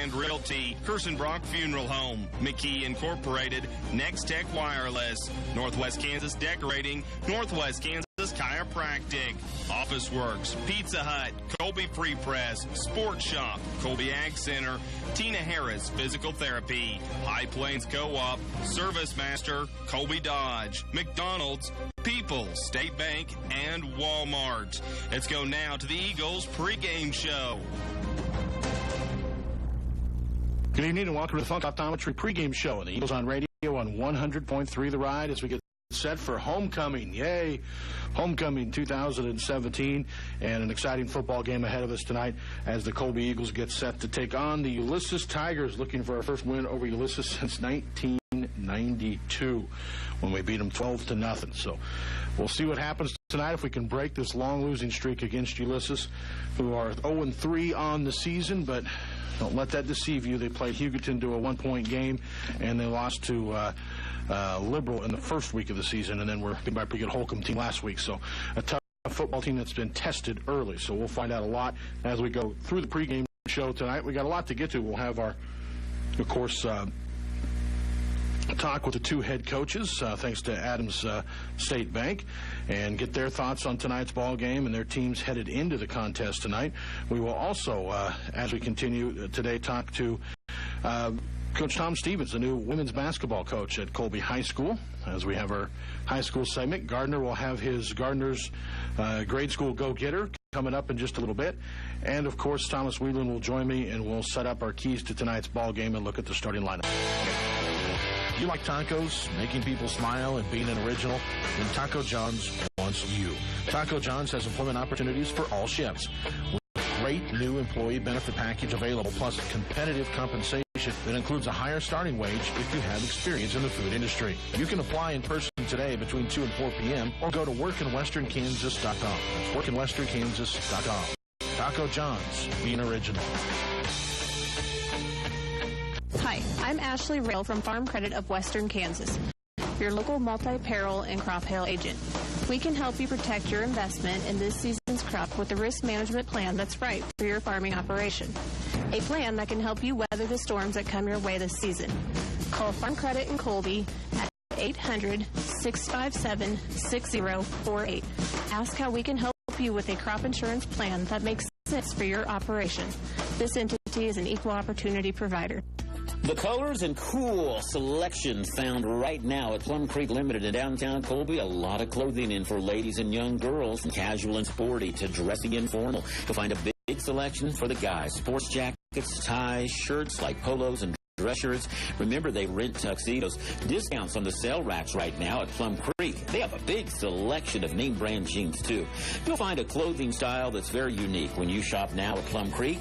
Land Realty, Kirstenbrock Funeral Home, McKee Incorporated, Next Tech Wireless, Northwest Kansas Decorating, Northwest Kansas Chiropractic, Office Works, Pizza Hut, Colby Free Press, Sports Shop, Colby Ag Center, Tina Harris Physical Therapy, High Plains Co-op, Service Master, Colby Dodge, McDonald's, People, State Bank, and Walmart. Let's go now to the Eagles pregame show. Good evening and welcome to the Funk Optometry pregame show. The Eagles on radio on 100.3 The Ride as we get set for homecoming. Yay! Homecoming 2017, and an exciting football game ahead of us tonight as the Colby Eagles get set to take on the Ulysses Tigers, looking for our first win over Ulysses since 1992 when we beat them 12-0. So we'll see what happens tonight if we can break this long losing streak against Ulysses, who are 0-3 on the season, but don't let that deceive you. They played Hugoton to a one-point game, and they lost to Liberal in the first week of the season, and then we're getting by a pretty good Holcomb team last week. So a tough football team that's been tested early. So we'll find out a lot as we go through the pregame show tonight. We got a lot to get to. We'll have our, of course, talk with the two head coaches, thanks to Adams State Bank, and get their thoughts on tonight's ball game and their teams headed into the contest tonight. We will also, as we continue today, talk to Coach Tom Stevens, the new women's basketball coach at Colby High School. As we have our high school segment, Gardner will have his Gardner's grade school go-getter coming up in just a little bit. And, of course, Thomas Whelan will join me, and we'll set up our keys to tonight's ball game and look at the starting lineup. You like tacos, making people smile, and being an original? Then Taco John's wants you. Taco John's has employment opportunities for all chefs. Great new employee benefit package available, plus competitive compensation that includes a higher starting wage if you have experience in the food industry. You can apply in person today between 2 and 4 p.m. or go to workinwesternkansas.com. That's workinwesternkansas.com. Taco John's, being original. Hi, I'm Ashley Rail from Farm Credit of Western Kansas, your local multi-peril and crop hail agent. We can help you protect your investment in this season's crop with a risk management plan that's right for your farming operation. A plan that can help you weather the storms that come your way this season. Call Farm Credit in Colby at 800-657-6048. Ask how we can help you with a crop insurance plan that makes sense for your operation. This entity is an equal opportunity provider. The colors and cool selection found right now at Plum Creek Limited in downtown Colby. A lot of clothing in for ladies and young girls, from casual and sporty to dressy and formal. You'll find a big selection for the guys. Sports jackets, ties, shirts like polos and dress shirts. Remember, they rent tuxedos. Discounts on the sale racks right now at Plum Creek. They have a big selection of name brand jeans, too. You'll find a clothing style that's very unique when you shop now at Plum Creek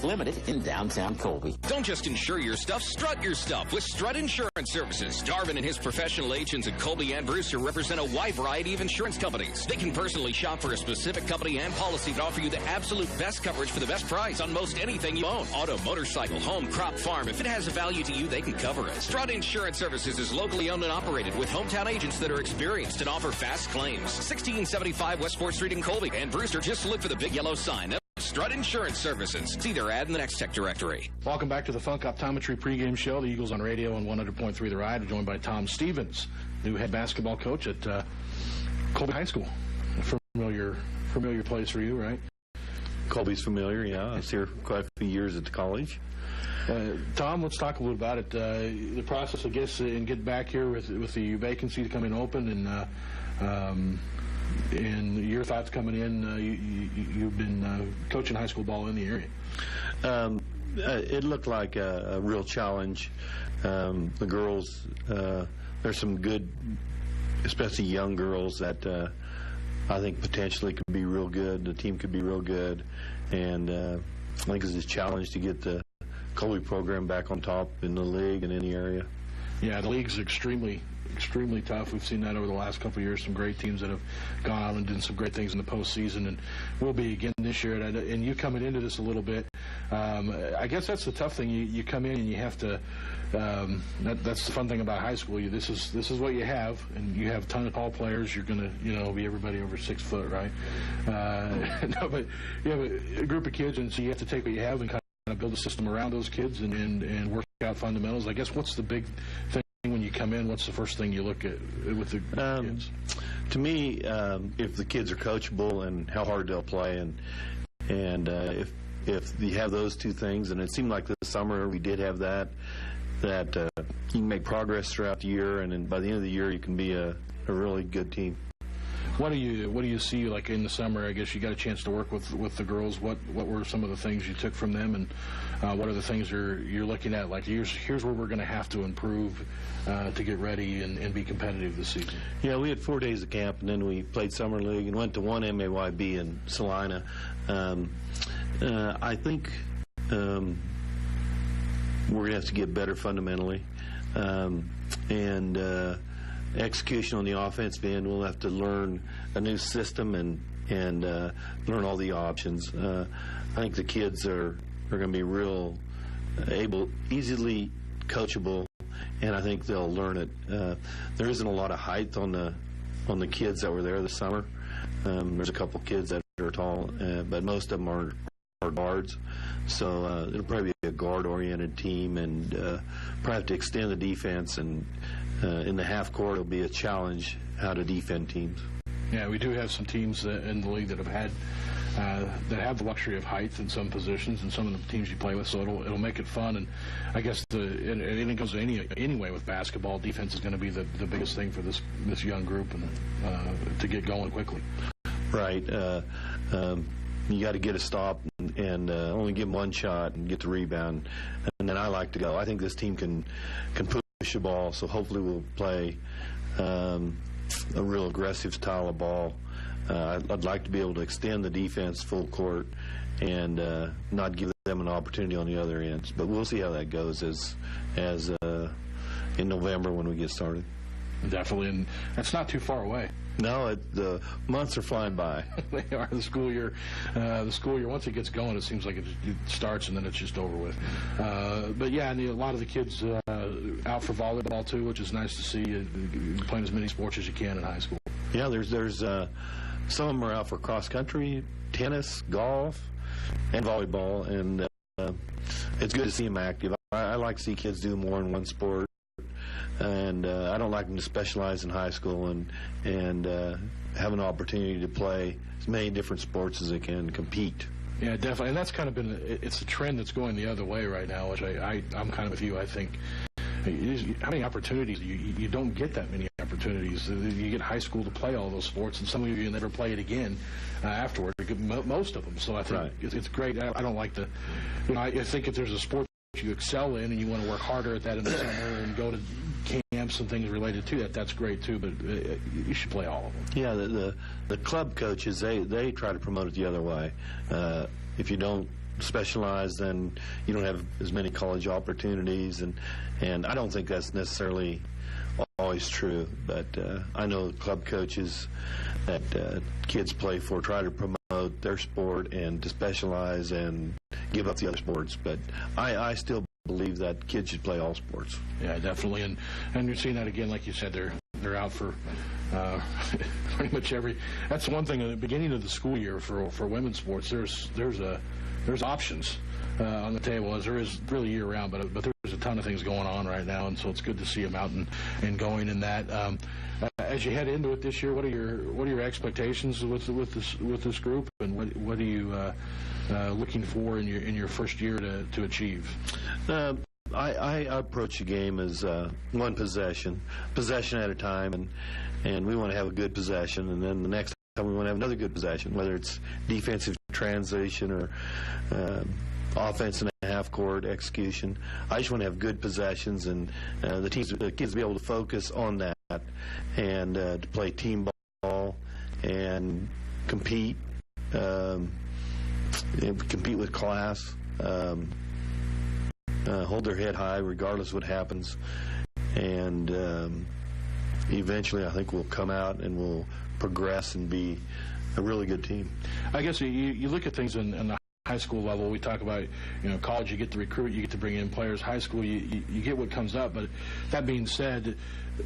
Limited in downtown Colby. Don't just insure your stuff, strut your stuff with Strut Insurance Services. Darvin and his professional agents at Colby and Brewster represent a wide variety of insurance companies. They can personally shop for a specific company and policy to offer you the absolute best coverage for the best price on most anything you own. Auto, motorcycle, home, crop, farm. If it has a value to you, they can cover it. Strut Insurance Services is locally owned and operated with hometown agents that are experienced and offer fast claims. 1675 West 4th Street in Colby. And Brewster, just look for the big yellow sign. Strut Insurance Services. See their ad in the Next Tech directory. Welcome back to the Funk Optometry pregame show. The Eagles on radio on 100.3 The Ride. We're joined by Tom Stevens, new head basketball coach at Colby High School. Familiar place for you, right? Colby's familiar, yeah. I was here quite a few years at the college. Tom, let's talk a little about it. The process, I guess, and get back here with the vacancy coming open and your thoughts coming in. You've been coaching high school ball in the area. It looked like a real challenge. The girls, there's some good, especially young girls that I think potentially could be real good. The team could be real good. And I think it's a challenge to get the Colby program back on top in the league and in the area. Yeah, the league's extremely tough. We've seen that over the last couple of years. Some great teams that have gone out and done some great things in the postseason, and will be again this year. And you coming into this a little bit, I guess that's the tough thing. You come in and you have to. That's the fun thing about high school. This is what you have, and you have a ton of tall players. You're gonna be everybody over 6 foot, right? No, but you have a group of kids, and so you have to take what you have and kind build a system around those kids and work out fundamentals. I guess what's the big thing when you come in? What's the first thing you look at with the kids? To me, if the kids are coachable and how hard they'll play, and if you have those two things, and it seemed like this summer we did have that you can make progress throughout the year, and then by the end of the year you can be a really good team. What do you see like in the summer? I guess you got a chance to work with the girls. What were some of the things you took from them, and what are the things you're looking at? Like here's where we're going to have to improve to get ready and be competitive this season. Yeah, we had 4 days of camp, and then we played summer league and went to one MAYB in Salina. I think we're going to have to get better fundamentally, and execution on the offensive end. We'll have to learn a new system and learn all the options. I think the kids are going to be real easily coachable, and I think they'll learn it. There isn't a lot of height on the kids that were there this summer. There's a couple kids that are tall, but most of them are guards. So it'll probably be a guard-oriented team, and probably have to extend the defense, and in the half court it'll be a challenge how to defend teams. Yeah, we do have some teams in the league that have the luxury of height in some positions, and some of the teams you play with, so it'll make it fun. And I guess it goes anyway with basketball. Defense is going to be the biggest thing for this young group, and to get going quickly. Right. You got to get a stop and only give them one shot and get the rebound, and then I like to go. I think this team can push the ball, so hopefully we'll play a real aggressive style of ball. I'd like to be able to extend the defense full court and not give them an opportunity on the other ends. But we'll see how that goes as in November when we get started. Definitely, and that's not too far away. No, the months are flying by. They are. The school year, once it gets going, it seems like it starts and then it's just over with. But yeah, and a lot of the kids out for volleyball too, which is nice to see. Playing as many sports as you can in high school. Yeah, there's some of them are out for cross country, tennis, golf, and volleyball, and it's good to see them active. I like to see kids do more in one sport. And I don't like them to specialize in high school and have an opportunity to play as many different sports as they can, compete. Yeah, definitely. And that's kind of it's a trend that's going the other way right now, which I'm kind of with you. I think how many opportunities? You don't get that many opportunities. You get high school to play all those sports, and some of you never play it again afterward. Most of them. So I think right. It's great. I don't like the. I think if there's a sport you excel in and you want to work harder at that in the summer and go to camps and things related to that, that's great too, but you should play all of them. Yeah, the club coaches, they try to promote it the other way. If you don't specialize, then you don't have as many college opportunities, and I don't think that's necessarily always true, but I know club coaches that kids play for try to promote their sport and to specialize and give up the other sports, but I still believe that kids should play all sports. Yeah, definitely, and you're seeing that again, like you said, they're out for pretty much every. That's one thing at the beginning of the school year for women's sports. There's options on the table, as there is really year round, but there's a ton of things going on right now, and so it's good to see them out and going in that. As you head into it this year, what are your expectations with this group, and what are you looking for in your first year to achieve? I approach the game as one possession at a time, and we want to have a good possession, and then the next time we want to have another good possession, whether it's defensive transition or offense in a half-court execution. I just want to have good possessions, and the kids be able to focus on that and to play team ball and compete with class, hold their head high regardless of what happens, and eventually I think we'll come out and we'll progress and be a really good team. I guess you look at things in the high school level. We talk about, college, you get to recruit, you get to bring in players. High school, you get what comes up. But that being said,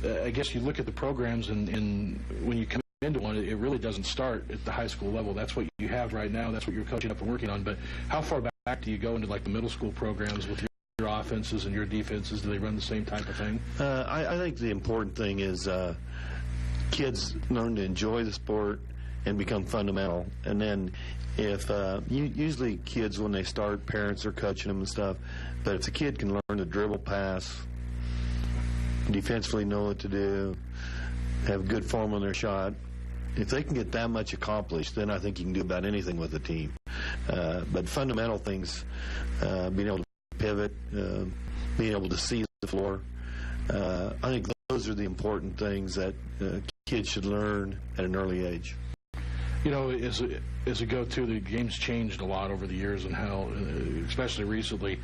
I guess you look at the programs, and when you come into one, it really doesn't start at the high school level. That's what you have right now. That's what you're coaching up and working on. But how far back Do you go into like the middle school programs with your offenses and your defenses? Do they run the same type of thing? I think the important thing is kids learn to enjoy the sport and become fundamental. And then if usually kids, when they start, parents are coaching them and stuff, but if the kid can learn to dribble, pass, defensively know what to do, have good form on their shot, if they can get that much accomplished, then I think you can do about anything with a team. But fundamental things, being able to pivot, being able to see the floor, I think those are the important things that kids should learn at an early age. You know, as a go-to, the game's changed a lot over the years, and how, especially recently,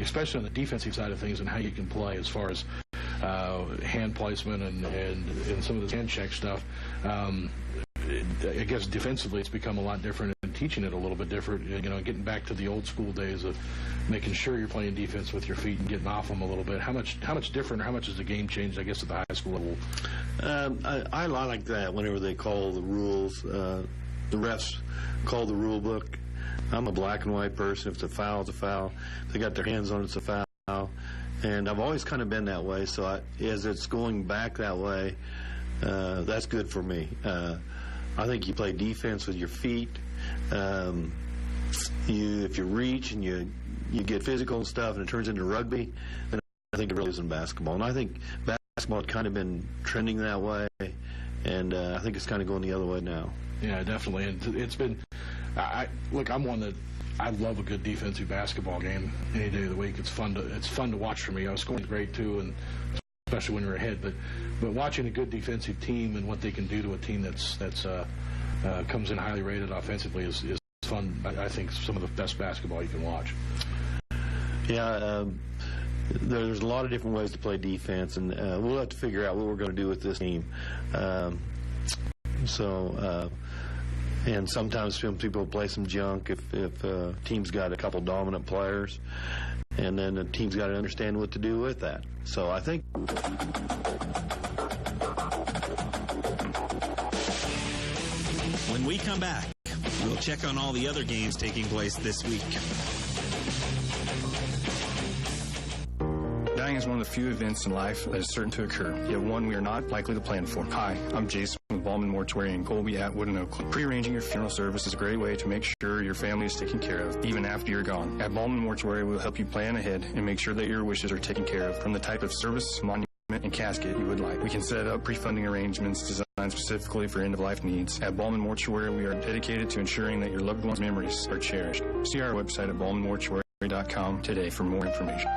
especially on the defensive side of things, and how you can play as far as hand placement and some of the hand check stuff. I guess defensively it's become a lot different, and teaching it a little bit different, you know, getting back to the old school days of making sure you're playing defense with your feet and getting off them a little bit. How much different, or how much has the game changed, I guess, at the high school level? I like that whenever they call the rules. The refs call the rule book. I'm a black and white person. If it's a foul, it's a foul. If they got their hands on it, it's a foul. And I've always kind of been that way, so as it's going back that way, that's good for me. I think you play defense with your feet. If you reach and you get physical and stuff, and it turns into rugby, then I think it really is in basketball. And I think basketball had kind of been trending that way, and I think it's kind of going the other way now. Yeah, definitely. And it's been, look, I'm one that I love a good defensive basketball game any day of the week. It's fun to watch for me. I was scoring great too, and especially when you're ahead. But watching a good defensive team and what they can do to a team that's comes in highly rated offensively is fun. I think some of the best basketball you can watch. Yeah, there's a lot of different ways to play defense, and we'll have to figure out what we're going to do with this team. And sometimes people play some junk if a team's got a couple dominant players, and then the team's got to understand what to do with that. So I think when we come back, we'll check on all the other games taking place this week. Dying is one of the few events in life that is certain to occur, yet one we are not likely to plan for. Hi, I'm Jason with Ballman Mortuary in Colby, Atwood, and Oakland. Pre-arranging your funeral service is a great way to make sure your family is taken care of, even after you're gone. At Ballman Mortuary, we'll help you plan ahead and make sure that your wishes are taken care of, from the type of service, monument, and casket you would like. We can set up pre-funding arrangements designed specifically for end-of-life needs. At Ballman Mortuary, we are dedicated to ensuring that your loved one's memories are cherished. See our website at ballmanmortuary.com today for more information.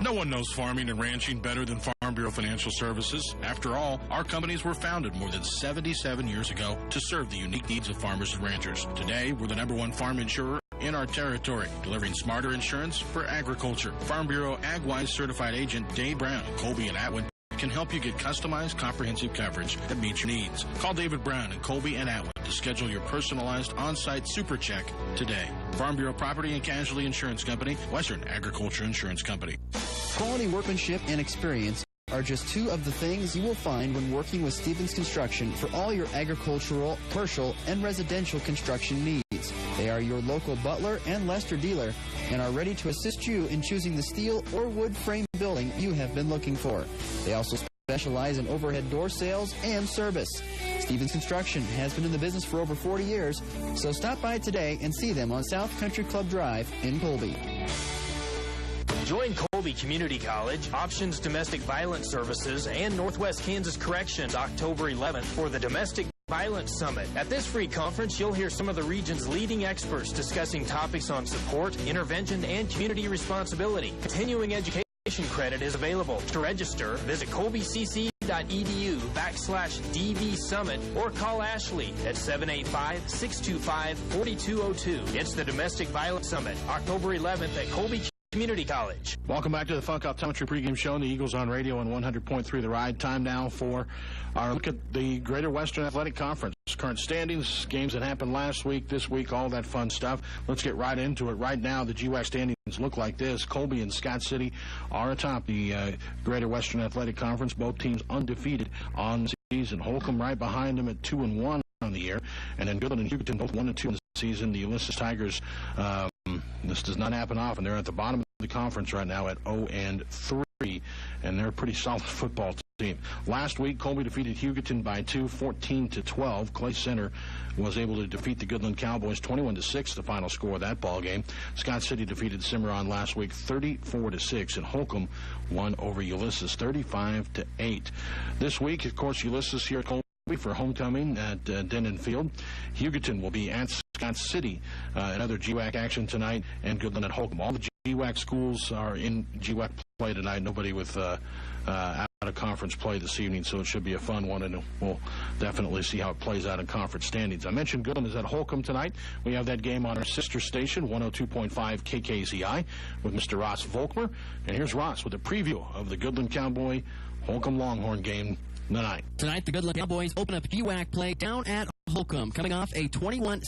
No one knows farming and ranching better than Farm Bureau Financial Services. After all, our companies were founded more than 77 years ago to serve the unique needs of farmers and ranchers. Today, we're the #1 farm insurer in our territory, delivering smarter insurance for agriculture. Farm Bureau AgWise certified agent Dave Brown in Colby and Atwood can help you get customized, comprehensive coverage that meets your needs. Call David Brown in Colby and Atwood to schedule your personalized on-site super check today. Farm Bureau Property and Casualty Insurance Company, Western Agriculture Insurance Company. Quality workmanship and experience are just two of the things you will find when working with Stevens Construction for all your agricultural, commercial, and residential construction needs. They are your local Butler and Lester dealer and are ready to assist you in choosing the steel or wood frame building you have been looking for. They also specialize in overhead door sales and service. Stevens Construction has been in the business for over 40 years, so stop by today and see them on South Country Club Drive in Colby. Join Colby Community College, Options Domestic Violence Services, and Northwest Kansas Corrections October 11th for the Domestic Violence Summit. At this free conference, you'll hear some of the region's leading experts discussing topics on support, intervention, and community responsibility. Continuing education credit is available. To register, visit colbycc.edu/DV Summit or call Ashley at 785-625-4202. It's the Domestic Violence Summit, October 11th at Colby Community College. Welcome back to the Funk Optometry pregame show on the Eagles on Radio on 100.3 The Ride. Time now for our look at the Greater Western Athletic Conference. Current standings, games that happened last week, this week, all that fun stuff. Let's get right into it. Right now, the GWAC standings look like this. Colby and Scott City are atop the Greater Western Athletic Conference. Both teams undefeated on the season. Holcomb right behind them at 2-1 on the year. And then Goodland and Hugoton both 1-2 in the season. The Ulysses Tigers This does not happen often. They're at the bottom of the conference right now at 0-3, and they're a pretty solid football team. Last week, Colby defeated Hugoton by 2, 14-12. Clay Center was able to defeat the Goodland Cowboys 21-6, the final score of that ball game. Scott City defeated Cimarron last week 34-6, and Holcomb won over Ulysses 35-8. This week, of course, Ulysses here at Colby for homecoming at Denton Field. Hugoton will be at Scott City. Another GWAC action tonight, and Goodland at Holcomb. All the GWAC schools are in GWAC play tonight. Nobody with out-of-conference play this evening, so it should be a fun one, and we'll definitely see how it plays out in conference standings. I mentioned Goodland is at Holcomb tonight. We have that game on our sister station, 102.5 KKZI, with Mr. Ross Volkmer. And here's Ross with a preview of the Goodland Cowboy Holcomb Longhorn game tonight. Tonight, the Goodland Cowboys open up GWAC play down at Holcomb, coming off a 21-6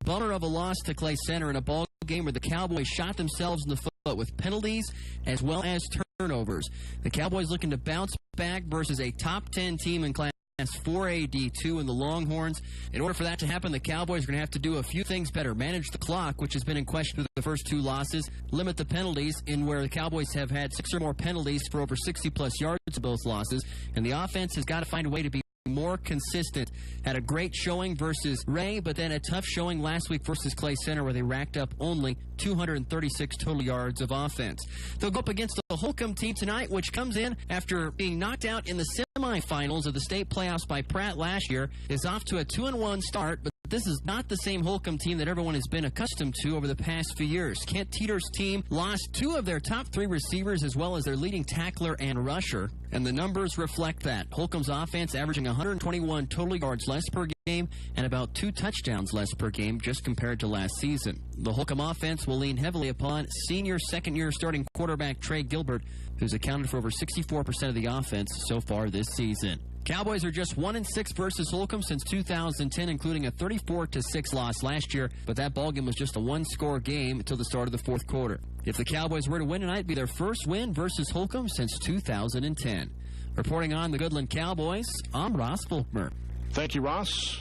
bummer of a loss to Clay Center in a ball game where the Cowboys shot themselves in the foot with penalties as well as turnovers. The Cowboys looking to bounce back versus a top 10 team in Class 4A D2 in the Longhorns. In order for that to happen, the Cowboys are going to have to do a few things better. Manage the clock, which has been in question with the first 2 losses. Limit the penalties, in where the Cowboys have had 6 or more penalties for over 60-plus yards in both losses. And the offense has got to find a way to be more consistent. Had a great showing versus Ray, but then a tough showing last week versus Clay Center, where they racked up only 236 total yards of offense. They'll go up against the Holcomb team tonight, which comes in after being knocked out in the semifinals of the state playoffs by Pratt last year. Is off to a 2-1 start, but this is not the same Holcomb team that everyone has been accustomed to over the past few years. Kent Teeter's team lost 2 of their top 3 receivers as well as their leading tackler and rusher, and the numbers reflect that. Holcomb's offense averaging 121 total yards less per game and about 2 touchdowns less per game just compared to last season. The Holcomb offense will lean heavily upon senior second-year starting quarterback Trey Gilbert, who's accounted for over 64% of the offense so far this season. Cowboys are just 1-6 versus Holcomb since 2010, including a 34-6 loss last year, but that ballgame was just a 1-score game until the start of the fourth quarter. If the Cowboys were to win tonight, it'd be their first win versus Holcomb since 2010. Reporting on the Goodland Cowboys, I'm Ross Volkmer. Thank you, Ross.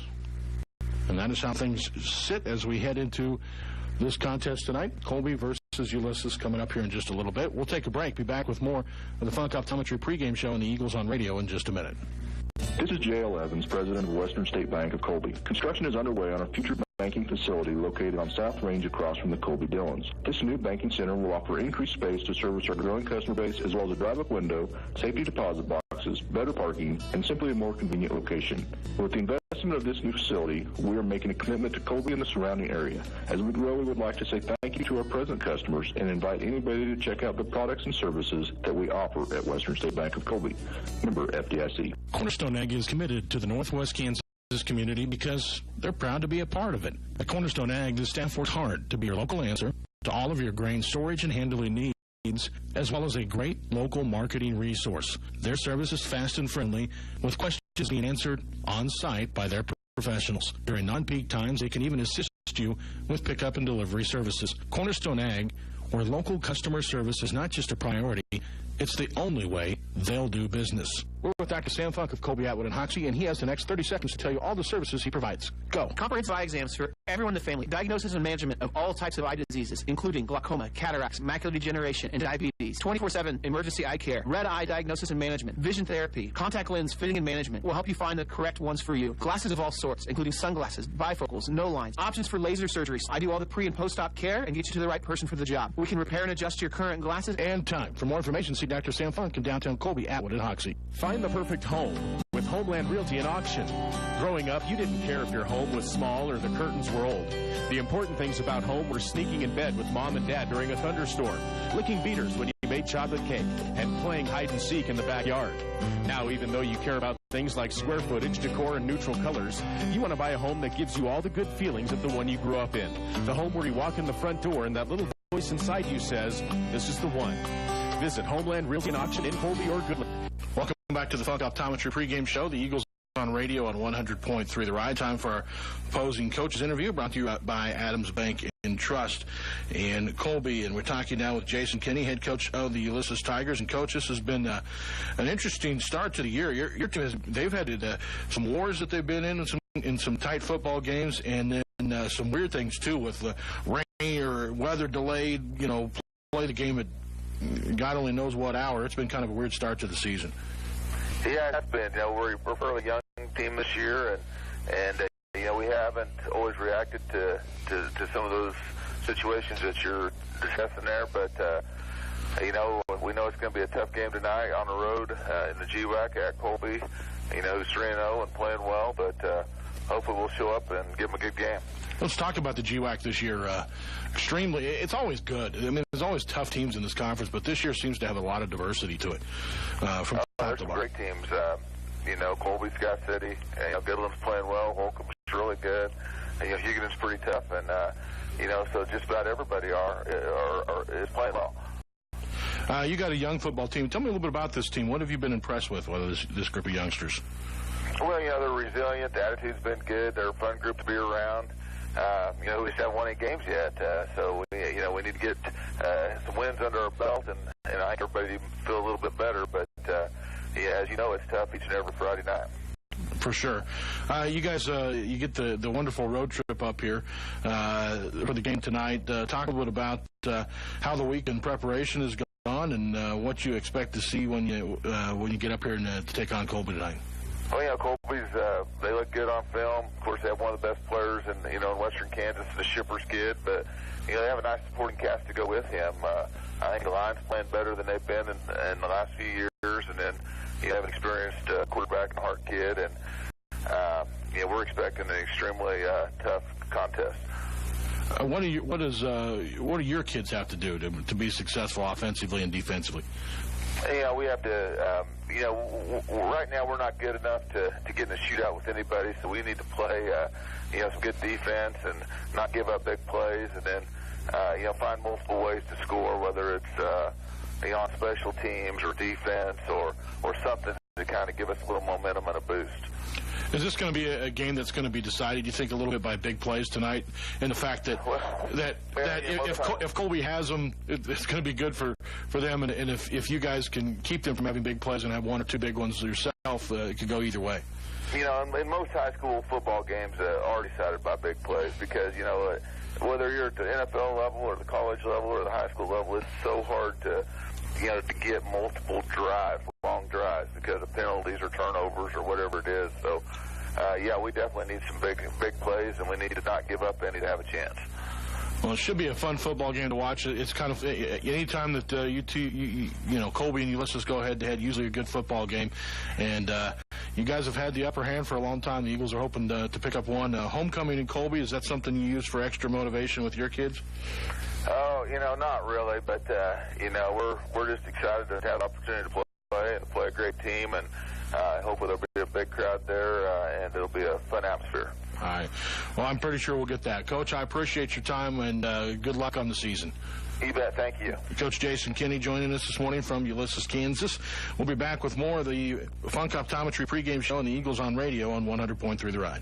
And that is how things sit as we head into this contest tonight. Colby versus Ulysses coming up here in just a little bit. We'll take a break. Be back with more of the Funk Optometry pregame show and the Eagles on Radio in just a minute. This is J.L. Evans, president of Western State Bank of Colby. Construction is underway on a future banking facility located on South Range across from the Colby Dillons. This new banking center will offer increased space to service our growing customer base, as well as a drive-up window, safety deposit boxes, better parking, and simply a more convenient location. With the investment of this new facility, we are making a commitment to Colby and the surrounding area. As we grow, we would like to say thank you to our present customers and invite anybody to check out the products and services that we offer at Western State Bank of Colby. Member FDIC. Cornerstone Ag is committed to the Northwest Kansas community because they're proud to be a part of it. At Cornerstone Ag, the staff works hard to be your local answer to all of your grain storage and handling needs, as well as a great local marketing resource. Their service is fast and friendly, with questions being answered on site by their professionals. During non-peak times, they can even assist you with pickup and delivery services. Cornerstone Ag, where local customer service is not just a priority, it's the only way they'll do business. We're with Dr. Sam Funk of Colby, Atwood, and Hoxie, and he has the next 30 seconds to tell you all the services he provides. Go. Comprehensive eye exams for everyone in the family. Diagnosis and management of all types of eye diseases, including glaucoma, cataracts, macular degeneration, and diabetes. 24/7 emergency eye care. Red eye diagnosis and management. Vision therapy. Contact lens fitting and management will help you find the correct ones for you. Glasses of all sorts, including sunglasses, bifocals, no lines. Options for laser surgeries. I do all the pre- and post-op care and get you to the right person for the job. We can repair and adjust your current glasses. And time. For more information, see Dr. Sam Funk in downtown Colby, Atwood, and Hoxie. Find the perfect home with Homeland Realty and Auction. Growing up, you didn't care if your home was small or the curtains were old. The important things about home were sneaking in bed with mom and dad during a thunderstorm, licking beaters when you made chocolate cake, and playing hide and seek in the backyard. Now, even though you care about things like square footage, decor, and neutral colors, you want to buy a home that gives you all the good feelings of the one you grew up in. The home where you walk in the front door and that little voice inside you says, "This is the one." Visit Homeland Realty and Auction in Colby or Goodland. Welcome back to the Funk Optometry pregame show. The Eagles on radio on 100.3 The Ride. Time for our opposing coaches interview, brought to you by Adams Bank and Trust in Colby. And we're talking now with Jason Kinney, head coach of the Ulysses Tigers. And coach, this has been an interesting start to the year. Your team has, they've had some wars that they've been in some tight football games, and then some weird things too with rain or weather delayed, play the game at God only knows what hour. It's been kind of a weird start to the season. Yeah, it's been. We're a fairly young team this year, and we haven't always reacted to some of those situations that you're discussing there. But we know it's going to be a tough game tonight on the road in the GWAC at Colby. Who's 3-0 and playing well, but hopefully we'll show up and give them a good game. Let's talk about the GWAC this year. It's always good. I mean, there's always tough teams in this conference, but this year seems to have a lot of diversity to it. There's some great teams. Colby's got City. Goodland's playing well. Holcomb's really good. Huguenot's pretty tough, and so just about everybody is playing well. You got a young football team. Tell me a little bit about this team. What have you been impressed with this group of youngsters? Well, they're resilient. The attitude's been good. They're a fun group to be around. We just haven't won any games yet, so we need to get some wins under our belt, and I think everybody feel a little bit better. But as you know, it's tough each and every Friday night. For sure. You guys, you get the wonderful road trip up here for the game tonight. Talk a little bit about how the weekend preparation has gone and what you expect to see when you get up here and to take on Colby tonight. Well, Colby's, they look good on film. Of course, they have one of the best players in Western Kansas, the Shipper's kid, but, they have a nice supporting cast to go with him. I think the line's playing better than they've been in the last few years, and then you have an experienced quarterback and Hart kid, and, we're expecting an extremely tough contest. What do your kids have to do to be successful offensively and defensively? We have to, right now we're not good enough to get in a shootout with anybody, so we need to play, some good defense and not give up big plays, and then, find multiple ways to score, whether it's, on special teams or defense or something to kind of give us a little momentum and a boost. Is this going to be a game that's going to be decided, you think, a little bit by big plays tonight? And the fact that if Colby has them, it's going to be good for them. And if you guys can keep them from having big plays and have one or two big ones yourself, it could go either way. In most high school football games are decided by big plays because, whether you're at the NFL level or the college level or the high school level, it's so hard to get multiple long drives because of penalties or turnovers or whatever it is. So, we definitely need some big plays, and we need to not give up any to have a chance. Well, it should be a fun football game to watch. It's kind of any time that Colby and Ulysses go head-to-head, usually a good football game. And you guys have had the upper hand for a long time. The Eagles are hoping to pick up one. Homecoming in Colby, is that something you use for extra motivation with your kids? Oh, not really, but, we're just excited to have the opportunity to play and play a great team, and hopefully there'll be a big crowd there, and it'll be a fun atmosphere. All right. Well, I'm pretty sure we'll get that. Coach, I appreciate your time, and good luck on the season. You bet. Thank you. Coach Jason Kinney joining us this morning from Ulysses, Kansas. We'll be back with more of the Funk Optometry pregame show and the Eagles on radio on 100.3 The Ride.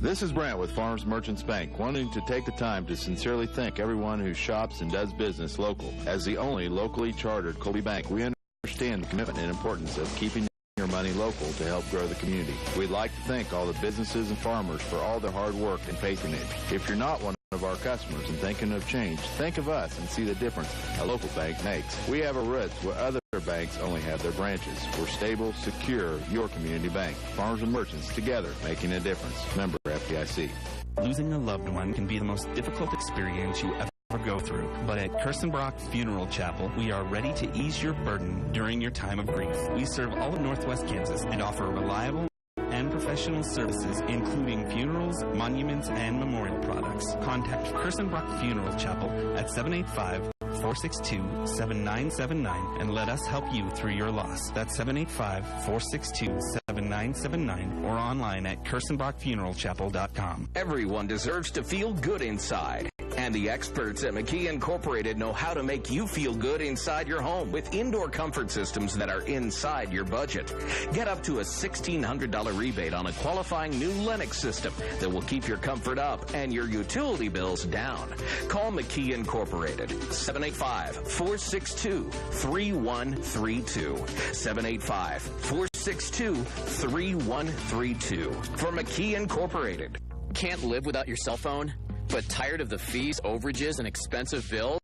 This is Brant with Farmers Merchants Bank, wanting to take the time to sincerely thank everyone who shops and does business local. As the only locally chartered Colby Bank, we understand the commitment and importance of keeping your money local to help grow the community. We'd like to thank all the businesses and farmers for all their hard work and patronage. If you're not one of our customers and thinking of change, think of us and see the difference a local bank makes. We have our roots where other banks only have their branches. We're stable, secure, your community bank. Farmers and merchants together, making a difference. Member FDIC. Losing a loved one can be the most difficult experience you ever go through. But at Kirstenbrock Funeral Chapel, we are ready to ease your burden during your time of grief. We serve all of Northwest Kansas and offer reliable and professional services, including funerals, monuments, and memorial products. Contact Kirstenbrock Funeral Chapel at 785-462-7979 and let us help you through your loss. That's 785-462-7979 or online at kirstenbrockfuneralchapel.com. Everyone deserves to feel good inside. And the experts at McKee Incorporated know how to make you feel good inside your home with indoor comfort systems that are inside your budget. Get up to a $1,600 rebate on a qualifying new Lennox system that will keep your comfort up and your utility bills down. Call McKee Incorporated, 785-462-3132. 785-462-3132. For McKee Incorporated. Can't live without your cell phone? But tired of the fees, overages, and expensive bills?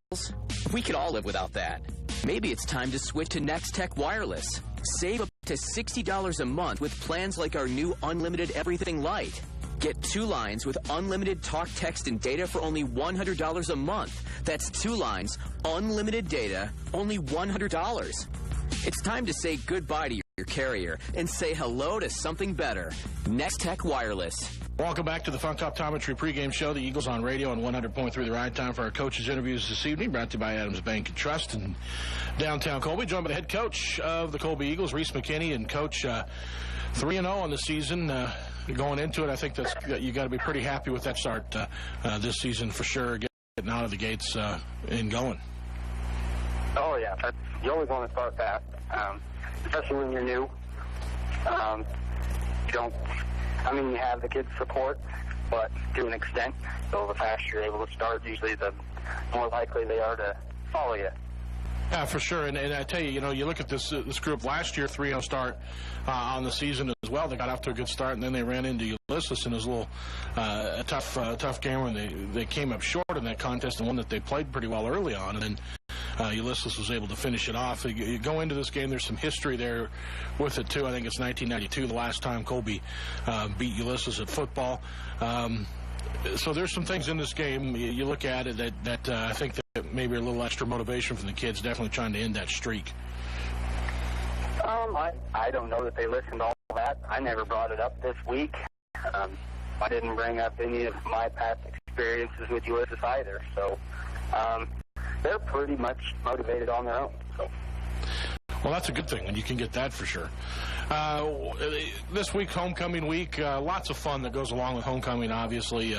We could all live without that. Maybe it's time to switch to Next Tech Wireless. Save up to $60 a month with plans like our new Unlimited Everything Lite. Get 2 lines with unlimited talk, text, and data for only $100 a month. That's 2 lines, unlimited data, only $100. It's time to say goodbye to your carrier and say hello to something better. Next Tech Wireless. Welcome back to the Funk Optometry pregame show. The Eagles on radio on 100.3 The Ride. Time for our coaches' interviews this evening, brought to you by Adams Bank and Trust in downtown Colby. Joined by the head coach of the Colby Eagles, Reese McKinney, and Coach 3-0 on the season. Going into it, I think that's you got to be pretty happy with that start this season for sure, getting out of the gates and going. Oh, yeah. You always want to start fast, especially when you're new. You have the kids' support, but to an extent. So the faster you're able to start, usually the more likely they are to follow you. Yeah, for sure. And I tell you, you look at this group last year, 3-0 start on the season as well. They got off to a good start, and then they ran into Ulysses in a little tough game when they came up short in that contest, and one that they played pretty well early on. And then Ulysses was able to finish it off. You go into this game, there's some history there with it, too. I think it's 1992, the last time Colby beat Ulysses at football. So there's some things in this game you look at it that I think that maybe a little extra motivation from the kids, definitely trying to end that streak. I don't know that they listened to all that. I never brought it up this week. I didn't bring up any of my past experiences with Ulysses either. So they're pretty much motivated on their own. So. Well, that's a good thing, and you can get that for sure. This week, homecoming week, lots of fun that goes along with homecoming, obviously,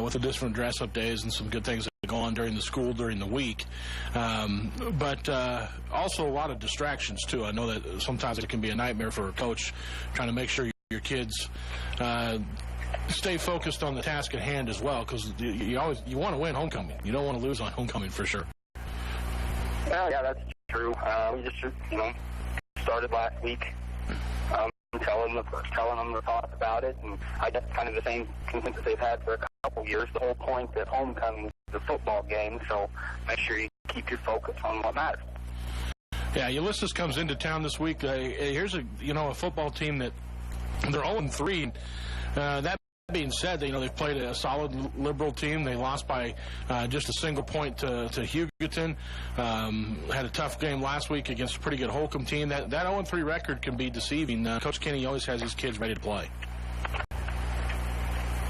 with the different dress-up days and some good things that go on during the week. But also a lot of distractions, too. I know that sometimes it can be a nightmare for a coach trying to make sure your kids stay focused on the task at hand as well, because you want to win homecoming. You don't want to lose on homecoming for sure. Well, yeah, that's true. We just, started last week telling them the thoughts about it, and I guess kind of the same consensus they've had for a couple years. The whole point that homecoming is a football game, so make sure you keep your focus on what matters. Yeah, Ulysses comes into town this week. Here's a football team that they're 0-3. That being said, they've played a solid Liberal team. They lost by just a single point to Hugoton. Had a tough game last week against a pretty good Holcomb team. That 0-3 record can be deceiving. Coach Kenny always has his kids ready to play.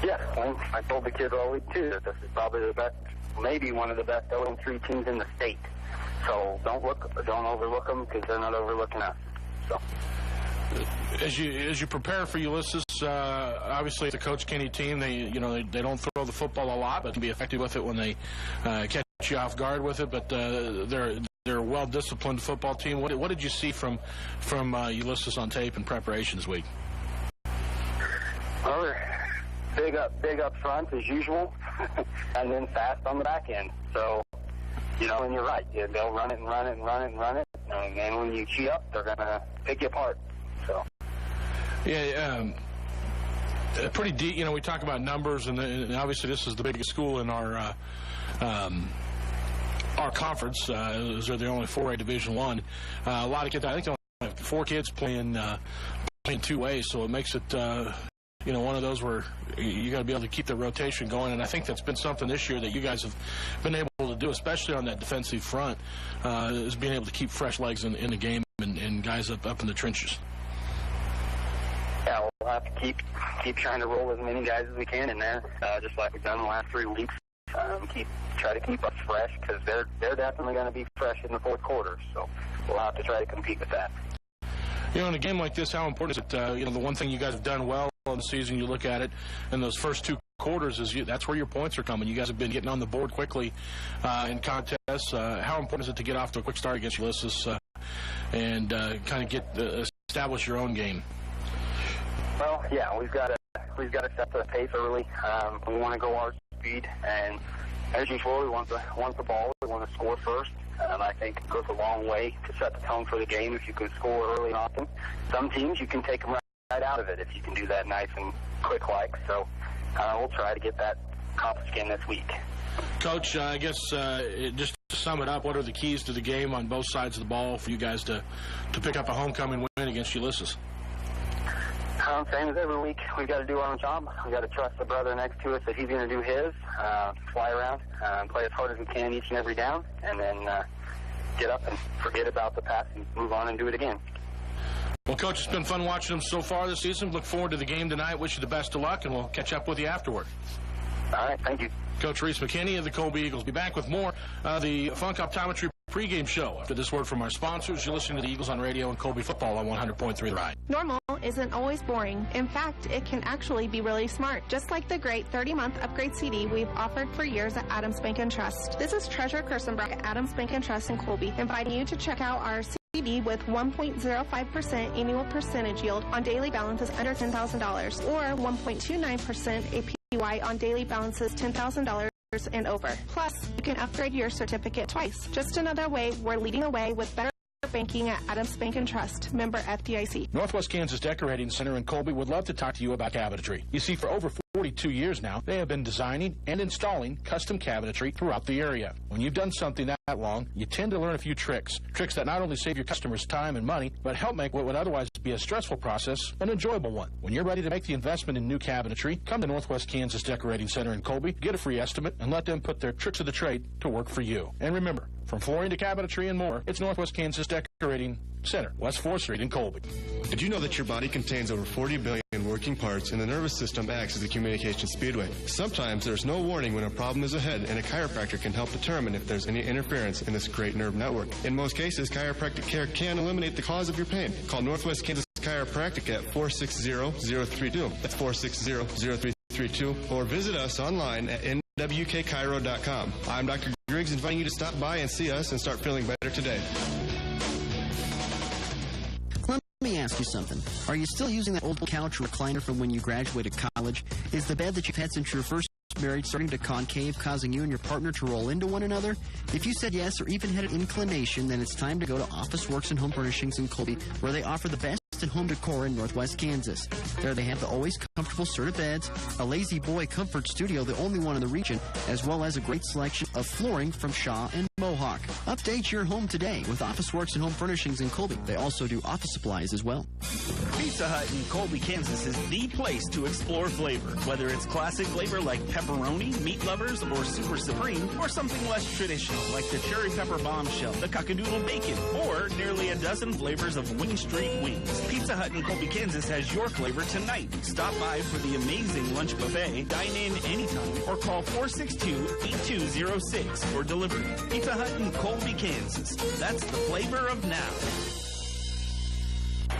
Yeah, well, I told the kids all week too that this is probably the best, maybe one of the best 0-3 teams in the state. So don't overlook them, because they're not overlooking us. So. As you prepare for Ulysses, obviously the Coach Kenny team, they don't throw the football a lot, but can be effective with it when they catch you off guard with it. But they're a well-disciplined football team. What did you see from Ulysses on tape in preparation this week? Well, they're big up front as usual, and then fast on the back end. So, and you're right. They'll run it and run it and run it and run it, and then when you key up, they're gonna pick you apart. So. Yeah, pretty deep. We talk about numbers, and obviously this is the biggest school in our conference. They're the only 4A Division I. A lot of kids. I think they only have 4 kids playing 2 ways, so it makes it one of those where you got to be able to keep the rotation going. And I think that's been something this year that you guys have been able to do, especially on that defensive front, is being able to keep fresh legs in the game and guys up in the trenches. Yeah, we'll have to keep trying to roll as many guys as we can in there, just like we've done the last 3 weeks. Try to keep us fresh, because they're definitely going to be fresh in the fourth quarter. So we'll have to try to compete with that. In a game like this, how important is it? The one thing you guys have done well in the season, you look at it, in those first 2 quarters, that's where your points are coming. You guys have been getting on the board quickly in contests. How important is it to get off to a quick start against Ulysses and kind of establish your own game? Well, yeah, we've got to set the pace early. We want to go our speed, and as usual, we want the ball. We want to score first, and I think it goes a long way to set the tone for the game if you can score early and often. Some teams, you can take them right out of it if you can do that nice and quick-like. So we'll try to get that accomplish again this week. Coach, I guess just to sum it up, what are the keys to the game on both sides of the ball for you guys to pick up a homecoming win against Ulysses? Same as every week. We've got to do our own job. We've got to trust the brother next to us that he's going to do his, fly around, play as hard as we can each and every down, and then get up and forget about the past and move on and do it again. Well, Coach, it's been fun watching them so far this season. Look forward to the game tonight. Wish you the best of luck, and we'll catch up with you afterward. All right, thank you. Coach Reese McKinney of the Colby Eagles. Be back with more the Funk Optometry pregame show. After this word from our sponsors, you're listening to the Eagles on Radio and Colby Football on 100.3 The Ride. Normal isn't always boring. In fact, it can actually be really smart. Just like the great 30-month upgrade CD we've offered for years at Adams Bank & Trust. This is Treasurer Kirstenbrock at Adams Bank & Trust in Colby, inviting you to check out our CD with 1.05% annual percentage yield on daily balances under $10,000 or 1.29% APY on daily balances $10,000 and over. Plus, you can upgrade your certificate twice. Just another way we're leading the way with better banking at Adams Bank & Trust, member FDIC. Northwest Kansas Decorating Center in Colby would love to talk to you about cabinetry. You see, for over 42 years now, they have been designing and installing custom cabinetry throughout the area. When you've done something that long, you tend to learn a few tricks that not only save your customers time and money, but help make what would otherwise be a stressful process an enjoyable one. When you're ready to make the investment in new cabinetry, come to Northwest Kansas Decorating Center in Colby, get a free estimate, and let them put their tricks of the trade to work for you. And remember, from flooring to cabinetry and more, it's Northwest Kansas Decorating Center, West 4th Street in Colby. Did you know that your body contains over 40 billion working parts and the nervous system acts as a communication speedway? Sometimes there's no warning when a problem is ahead, and a chiropractor can help determine if there's any interference in this great nerve network. In most cases, chiropractic care can eliminate the cause of your pain. Call Northwest Kansas Chiropractic at 460-032. That's 460-0332. Or visit us online at nwkchiro.com. I'm Dr. Griggs, inviting you to stop by and see us and start feeling better today. Let me ask you something. Are you still using that old couch recliner from when you graduated college? Is the bed that you've had since your first marriage starting to concave, causing you and your partner to roll into one another? If you said yes or even had an inclination, then it's time to go to Office Works and Home Furnishings in Colby, where they offer the best in home decor in Northwest Kansas. There they have the always comfortable Serta beds, a Lazy Boy comfort studio, the only one in the region, as well as a great selection of flooring from Shaw and Mohawk. Update your home today with Office Works and Home Furnishings in Colby. They also do office supplies as well. Pizza Hut in Colby, Kansas is the place to explore flavor. Whether it's classic flavor like pepperoni, meat lovers, or super supreme, or something less traditional like the cherry pepper bombshell, the cockadoodle bacon, or nearly a dozen flavors of Wing Street wings. Pizza Hut in Colby, Kansas has your flavor tonight. Stop by for the amazing lunch buffet, dine in anytime, or call 462-8206 for delivery. Pizza Hut in Colby, Kansas. That's the flavor of now.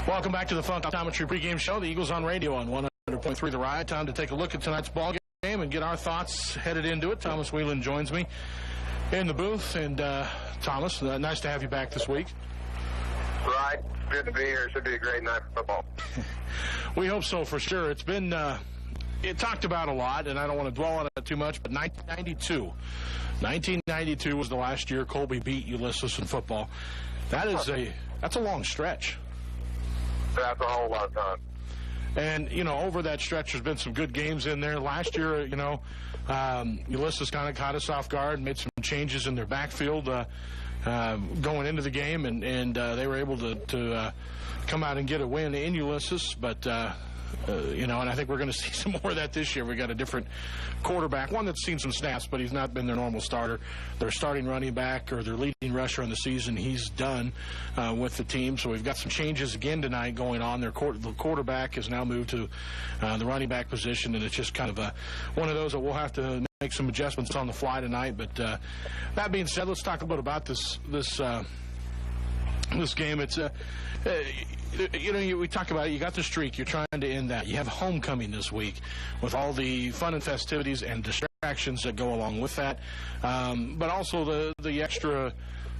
Welcome back to the Funk Optometry pregame show. The Eagles on Radio on 100.3 The Ride. Time to take a look at tonight's ball game and get our thoughts headed into it. Thomas Whelan joins me in the booth. And Thomas, nice to have you back this week. Right. Good to be here. Should be a great night for football. We hope so, for sure. It's been talked about a lot, and I don't want to dwell on it too much, but 1992 was the last year Colby beat Ulysses in football. That's a long stretch. That's a whole lot of time. And, over that stretch, there's been some good games in there. Last year, Ulysses kind of caught us off guard, made some changes in their backfield going into the game, and they were able to come out and get a win in Ulysses. But, and I think we're going to see some more of that this year. We got a different quarterback, one that's seen some snaps, but he's not been their normal starter. Their starting running back or their leading rusher in the season, he's done with the team. So we've got some changes again tonight going on. The quarterback has now moved to the running back position, and it's just kind of one of those that we'll have to make some adjustments on the fly tonight. But that being said, let's talk a little about this game. It's we talk about it. You got the streak. You're trying to end that. You have homecoming this week with all the fun and festivities and distractions that go along with that, but also the extra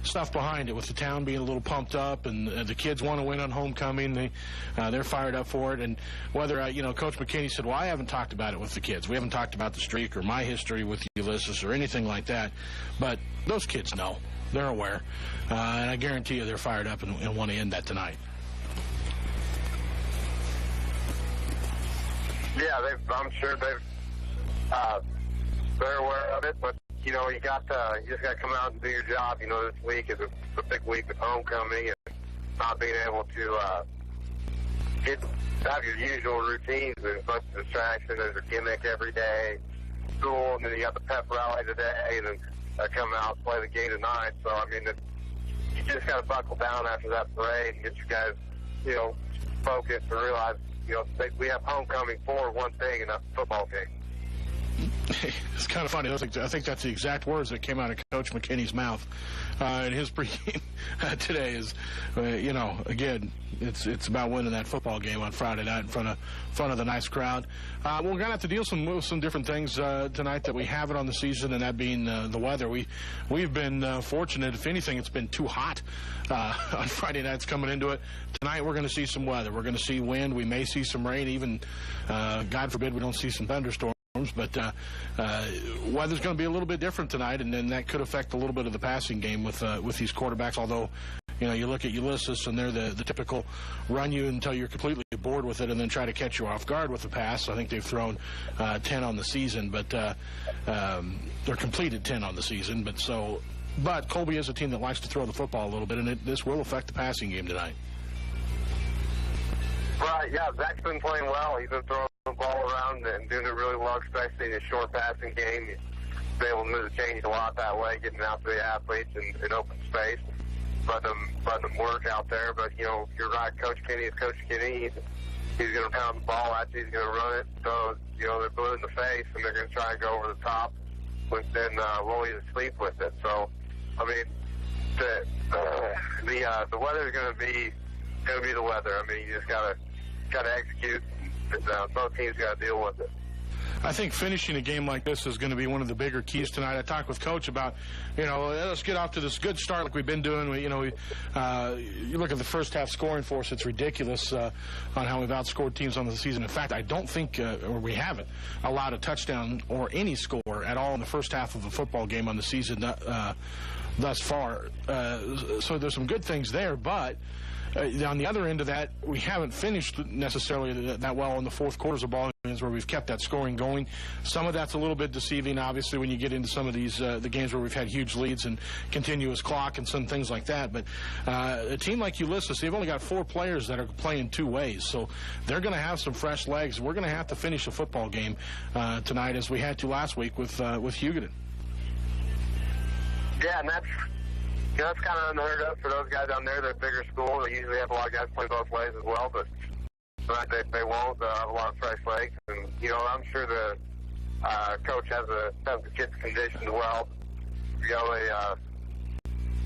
stuff behind it, with the town being a little pumped up, and the kids want to win on homecoming. They're fired up for it. And whether Coach McKinney said, well, I haven't talked about it with the kids. We haven't talked about the streak or my history with Ulysses or anything like that. But those kids know. They're aware. And I guarantee you they're fired up and want to end that tonight. Yeah, I'm sure they've they're aware of it, but you know, you just got to come out and do your job. You know, this week is a big week with homecoming and not being able to have your usual routines. There's a bunch of distractions. There's a gimmick every day, school, and then you got the pep rally today, and then come out and play the game tonight. So, I mean, you just got to buckle down after that parade and get you guys, you know, focused and realize, you know, we have homecoming for one thing, and that's the football game. It's kind of funny. I think that's the exact words that came out of Coach McKinney's mouth in his pregame today. Is you know, again, it's about winning that football game on Friday night in front of the nice crowd. We're going to have to deal with some different things tonight that we haven't on the season, and that being the weather. We've been fortunate. If anything, it's been too hot on Friday nights coming into it. Tonight we're going to see some weather. We're going to see wind. We may see some rain. Even God forbid we don't see some thunderstorms. But weather's going to be a little bit different tonight, and then that could affect a little bit of the passing game with these quarterbacks. Although, you know, you look at Ulysses, and they're the typical run you until you're completely bored with it, and then try to catch you off guard with the pass. I think they've thrown 10 on the season, but they're completed 10 on the season. But Colby is a team that likes to throw the football a little bit, and this will affect the passing game tonight. Right, yeah, Zach's been playing well. He's been throwing the ball around and doing it really well, especially in a short passing game. He's been able to move the chains a lot that way, getting out to the athletes in open space, letting them work out there. But, you know, you're right, Coach Kenny is Coach Kenny. He's going to pound the ball at you. He's going to run it. So, you know, they're blue in the face, and they're going to try and go over the top, but then roll you to sleep with it. So, I mean, the weather is going to be the weather. I mean, you just got to execute. Both teams got to deal with it. I think finishing a game like this is going to be one of the bigger keys tonight. I talked with Coach about, you know, let's get off to this good start like we've been doing. You look at the first half scoring for us, it's ridiculous on how we've outscored teams on the season. In fact, I don't think, or we haven't, allowed a touchdown or any score at all in the first half of a football game on the season thus far. So there's some good things there, but on the other end of that, we haven't finished necessarily that well in the fourth quarters of ball games where we've kept that scoring going. Some of that's a little bit deceiving, obviously, when you get into some of these the games where we've had huge leads and continuous clock and some things like that. But a team like Ulysses, they've only got 4 players that are playing 2 ways, so they're going to have some fresh legs. We're going to have to finish a football game tonight as we had to last week with Hugoton. Yeah, and that's kind of unheard of for those guys down there. They're a bigger school. They usually have a lot of guys play both ways as well, but tonight they won't. They'll have a lot of fresh legs. And, you know, I'm sure the coach has the kids conditioned well to go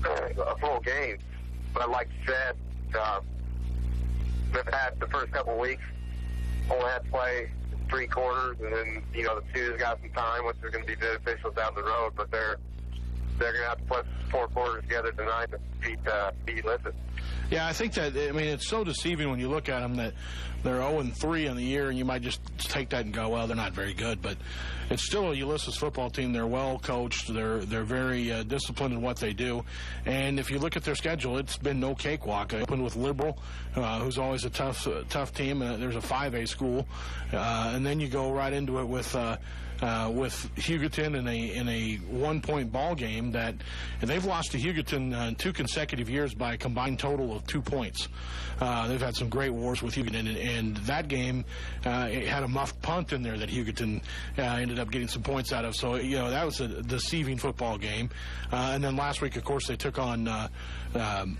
a full game. But like you said, they've had the first couple of weeks, only had to play 3 quarters, and then, you know, the 2's got some time, which is going to be beneficial down the road, but they're going to have to put 4 quarters together tonight to beat Ulysses. Yeah, I think that, I mean, it's so deceiving when you look at them that they're 0-3 on the year, and you might just take that and go, well, they're not very good. But it's still a Ulysses football team. They're well coached. They're very disciplined in what they do. And if you look at their schedule, it's been no cakewalk. I opened with Liberal, who's always a tough team. There's a 5A school. And then you go right into it with Hugoton in a 1-point ball game that they've lost to Hugoton 2 consecutive years by a combined total of 2 points. They've had some great wars with Hugoton, and that game it had a muffed punt in there that Hugoton ended up getting some points out of. So, you know, that was a deceiving football game. And then last week, of course, they took on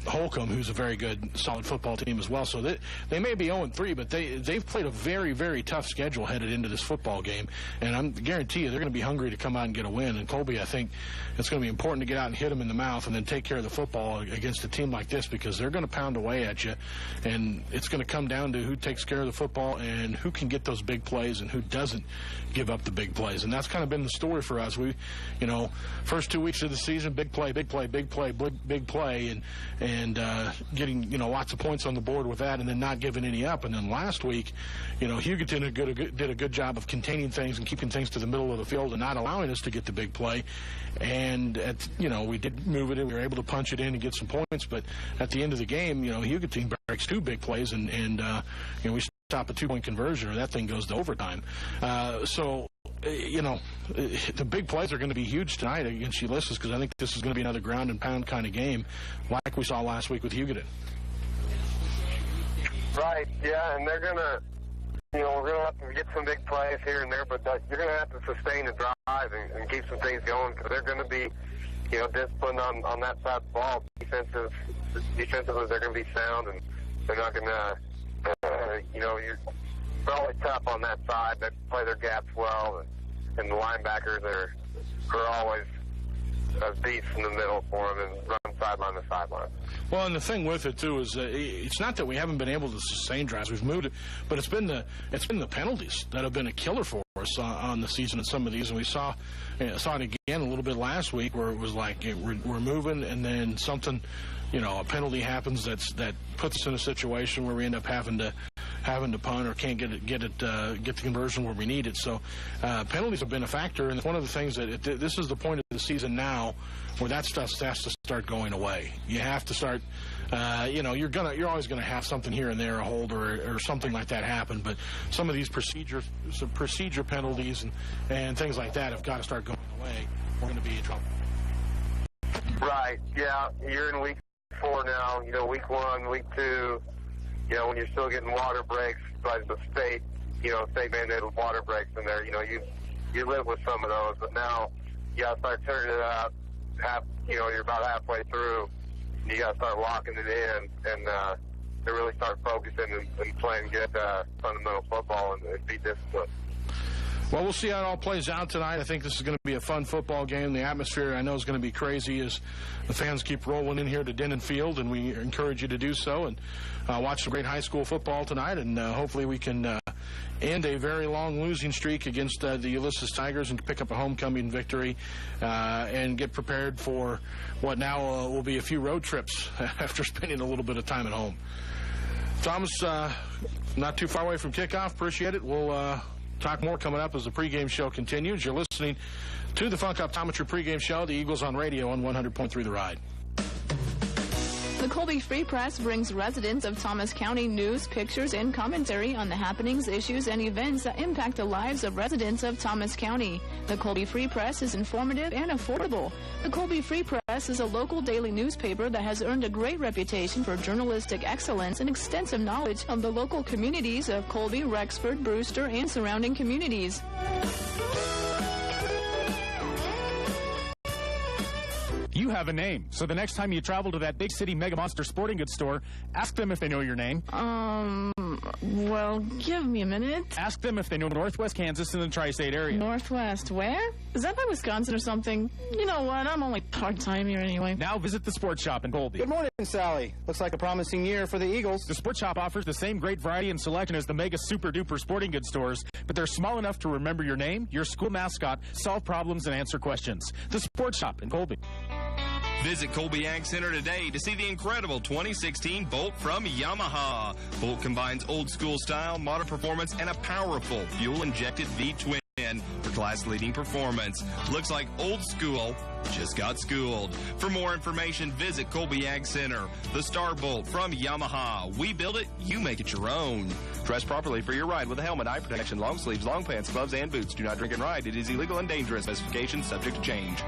Holcomb, who's a very good, solid football team as well. So they may be 0-3, but they've played a very, very tough schedule headed into this football game, and I guarantee you they're going to be hungry to come out and get a win. And Colby, I think it's going to be important to get out and hit them in the mouth and then take care of the football against a team like this, because they're going to pound away at you, and it's going to come down to who takes care of the football and who can get those big plays and who doesn't give up the big plays. And that's kind of been the story for us. We, you know, first 2 weeks of the season, big play, big play, big play, big play, and getting, you know, lots of points on the board with that, and then not giving any up. And then last week, you know, Hugoton did a good job of containing things and keeping things to the middle of the field and not allowing us to get the big play. And you know, we did move it in. We were able to punch it in and get some points. But at the end of the game, you know, Hugoton breaks 2 big plays, and you know, we stop a two-point conversion or that thing goes to overtime. So, the big plays are going to be huge tonight against Ulysses because I think this is going to be another ground-and-pound kind of game like we saw last week with Hugoton. Right, yeah, and they're going to, we're going to have to get some big plays here and there, but you're going to have to sustain the drive and keep some things going because they're going to be, disciplined on that side of the ball. Defensively, they're going to be sound, and they're not going to, you're probably tough on that side. They play their gaps well, and the linebackers are always beats in the middle for them and run sideline to sideline. Well, and the thing with it too is it's not that we haven't been able to sustain drives. We've moved it, but it's been the penalties that have been a killer for us on the season in some of these. And we saw it again a little bit last week where it was like we're moving and then something, a penalty happens that puts us in a situation where we end up having to punt or can't get the conversion where we need it. So penalties have been a factor, and it's one of the things that this is the point of the season now where that stuff has to start going away. You have to start, you're always gonna have something here and there, a hold or something like that happen. But some of these procedure penalties and things like that have got to start going away. We're going to be in trouble. Right. Yeah. You're in week 4 now. Week 1, week 2. When you're still getting water breaks by the state, state mandated water breaks in there. You live with some of those, but now you got to start turning it up. You're about halfway through. You got to start locking it in and to really start focusing and playing good fundamental football and be disciplined. Well, we'll see how it all plays out tonight. I think this is going to be a fun football game. The atmosphere, I know, is going to be crazy as the fans keep rolling in here to Denon Field, and we encourage you to do so and watch some great high school football tonight, and hopefully we can end a very long losing streak against the Ulysses Tigers and pick up a homecoming victory and get prepared for what now will be a few road trips after spending a little bit of time at home. Thomas, not too far away from kickoff. Appreciate it. We'll talk more coming up as the pregame show continues. You're listening to the Funk Optometry pregame show, the Eagles on radio on 100.3 The Ride. The Colby Free Press brings residents of Thomas County news, pictures, and commentary on the happenings, issues, and events that impact the lives of residents of Thomas County. The Colby Free Press is informative and affordable. The Colby Free Press is a local daily newspaper that has earned a great reputation for journalistic excellence and extensive knowledge of the local communities of Colby, Rexford, Brewster, and surrounding communities. You have a name, so the next time you travel to that big city Mega Monster sporting goods store, ask them if they know your name. Well, give me a minute. Ask them if they know Northwest Kansas and the tri-state area. Northwest where? Is that by Wisconsin or something? You know what, I'm only part-time here anyway. Now visit the Sports Shop in Colby. Good morning, Sally. Looks like a promising year for the Eagles. The Sports Shop offers the same great variety and selection as the mega super-duper sporting goods stores, but they're small enough to remember your name, your school mascot, solve problems, and answer questions. The Sports Shop in Colby. Visit Colby Ag Center today to see the incredible 2016 Bolt from Yamaha. Bolt combines old school style, modern performance, and a powerful fuel-injected V-twin for class-leading performance. Looks like old school just got schooled. For more information, visit Colby Ag Center. The Star Bolt from Yamaha. We build it, you make it your own. Dress properly for your ride with a helmet, eye protection, long sleeves, long pants, gloves, and boots. Do not drink and ride. It is illegal and dangerous. Specifications subject to change.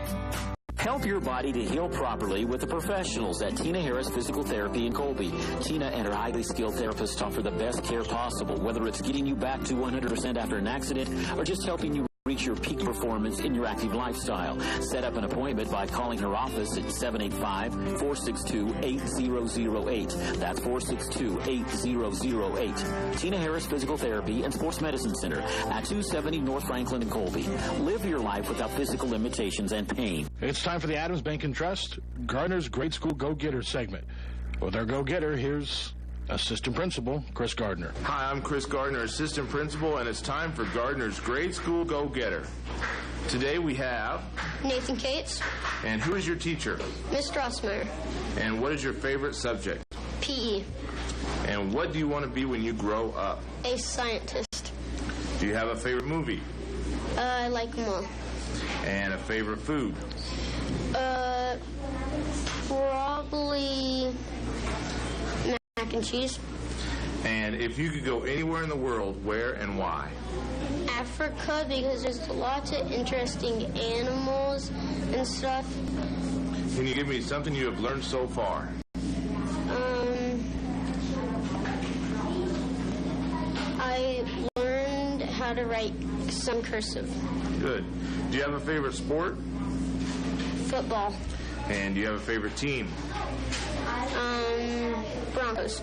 Help your body to heal properly with the professionals at Tina Harris Physical Therapy in Colby. Tina and her highly skilled therapists offer the best care possible, whether it's getting you back to 100% after an accident or just helping you reach your peak performance in your active lifestyle. Set up an appointment by calling her office at 785-462-8008. That's 462-8008. Tina Harris Physical Therapy and Sports Medicine Center at 270 North Franklin in Colby. Live your life without physical limitations and pain. It's time for the Adams Bank and Trust Gardner's Grade School Go-Getter segment. With our go-getter, here's Assistant Principal Chris Gardner. Hi, I'm Chris Gardner, Assistant Principal, and it's time for Gardner's Grade School Go-Getter. Today we have Nathan Cates. And who is your teacher? Miss Rossmeyer. And what is your favorite subject? PE. And what do you want to be when you grow up? A scientist. Do you have a favorite movie? I like them all. And a favorite food? Probably mac and cheese. And if you could go anywhere in the world, where and why? Africa, because there's lots of interesting animals and stuff. Can you give me something you have learned so far? I learned how to write some cursive. Good. Do you have a favorite sport? Football. And do you have a favorite team? Broncos.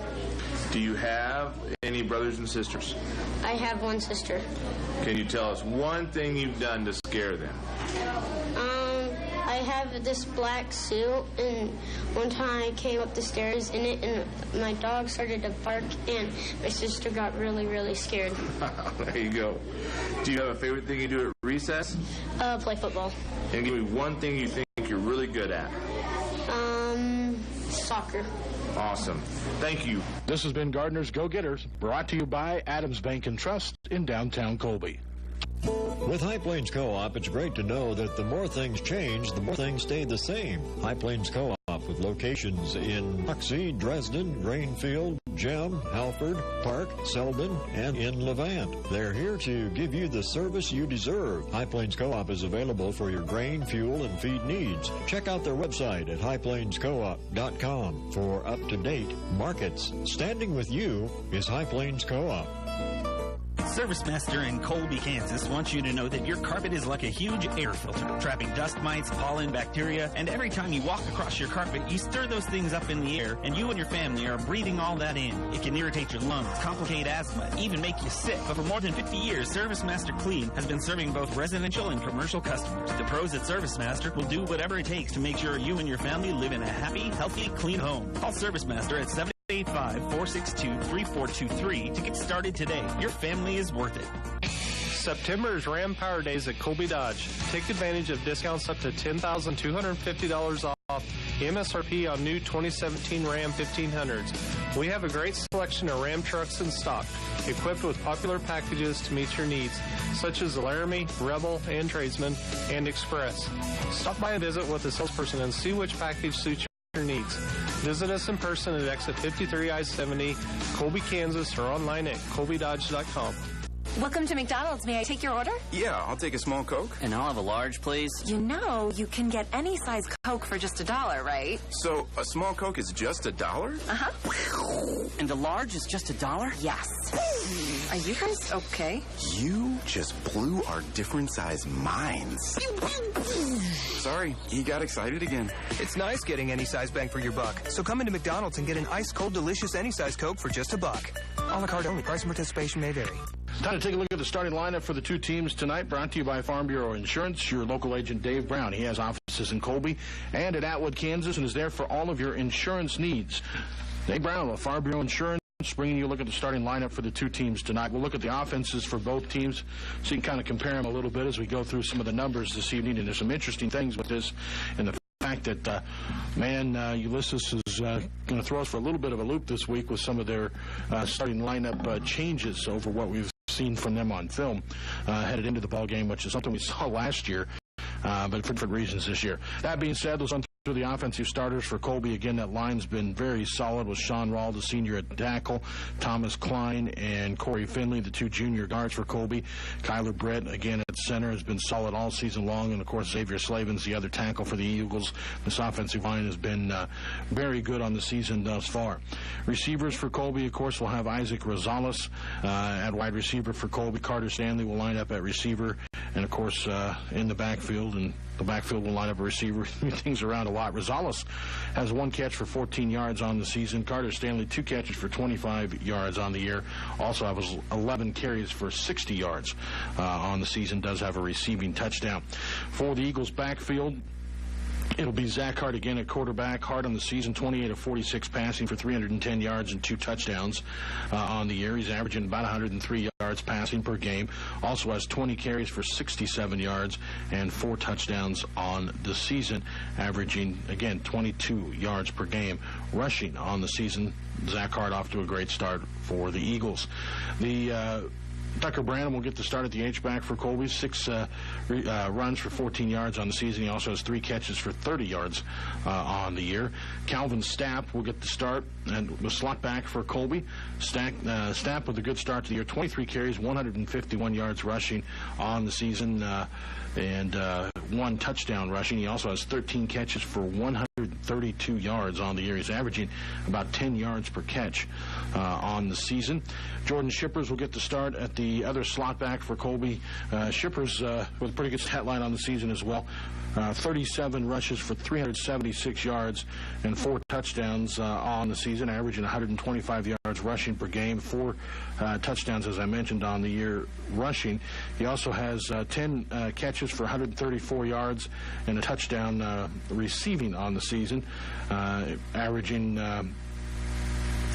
Do you have any brothers and sisters? I have one sister. Can you tell us one thing you've done to scare them? I have this black suit, and one time I came up the stairs in it, and my dog started to bark, and my sister got really, really scared. There you go. Do you have a favorite thing you do at recess? Play football. And give me one thing you think you're really good at. Soccer. Awesome. Thank you. This has been Gardner's Go-Getters, brought to you by Adams Bank and Trust in downtown Colby. With High Plains Co-op, it's great to know that the more things change, the more things stay the same. High Plains Co-op, with locations in Moxie, Dresden, Grainfield, Gem, Halford, Park, Selden, and in Levant. They're here to give you the service you deserve. High Plains Co-op is available for your grain, fuel, and feed needs. Check out their website at highplainscoop.com for up-to-date markets. Standing with you is High Plains Co-op. ServiceMaster in Colby, Kansas wants you to know that your carpet is like a huge air filter, trapping dust mites, pollen, bacteria, and every time you walk across your carpet, you stir those things up in the air, and you and your family are breathing all that in. It can irritate your lungs, complicate asthma, even make you sick. But for more than 50 years, ServiceMaster Clean has been serving both residential and commercial customers. The pros at ServiceMaster will do whatever it takes to make sure you and your family live in a happy, healthy, clean home. Call ServiceMaster at 785-462-3423 to get started today. Your family is worth it. September is Ram Power Days at Colby Dodge. Take advantage of discounts up to $10,250 off MSRP on new 2017 Ram 1500s. We have a great selection of Ram trucks in stock, equipped with popular packages to meet your needs, such as the Laramie, Rebel, and Tradesman, and Express. Stop by and visit with a salesperson and see which package suits your needs. Visit us in person at exit 53 I-70, Colby, Kansas, or online at colbydodge.com. Welcome to McDonald's. May I take your order? Yeah, I'll take a small Coke. And I'll have a large, please. You know, you can get any size Coke for just $1, right? So, a small Coke is just $1? Uh-huh. And the large is just $1? Yes. Are you guys okay? You just blew our different size minds. Sorry, he got excited again. It's nice getting any size bang for your buck. So come into McDonald's and get an ice-cold, delicious any size Coke for just $1. A la carte only. Price and participation may vary. Time to take a look at the starting lineup for the two teams tonight, brought to you by Farm Bureau Insurance. Your local agent, Dave Brown. He has offices in Colby and at Atwood, Kansas, and is there for all of your insurance needs. Dave Brown of Farm Bureau Insurance, bringing you a look at the starting lineup for the two teams tonight. We'll look at the offenses for both teams so you can kind of compare them a little bit as we go through some of the numbers this evening. And there's some interesting things with this and the fact that, Ulysses is going to throw us for a little bit of a loop this week with some of their starting lineup changes over what we've seen from them on film headed into the ball game, which is something we saw last year, but for different reasons this year. That being said, let's run through the offensive starters for Colby. Again, that line's been very solid with Sean Rawl, the senior at tackle, Thomas Klein and Corey Finley, the two junior guards for Colby. Kyler Brett, again at center, has been solid all season long, and of course Xavier Slavin's the other tackle for the Eagles. This offensive line has been very good on the season thus far. Receivers for Colby, of course, will have Isaac Rosales at wide receiver for Colby. Carter Stanley will line up at receiver, and of course in the backfield, and the backfield will line up a receiver. Things around a lot. Rosales has one catch for 14 yards on the season. Carter Stanley, two catches for 25 yards on the year. Also has 11 carries for 60 yards on the season. Does have a receiving touchdown. For the Eagles backfield, it'll be Zach Hart again at quarterback. Hart on the season, 28 of 46 passing for 310 yards and 2 touchdowns on the year. He's averaging about 103 yards passing per game. Also has 20 carries for 67 yards and 4 touchdowns on the season, averaging, again, 22 yards per game. Rushing on the season, Zach Hart off to a great start for the Eagles. The Tucker Branham will get the start at the H-back for Colby. 6 runs for 14 yards on the season. He also has 3 catches for 30 yards on the year. Calvin Stapp will get the start and the slot back for Colby. Stapp with a good start to the year. 23 carries, 151 yards rushing on the season, and 1 touchdown rushing. He also has 13 catches for 132 yards on the year. He's averaging about 10 yards per catch on the season. Jordan Shippers will get the start at the other slot back for Colby. Shippers with a pretty good stat line on the season as well. 37 rushes for 376 yards and 4 touchdowns on the season, averaging 125 yards rushing per game, 4 touchdowns, as I mentioned, on the year rushing. He also has 10 catches for 134 yards and a touchdown receiving on the season, averaging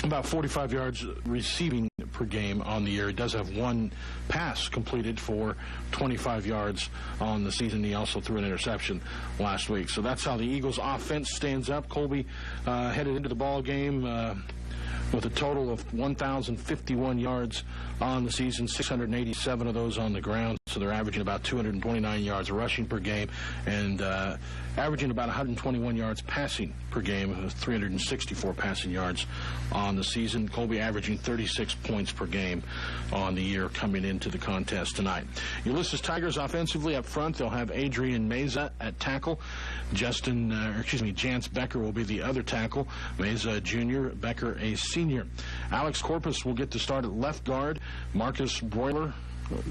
about 45 yards receiving per game on the year. He does have 1 pass completed for 25 yards on the season. He also threw an interception last week. So that's how the Eagles' offense stands up. Colby headed into the ball game with a total of 1,051 yards on the season, 687 of those on the ground. So they're averaging about 229 yards rushing per game and averaging about 121 yards passing per game, 364 passing yards on the season. Colby averaging 36 points per game on the year coming into the contest tonight. Ulysses Tigers offensively up front, they'll have Adrian Meza at tackle. Jance Becker will be the other tackle. Meza junior, Becker a senior. Alex Corpus will get to start at left guard. Marcus Broiler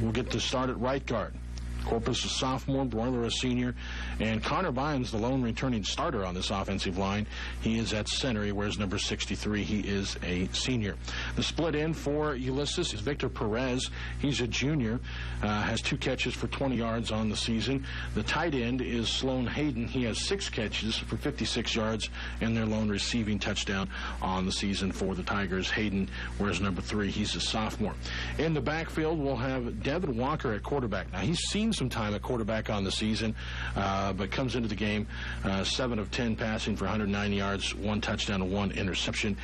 will get to start at right guard. Corpus a sophomore, Broiler a senior, and Connor Bynes, the lone returning starter on this offensive line. He is at center. He wears number 63. He is a senior. The split end for Ulysses is Victor Perez. He's a junior, has 2 catches for 20 yards on the season. The tight end is Sloan Hayden. He has 6 catches for 56 yards and their lone receiving touchdown on the season for the Tigers. Hayden wears number 3. He's a sophomore. In the backfield, we'll have Devin Walker at quarterback. Now, he's seen some time at quarterback on the season, but comes into the game 7 of 10 passing for 190 yards, 1 touchdown and 1 interception.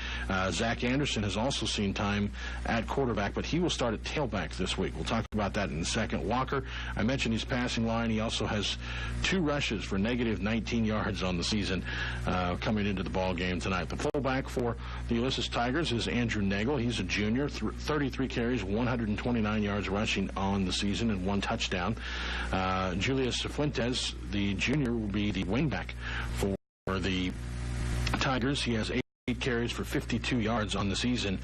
Zach Anderson has also seen time at quarterback, but he will start at tailback this week. We'll talk about that in a second. Walker, I mentioned his passing line. He also has 2 rushes for negative 19 yards on the season coming into the ball game tonight. The fullback for the Ulysses Tigers is Andrew Nagel. He's a junior, 33 carries, 129 yards rushing on the season and 1 touchdown. Julius Fuentes, the junior, will be the wingback for the Tigers. He has 8 carries for 52 yards on the season,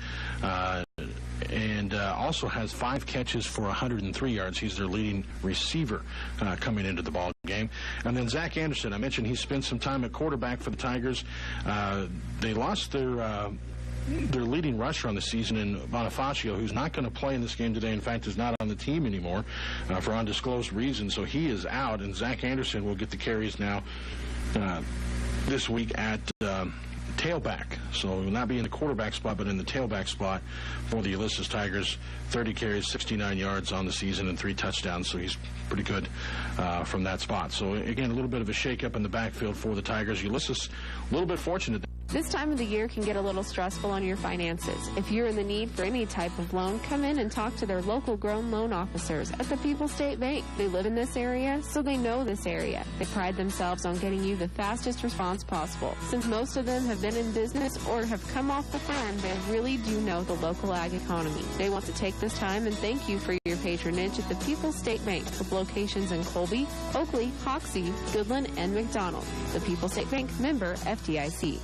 and also has 5 catches for 103 yards. He's their leading receiver coming into the ball game. And then Zach Anderson, I mentioned he spent some time at quarterback for the Tigers. They lost their leading rusher on the season in Bonifacio, who's not going to play in this game today. In fact, is not on the team anymore for undisclosed reasons, so he is out, and Zach Anderson will get the carries now this week at tailback. So he will not be in the quarterback spot, but in the tailback spot for the Ulysses Tigers. 30 carries, 69 yards on the season, and 3 touchdowns, so he's pretty good from that spot. So, again, a little bit of a shakeup in the backfield for the Tigers. Ulysses, a little bit fortunate. This time of the year can get a little stressful on your finances. If you're in the need for any type of loan, come in and talk to their local grown loan officers at the People's State Bank. They live in this area, so they know this area. They pride themselves on getting you the fastest response possible. Since most of them have been in business or have come off the farm, they really do know the local ag economy. They want to take this time and thank you for your patronage at the People's State Bank with locations in Colby, Oakley, Hoxie, Goodland, and McDonald. The People's State Bank, member FDIC.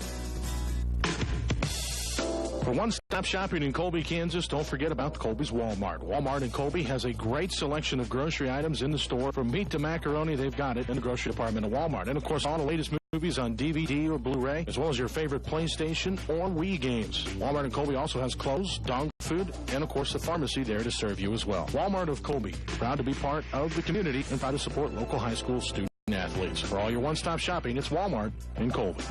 For one-stop shopping in Colby, Kansas, don't forget about Colby's Walmart. Walmart in Colby has a great selection of grocery items in the store. From meat to macaroni, they've got it in the grocery department of Walmart. And, of course, all the latest movies on DVD or Blu-ray, as well as your favorite PlayStation or Wii games. Walmart in Colby also has clothes, dog food, and, of course, the pharmacy there to serve you as well. Walmart of Colby, proud to be part of the community and proud to support local high school student athletes. For all your one-stop shopping, it's Walmart in Colby.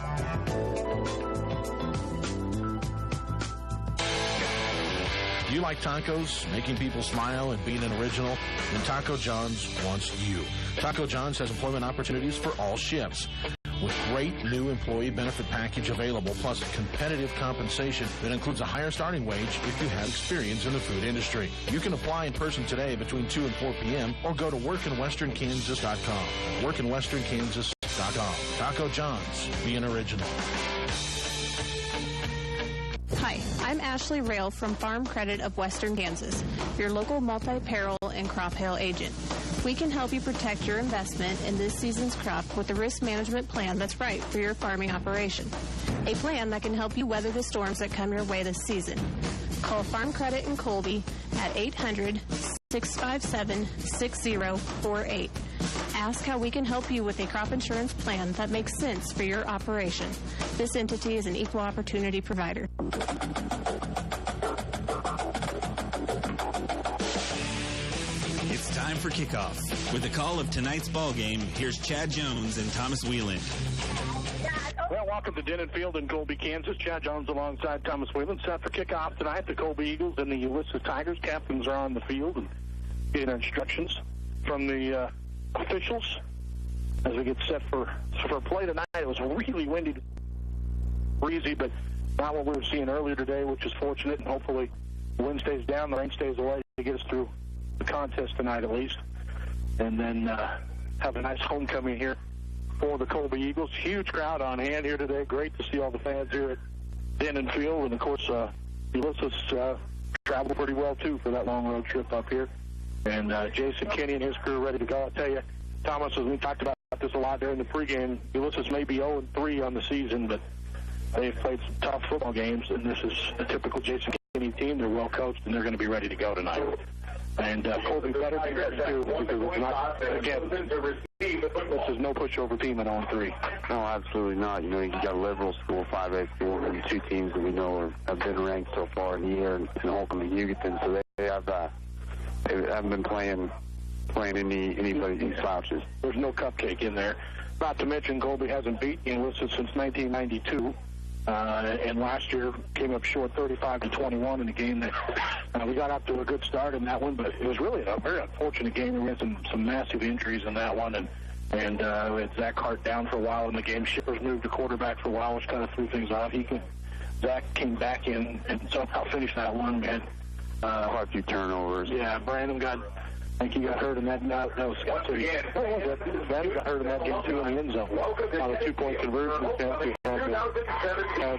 Do you like tacos, making people smile, and being an original? Then Taco John's wants you. Taco John's has employment opportunities for all shifts. with great new employee benefit package available, plus competitive compensation that includes a higher starting wage if you have experience in the food industry. You can apply in person today between 2 and 4 p.m. or go to workinwesternkansas.com. Workinwesternkansas.com. Taco John's, being original. Hi, I'm Ashley Rail from Farm Credit of Western Kansas, your local multi-peril and crop hail agent. We can help you protect your investment in this season's crop with a risk management plan that's right for your farming operation. A plan that can help you weather the storms that come your way this season. Call Farm Credit in Colby at 800-657-6048. Ask how we can help you with a crop insurance plan that makes sense for your operation. This entity is an equal opportunity provider. It's time for kickoff. With the call of tonight's ball game, here's Chad Jones and Thomas Whelan. Well, welcome to Denon Field in Colby, Kansas. Chad Jones alongside Thomas Whelan. Set for kickoff tonight. The Colby Eagles and the Ulysses Tigers. Captains are on the field and getting instructions from the officials as we get set for play tonight. It was really windy, breezy, but not what we were seeing earlier today, which is fortunate, and hopefully the wind stays down, the rain stays away to get us through the contest tonight at least, and then have a nice homecoming here for the Colby Eagles. Huge crowd on hand here today. Great to see all the fans here at Denon Field, and of course Ulysses traveled pretty well too for that long road trip up here. And Jason Kinney and his crew are ready to go. I'll tell you, Thomas, as we talked about this a lot during the pregame, Ulysses may be 0-3 on the season, but they've played some tough football games, and this is a typical Jason Kinney team. They're well coached, and they're going to be ready to go tonight. And Colby better be ready too, because it's not, again, this is no pushover team at 0-3. No, absolutely not. You know, you got a liberal school, 5A school, and two teams that we know have been ranked so far in the year, and Holcomb and Hugoton, so they haven't been playing anybody's slouches. There's no cupcake in there. Not to mention Colby hasn't beaten Ulysses since 1992, and last year came up short 35-21 in a game that we got off to a good start in that one, but it was really a very unfortunate game. We had some massive injuries in that one, and we had Zach Hart down for a while in the game. Shippers moved to quarterback for a while, which kind of threw things off. Zach came back in and somehow finished that one. We had quite a few turnovers. Yeah, Brandon got he got hurt in that. No, Scott. Brandon got hurt in that game too in the end zone on a 2-point conversion. Had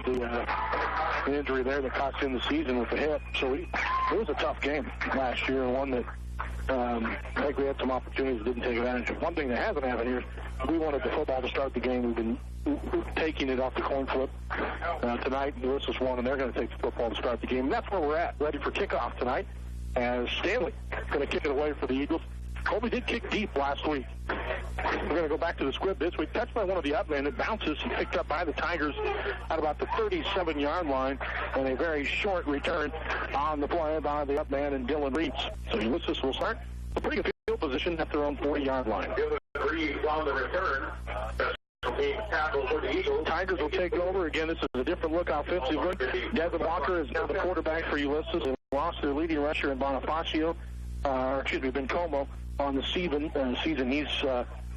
the injury there that cost him the season with the hip. So it was a tough game last year, and one that I think we had some opportunities that didn't take advantage of. One thing that hasn't happened here, we wanted the football to start the game. We've been taking it off the coin flip tonight. Ulysses won, and they're going to take the football to start the game. And that's where we're at, ready for kickoff tonight. As Stanley going to kick it away for the Eagles. Colby did kick deep last week. We're going to go back to the squib this week. Touched by one of the up men. It bounces and picked up by the Tigers at about the 37-yard line, and a very short return on the play by the up man and Dylan Reeds. So Ulysses will start a pretty good field position at their own 40-yard line. Reeds on the return. Tigers will take over. Again, this is a different look offensively. Devin Walker is now the quarterback for Ulysses. They lost their leading rusher in Bonifacio, Ben Como, on the season. He's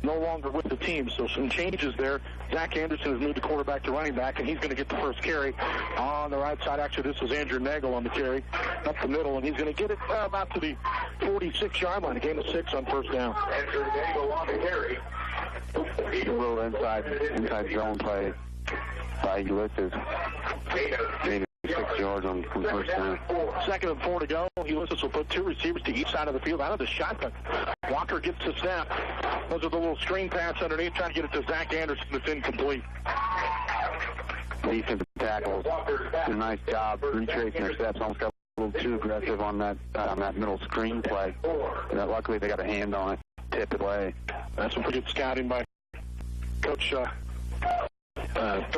no longer with the team, so some changes there. Zach Anderson has moved the quarterback to running back, and he's going to get the first carry on the right side. Actually, this is Andrew Nagel on the carry up the middle, and he's going to get it about to the 46-yard line. A gain of 6 on first down. Andrew Nagel on the carry. A little inside zone play by Ulysses. Gain of 6 yards on first down. 2nd and 4 to go. Ulysses will put 2 receivers to each side of the field out of the shotgun. Walker gets the snap. Those are the little screen pass underneath, trying to get it to Zach Anderson. It's incomplete. Defensive tackles did a nice job retracing their steps. Almost got a little too aggressive on that middle screen play. Luckily, they got a hand on it. Tip it away. That's some pretty good scouting by Coach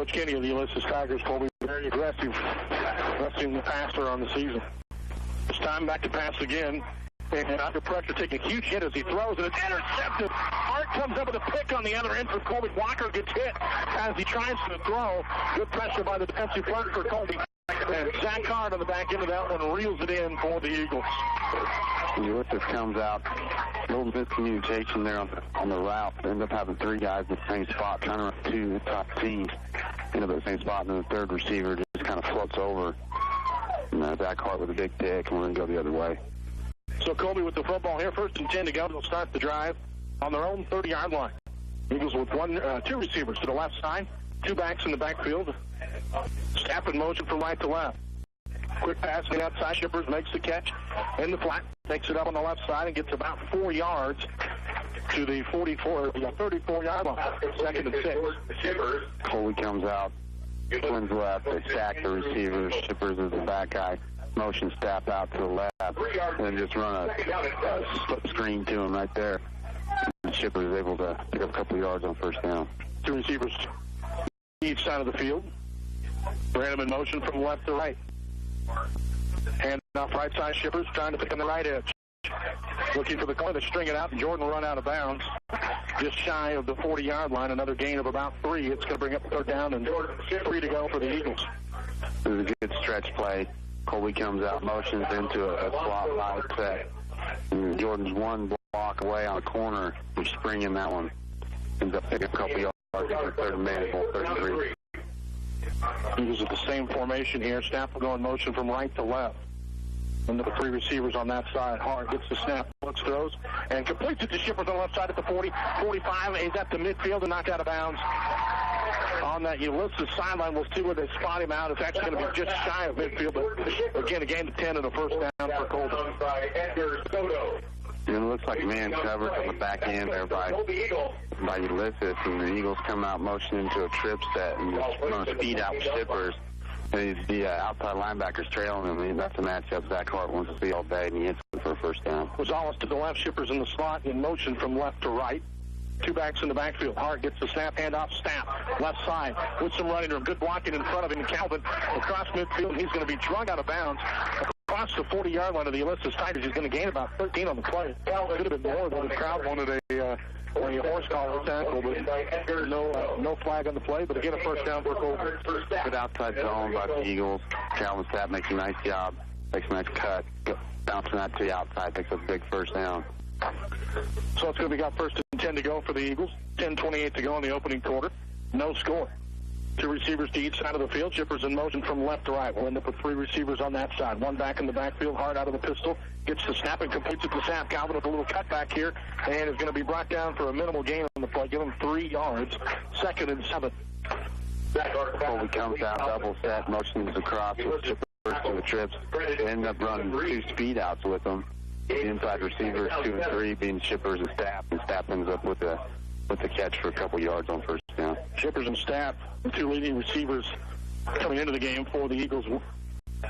Kenny of the Ulysses Tigers. Colby very aggressive, resting the passer on the season. It's time back to pass again. And under pressure, taking a huge hit as he throws, and it's intercepted. Hart comes up with a pick on the other end for Colby. Walker gets hit as he tries to throw. Good pressure by the defensive front for Colby. And Zach Hart on the back end of that one reels it in for the Eagles. Ulysses comes out little miscommunication there on the route. Ended up having 3 guys in the same spot, trying to run 2 of the top teams. Ended up at the same spot, and then the third receiver just kind of floats over. And Zach Hart with a big pick, and we're going to go the other way. So Colby with the football here. 1st and 10 to go. They'll start the drive on their own 30-yard line. Eagles with 2 receivers to the left side, 2 backs in the backfield. Snap in motion from right to left. Quick pass on the outside. Shippers makes the catch in the flat. Takes it up on the left side and gets about 4 yards to the 34-yard line. 2nd and 6. Colby comes out, twins left. They stack the receivers. Shippers is the back guy. Motion step out to the left, and then just run a slip screen to him right there. And Shippers is able to pick up a couple yards on 1st down. 2 receivers each side of the field. Brandon in motion from left to right. Hand off right side. Shippers trying to pick on the right edge. Looking for the corner to string it out, and Jordan will run out of bounds just shy of the 40-yard line. Another gain of about 3. It's going to bring up 3rd down and 3 to go for the Eagles. This is a good stretch play. Colby comes out, motions into a slot wide set. And Jordan's 1 block away on a corner. We spring in that one. Ends up picking a couple yards for 3rd and manageable, 33. Eagles with the same formation here. Snap will go in motion from right to left. And the 3 receivers on that side. Hart gets the snap, looks, throws, and completes it to Shippers on the left side at the 40. 45 is at the midfield and knocked out of bounds. On that Ulysses sideline, we'll see where they spot him out. It's actually going to be just shy of midfield, but again, a gain of 10 and a 1st down for Colby. And it looks like man covered on the back end there by Ulysses, and the Eagles come out motion into a trip set and just run a speed out with Shippers. And the outside linebackers trailing him. And that's a matchup Zach Hart wants to see all day, and he hits it for a 1st down. Gonzalez to the left, Shippers in the slot in motion from left to right. 2 backs in the backfield. Hart gets the snap, handoff, snap, left side with some running room. Good blocking in front of him. Calvin across midfield. He's going to be drug out of bounds across the 40-yard line of the Ulysses Tigers. He's going to gain about 13 on the play. Could have been more, but the crowd wanted a horse collar tackle, but no flag on the play. But again, a 1st down for Colby. Good outside zone by the Eagles. Calvin Sapp makes a nice job. Makes a nice cut. Bouncing that to the outside. Takes a big 1st down. So it's going to be got 1st and 10 to go for the Eagles. 10:28 to go in the opening quarter. No score. 2 receivers to each side of the field. Shippers in motion from left to right. We'll end up with 3 receivers on that side. 1 back in the backfield. Hart out of the pistol. Gets the snap and completes it to Snap. Calvin with a little cutback here. And is going to be brought down for a minimal gain on the play. Give him 3 yards. 2nd and 7. Colby comes out, double set, motions across with Shippers to the trips. They end up running 2 speed outs with them. The inside receivers, 2 and 3, being Shippers and Stapp. And Stapp ends up with the catch for a couple yards on 1st down. Shippers and Stapp, the 2 leading receivers coming into the game for the Eagles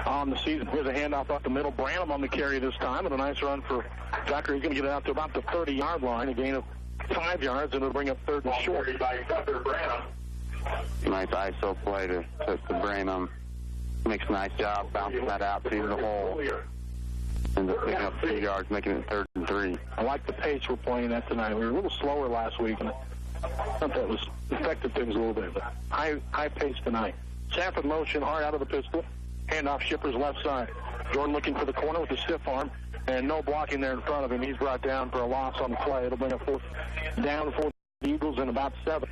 on the season. Here's a handoff up the middle. Branham on the carry this time, and a nice run for Tucker. He's going to get it out to about the 30-yard line, a gain of 5 yards, and it'll bring up 3rd and short. Nice ISO play to Branham. Makes a nice job bouncing that out to the hole. Ends up picking up 3 yards, making it 3rd and 3. I like the pace we're playing at tonight. We were a little slower last week, and I thought that was affected things a little bit, but high pace tonight. Sanford motion, Hart out of the pistol. Handoff Shippers left side. Jordan looking for the corner with the stiff arm, and no blocking there in front of him. He's brought down for a loss on the play. It'll bring a 4th down for the Eagles in about 7.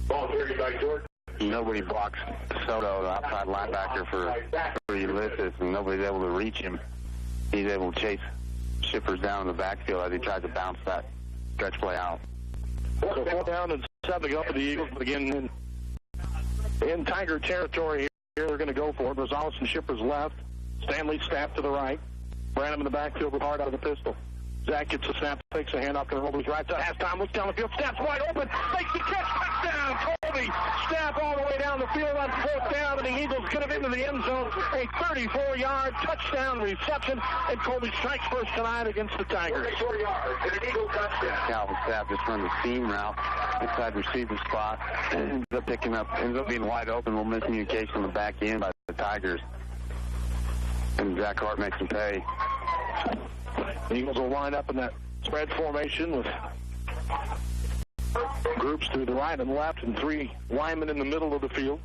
Ball carried by Jordan. Nobody blocks Soto, the outside linebacker for Ulysses, and nobody's able to reach him. He's able to chase Shippers down in the backfield as he tries to bounce that stretch play out. So 4th down and 7 to go for the Eagles. But again, in Tiger territory here, they're going to go for it. Rosales and Shippers left. Stanley Stapp to the right. Branham in the backfield with Hart out of the pistol. Zach gets the snap, takes a handoff, going to roll his right side. Has time, looks down the field, snaps wide open, makes the catch, touchdown, Colby. Snap all the way down the field on 4th down, and the Eagles get him into the end zone. A 34-yard touchdown reception, and Colby strikes first tonight against the Tigers. 34 yards, and an Eagle touchdown. Calvin Sapp just runs a seam route, inside receiver spot, ends up being wide open, a little miscommunication on the back end by the Tigers. And Zach Hart makes him pay. The Eagles will line up in that spread formation with groups to the right and left and 3 linemen in the middle of the field.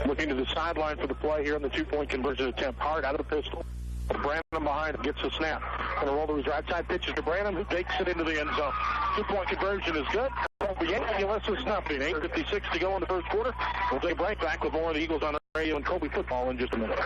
Looking to the sideline for the play here in the 2-point conversion attempt. Hart out of the pistol. Brandon behind him gets the snap. Going to roll to his right side, pitches to Branham, who takes it into the end zone. 2-point conversion is good. Colby and Ulysses nothing. 8:56 to go in the first quarter. We'll take a break. Back with more of the Eagles on the radio and Colby football in just a minute.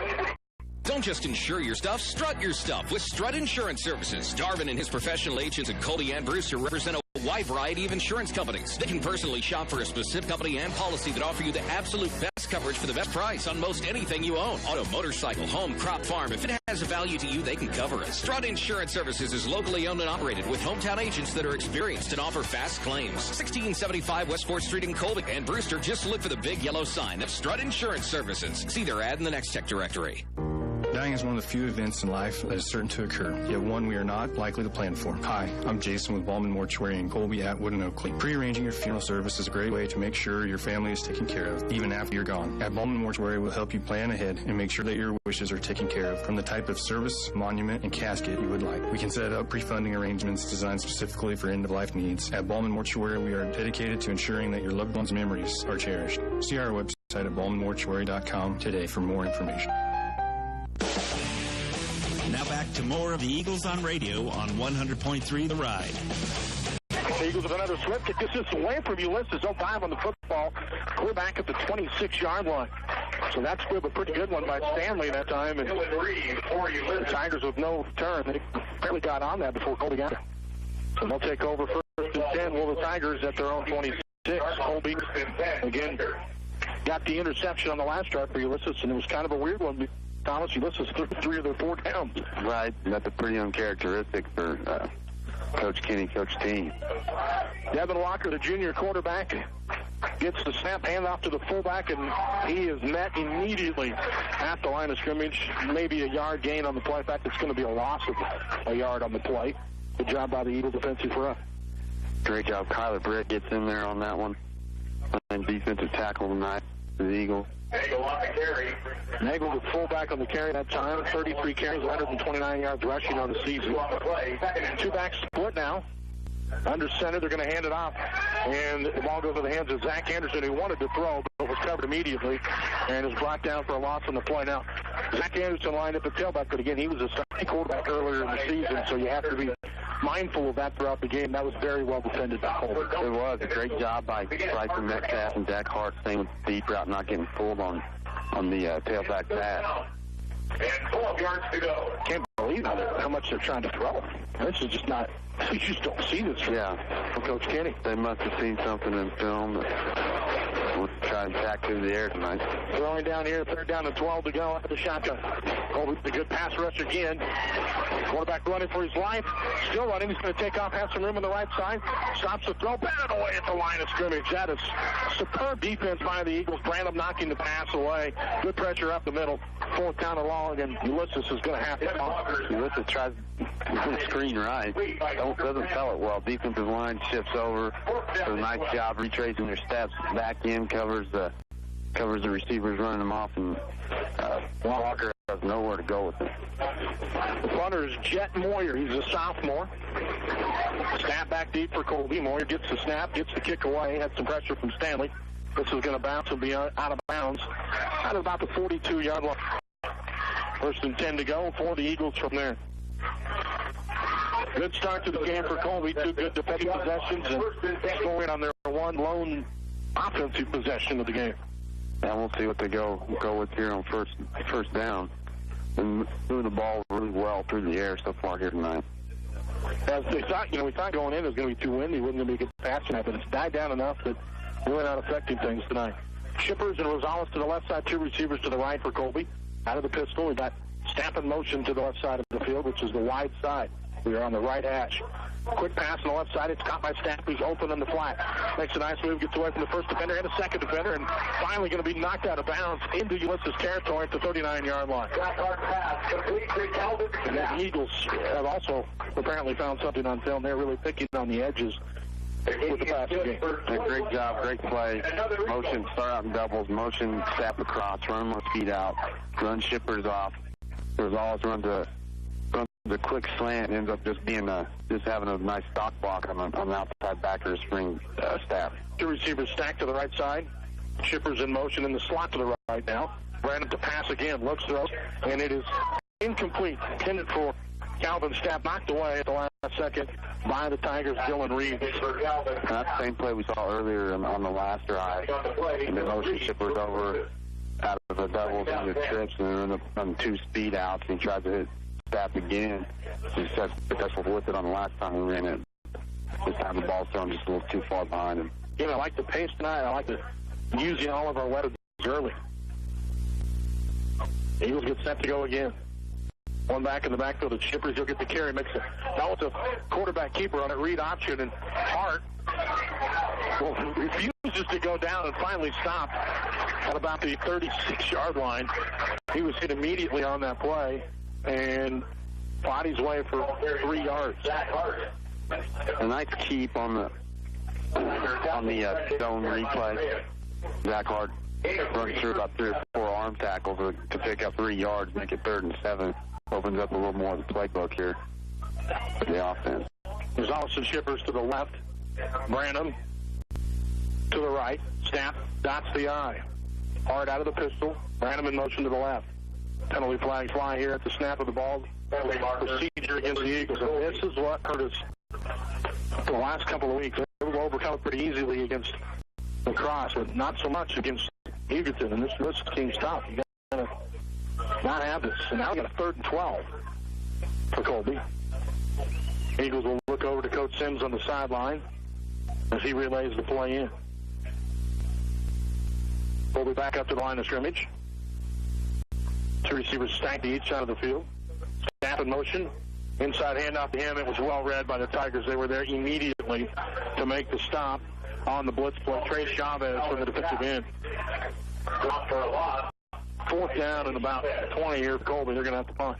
Don't just insure your stuff, strut your stuff with Strut Insurance Services. Darvin and his professional agents at Colby and Brewster represent a wide variety of insurance companies. They can personally shop for a specific company and policy that offer you the absolute best coverage for the best price on most anything you own. Auto, motorcycle, home, crop, farm. If it has a value to you, they can cover it. Strut Insurance Services is locally owned and operated with hometown agents that are experienced and offer fast claims. 1675 West 4th Street in Colby and Brewster. Just look for the big yellow sign of Strut Insurance Services. See their ad in the Next Tech directory. Dying is one of the few events in life that is certain to occur, yet one we are not likely to plan for. Hi, I'm Jason with Ballman Mortuary in Colby, Atwood, and Oakley. Pre-arranging your funeral service is a great way to make sure your family is taken care of, even after you're gone. At Ballman Mortuary, we'll help you plan ahead and make sure that your wishes are taken care of, from the type of service, monument, and casket you would like. We can set up pre-funding arrangements designed specifically for end-of-life needs. At Ballman Mortuary, we are dedicated to ensuring that your loved ones' memories are cherished. See our website at ballmanmortuary.com today for more information. Now back to more of the Eagles on radio on 100.3 The Ride. The Eagles have another slip kick. This is away from Ulysses. 0-5 on the football. We're back at the 26-yard line. So that's a pretty good one by Stanley that time. And the Tigers with no turn. They barely got on that before Colby got it. So they'll take over first and 10. Well, the Tigers at their own 26. Colby, again, got the interception on the last drive for Ulysses, and it was kind of a weird one. Thomas, Ulysses threw 3 of their 4 downs. Right, that's a pretty uncharacteristic for Coach Kenny, Coach Team. Devin Walker, the junior quarterback, gets the snap, hand off to the fullback, and he is met immediately at the line of scrimmage. Maybe a yard gain on the play. In fact, it's going to be a loss of a yard on the play. Good job by the Eagle defensive front. Great job. Kyler Britt gets in there on that one. And defensive tackle tonight for the Eagle. Nagel on the carry. Nagel, the fullback on the carry that time. 33 carries, 129 yards rushing on the season. Two-back split now. Under center, they're going to hand it off. And the ball goes to the hands of Zach Anderson, who wanted to throw, but was covered immediately and is brought down for a loss on the play. Now, Zach Anderson lined up at tailback, but again, he was a starting quarterback earlier in the season, so you have to be mindful of that throughout the game. That was very well defended by Colby. It was a great job by Bryson Metcalf and Dak Hart staying with the deep route, not getting fooled on the tailback pass. And 12 yards to go. Can't believe how much they're trying to throw. This is just not, you just don't see this from Coach Kenny. They must have seen something in film that will try and tack through the air tonight. Throwing down here, 3rd down and 12 to go after the shotgun. Colby, the good pass rush again. Quarterback running for his life. Still running. He's going to take off, have some room on the right side. Stops the throw, batted away at the line of scrimmage. That is superb defense by the Eagles. Branham knocking the pass away. Good pressure up the middle. 4th down and long, and Ulysses is going to have to. Ulysses tries to screen right. Doesn't sell it well. Defensive line shifts over. Does a nice job retracing their steps. Back in, covers the receivers running them off, and Walker has nowhere to go with it. The punter is Jet Moyer. He's a sophomore. Snap back deep for Colby. Moyer gets the snap, gets the kick away. Had some pressure from Stanley. This is going to bounce and be out of bounds at about the 42-yard line. 1st and 10 to go for the Eagles from there. Good start to the game for Colby. 2 good defensive possessions and scoring on their one lone offensive possession of the game. And we'll see what they go with here on first down. And moving the ball really well through the air so far here tonight. As they thought, we thought going in it was going to be too windy, wasn't going to be a good pass tonight, but it's died down enough that we're not affecting things tonight. Shippers and Rosales to the left side, 2 receivers to the right for Colby. Out of the pistol, we got snap in motion to the left side of the field, which is the wide side. We are on the right hash. Quick pass on the left side. It's caught by Stapp, who's open on the flat. Makes a nice move, gets away from the first defender and a second defender, and finally going to be knocked out of bounds into Ulysses territory at the 39-yard line. And the Eagles have also apparently found something on film. They're really picking on the edges with the passing game. Great job, great play. Motion, start out in doubles, motion, Stapp across, run more speed out, run Shippers off. Rosales runs the quick slant, ends up just being just having a nice stock block on the outside backer spring Stapp. 2 receivers stacked to the right side. Shippers in motion in the slot to the right now. Brandon to pass again, looks through, and it is incomplete. Intended for Calvin Stapp knocked away at the last second by the Tigers, Dylan Reeves. That's the same play we saw earlier on the last drive. And the motion shippers over out of the doubles into trips and then on 2 speed outs. And he tried to hit Stapp again. He was successful with it on the last time we ran it. This time the ball's thrown just a little too far behind him. You know, I like the pace tonight. I like using all of our weapons early. Eagles get set to go again. One back in the backfield at Shippers. He'll get the carry. Makes it. Now it's a quarterback keeper on it. Read option, and Hart refuses to go down and finally stopped at about the 36-yard line. He was hit immediately on that play and fought his way for 3 yards. A nice keep on the zone replay. Zach Hart runs through about 3 or 4 arm tackles to pick up 3 yards, make it 3rd and 7. Opens up a little more of the playbook here for the offense. There's Allison Shippers to the left. Branham to the right. Snap, dots the I. Hard out of the pistol. Branham in motion to the left. Penalty flags fly here at the snap of the ball. Procedure against the Eagles. And this is what hurt us for the last couple of weeks. They were overcome pretty easily against lacrosse, but not so much against Egerton. And this team's tough. You got to not have this. And now we got a 3rd and 12 for Colby. Eagles will look over to Coach Sims on the sideline as he relays the play in. Colby back up to the line of scrimmage. 2 receivers stacked to each side of the field. Snap in motion. Inside handoff to him. It was well read by the Tigers. They were there immediately to make the stop on the blitz play. Trey Chavez from the defensive end. Not for a lot. 4th down and about 20 here for Colby. They're going to have to punt.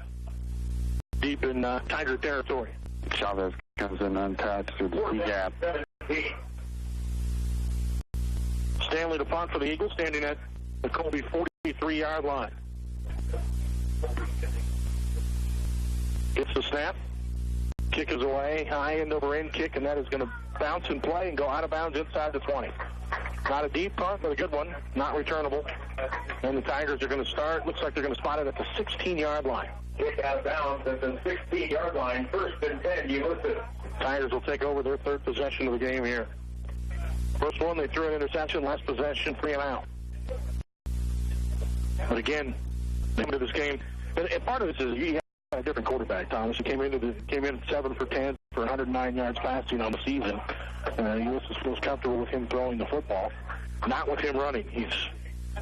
Deep in Tiger territory. Chavez comes in untouched through the C-gap. Stanley to punt for the Eagles, standing at the Colby 43-yard line. Gets the snap. Kick is away. High end over end kick, and that is going to bounce and play and go out of bounds inside the 20. Not a deep punt, but a good one. Not returnable. And the Tigers are going to start. Looks like they're going to spot it at the 16-yard line. Kick out of bounds at the 16-yard line. 1st and 10, Ulysses. Tigers will take over their 3rd possession of the game here. First one, they threw an interception. Last possession, 3 and out. But again, into this game, and part of this is you have a different quarterback, Thomas. He came in 7 for 10 for 109 yards passing on the season. Ulysses feels comfortable with him throwing the football, not with him running. He's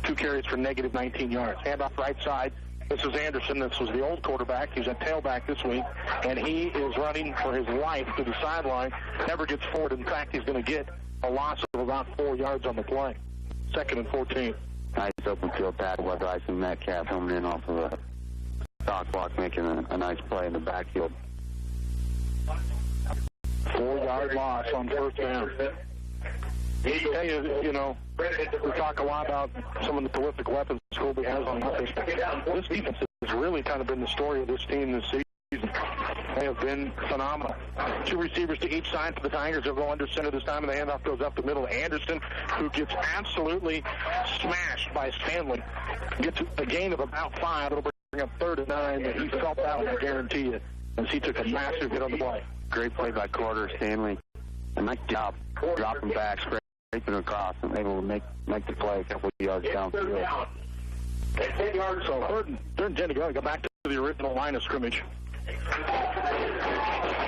2 carries for negative 19 yards. Handoff right side. This is Anderson. This was the old quarterback. He's a tailback this week, and he is running for his life to the sideline. Never gets forward. In fact, he's going to get a loss of about 4 yards on the play. 2nd and 14. Nice open field tackle by Bryson Metcalf coming in off of a stock block, making a nice play in the backfield. 4-yard loss on 1st down. Hey, you know, we talk a lot about some of the prolific weapons Colby has on offense. This defense has really kind of been the story of this team this season. They have been phenomenal. 2 receivers to each side for the Tigers. They'll go under center this time, and the handoff goes up the middle. Anderson, who gets absolutely smashed by Stanley, gets a gain of about 5. It'll bring up 3rd and 9, and he felt that one, I guarantee you, as he took a massive hit on the play. Great play by Carter Stanley. A nice job dropping back, scraping across, and able to make the play a couple of yards downfield. 10 yards, so 3rd and 10 to go. Go back to the original line of scrimmage.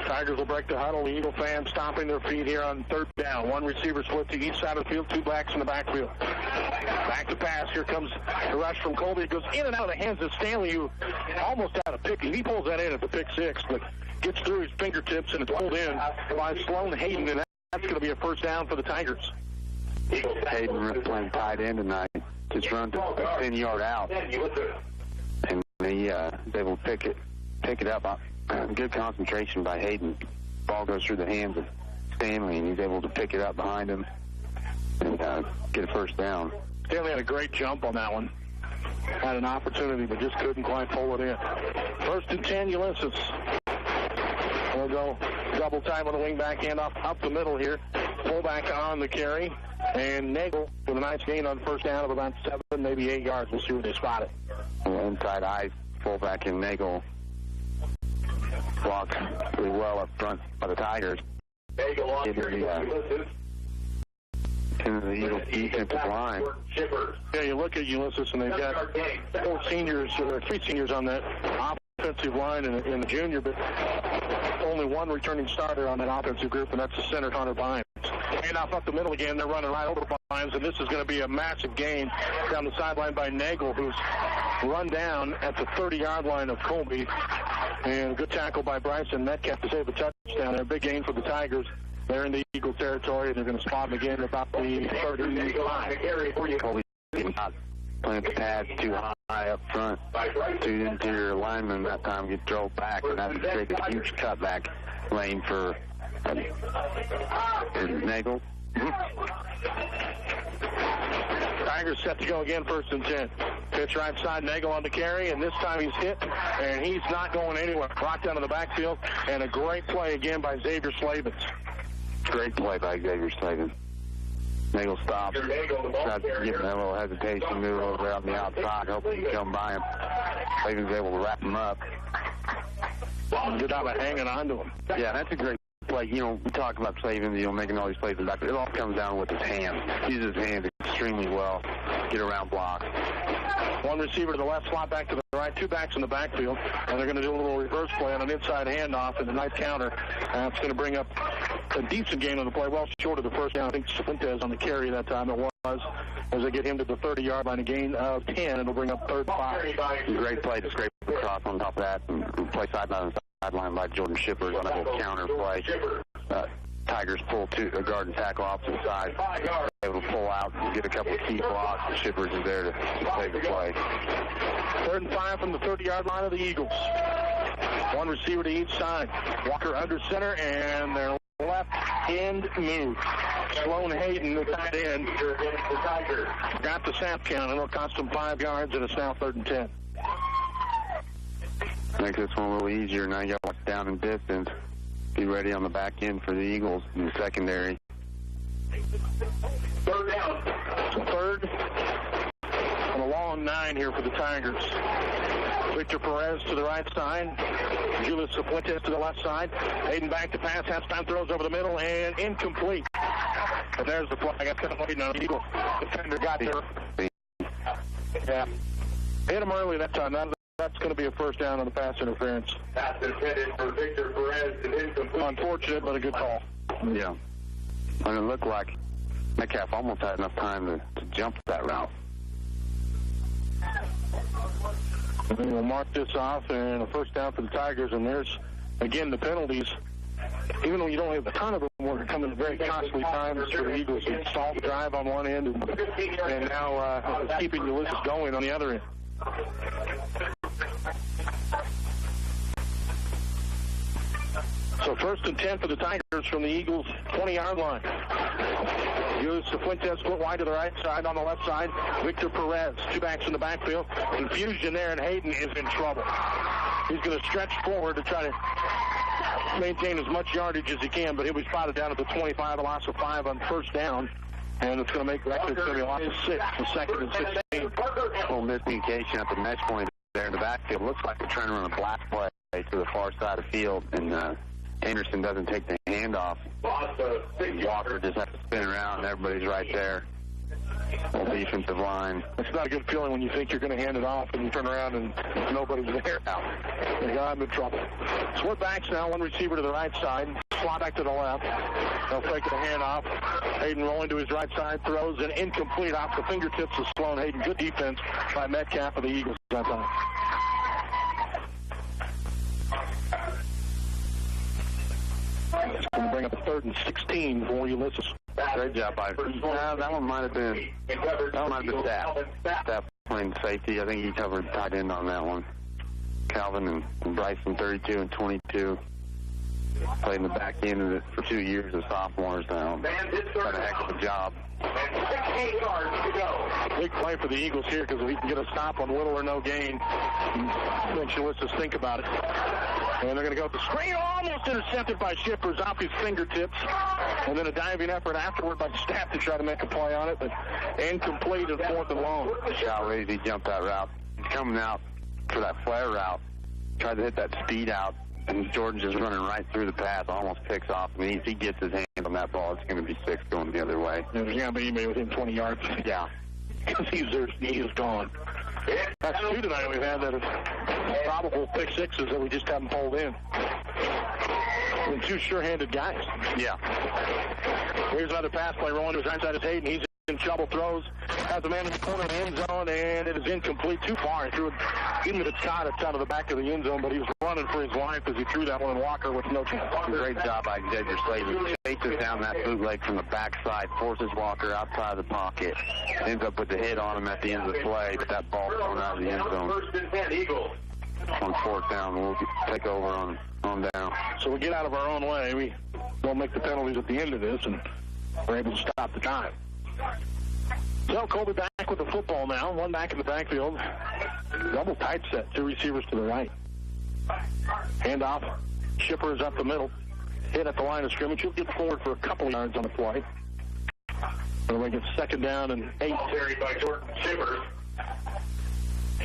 Tigers will break the huddle. The Eagle fans stomping their feet here on 3rd down. 1 receiver split to each side of the field, 2 backs in the backfield. Back to pass. Here comes the rush from Colby. It goes in and out of the hands of Stanley, who almost had a pick. He pulls that in at the pick 6, but gets through his fingertips, and it's pulled in by Sloan Hayden, and that's going to be a 1st down for the Tigers. Hayden playing tight end tonight. Just run to a 10-yard out, and he is able to pick it up. Good concentration by Hayden. Ball goes through the hands of Stanley, and he's able to pick it up behind him and get a 1st down. Stanley had a great jump on that one. Had an opportunity, but just couldn't quite pull it in. 1st and 10, Ulysses. We'll go double time on the wing back handoff up the middle here. Fullback on the carry. And Nagel with a nice gain on 1st down of about 7, maybe 8 yards. We'll see where they spot it. Inside eye fullback in Nagel. blocked really well up front by the Tigers. Into the Eagles' defensive line. Yeah, you look at Ulysses, and they've got three seniors on that offensive line and the junior, but only one returning starter on that offensive group, and that's the center, Hunter Bynes. And off up the middle again, they're running right over Bynes, and this is going to be a massive gain down the sideline by Nagel, who's run down at the 30-yard line of Colby. And a good tackle by Bryson Metcalf to save a touchdown there. Big gain for the Tigers. They're in the Eagle territory, and they're going to spot them again about the 35. Colby playing the pads too high up front. Two interior linemen that time get drove back, and that created a huge cutback lane for Nagel. Tigers set to go again, 1st and 10. Pitch right side, Nagel on the carry, and this time he's hit, and he's not going anywhere. Rocked down to the backfield, and a great play again by Xavier Slavens. Great play by Xavier Slavens. Nagel stops, tries to give him a little hesitation, move over on the outside, hoping he can come by him. Slavens able to wrap him up. Good job of hanging on to him. Yeah, that's a great play. You know, we talk about Slavens, making all these plays in the back. It all comes down with his hands. He uses his hands extremely well. Get around blocks. One receiver to the left, slot back to the right, two backs in the backfield, and they're going to do a little reverse play on an inside handoff and a nice counter. It's going to bring up a decent gain on the play, well short of the first down. I think Fuentes on the carry that time it was, as they get him to the 30-yard line, a gain of 10, and it'll bring up 3rd and 5. Great play to scrape across on top of that, and play sideline by Jordan Shippers on that little counter play. Tigers pull a guard and tackle opposite side. Able to pull out and get a couple of key blocks. The Shippers is there to take the play. 3rd and 5 from the 30-yard line of the Eagles. One receiver to each side. Walker under center, and their left end move. Sloan Hayden, the tight end, got the snap count, and it'll cost them 5 yards, and it's now 3rd and 10. Makes this one a little easier. Now you got to watch down in distance. Be ready on the back end for the Eagles in the secondary. 3rd down. 3rd and a long 9 here for the Tigers. Victor Perez to the right side. Julius Fuentes to the left side. Hayden back to pass. Has time, throws over the middle, and incomplete. And there's the flag. That's kind of waiting on the Eagle. Defender got there. Yeah. Hit him early that time. That's going to be a 1st down on the pass interference. Pass intended for Victor Perez and incomplete. Unfortunate, but a good call. Yeah. And it looked like Metcalf almost had enough time to jump that route. And then we'll mark this off, and a 1st down for the Tigers. And there's, again, the penalties. Even though you don't have a ton of them, we're coming at very costly times for the Eagles. They stalled the drive on one end, and now keeping Ulysses going on the other end. So 1st and 10 for the Tigers from the Eagles' 20-yard line. Ulysses Fuentes split wide to the right side. On the left side, Victor Perez. Two backs in the backfield. Confusion there, and Hayden is in trouble. He's going to stretch forward to try to maintain as much yardage as he can, but he'll be spotted down at the 25, a loss of 5 on 1st down. And it's going to make actually it's going to be a loss of 6, the 2nd and 16. Full miscommunication at the mesh point there in the backfield. Looks like they're trying to run a blast play to the far side of the field, and Anderson doesn't take the handoff. Walker just has to spin around, and everybody's right there. Full defensive line. It's not a good feeling when you think you're going to hand it off, and you turn around and nobody's there. I'm in trouble. Split backs now, one receiver to the right side, slot back to the left. They'll take the handoff. Hayden rolling to his right side, throws an incomplete off the fingertips of Sloan Hayden. Good defense by Metcalf of the Eagles that time. It's going to bring up a 3rd and 16 for Ulysses. Great job by that one might have been Staff playing safety. I think he covered tight end on that one. Calvin and Bryson, 32 and 22. Played in the back end of it for 2 years as sophomores now. Done a heck of a job. Big play for the Eagles here, because if he can get a stop on little or no gain, makes Ulysses think about it. And they're going to go with the screen, almost intercepted by Shippers off his fingertips. And then a diving effort afterward by Staff to try to make a play on it, but incomplete at 4th and long. How easy he jumped that route. He's coming out for that flare route. Tried to hit that speed out and Jordan just running right through the path, almost picks off. I mean, if he gets his hands on that ball, it's going to be 6 going the other way. There's going to be anybody within 20 yards. Yeah. Because he is gone. That's 2 tonight we've had that are probable pick sixes that we just haven't pulled in. And 2 sure-handed guys. Yeah. Here's another pass play rolling to his right side of Hayden. He's in trouble, throws, has a man in the corner of the end zone, and it is incomplete. Too far. He threw it, even if it's caught, it's out of the back of the end zone, but he was running for his life as he threw that one in Walker with no chance. Great job by Xavier Slavin. Chases down that bootleg from the backside, forces Walker outside the pocket, ends up with the hit on him at the end of the play, but that ball thrown out of the end zone. First and 10, Eagles. On 4th down, we'll take over on down. So we get out of our own way. We don't make the penalties at the end of this, and we're able to stop the time. So Colby back with the football now. 1 back in the backfield. Double tight set. 2 receivers to the right. Handoff. Shipper is up the middle. Hit at the line of scrimmage. He'll get forward for a couple of yards on the play. So we get 2nd down and 8. Carried by Jordan Shipper.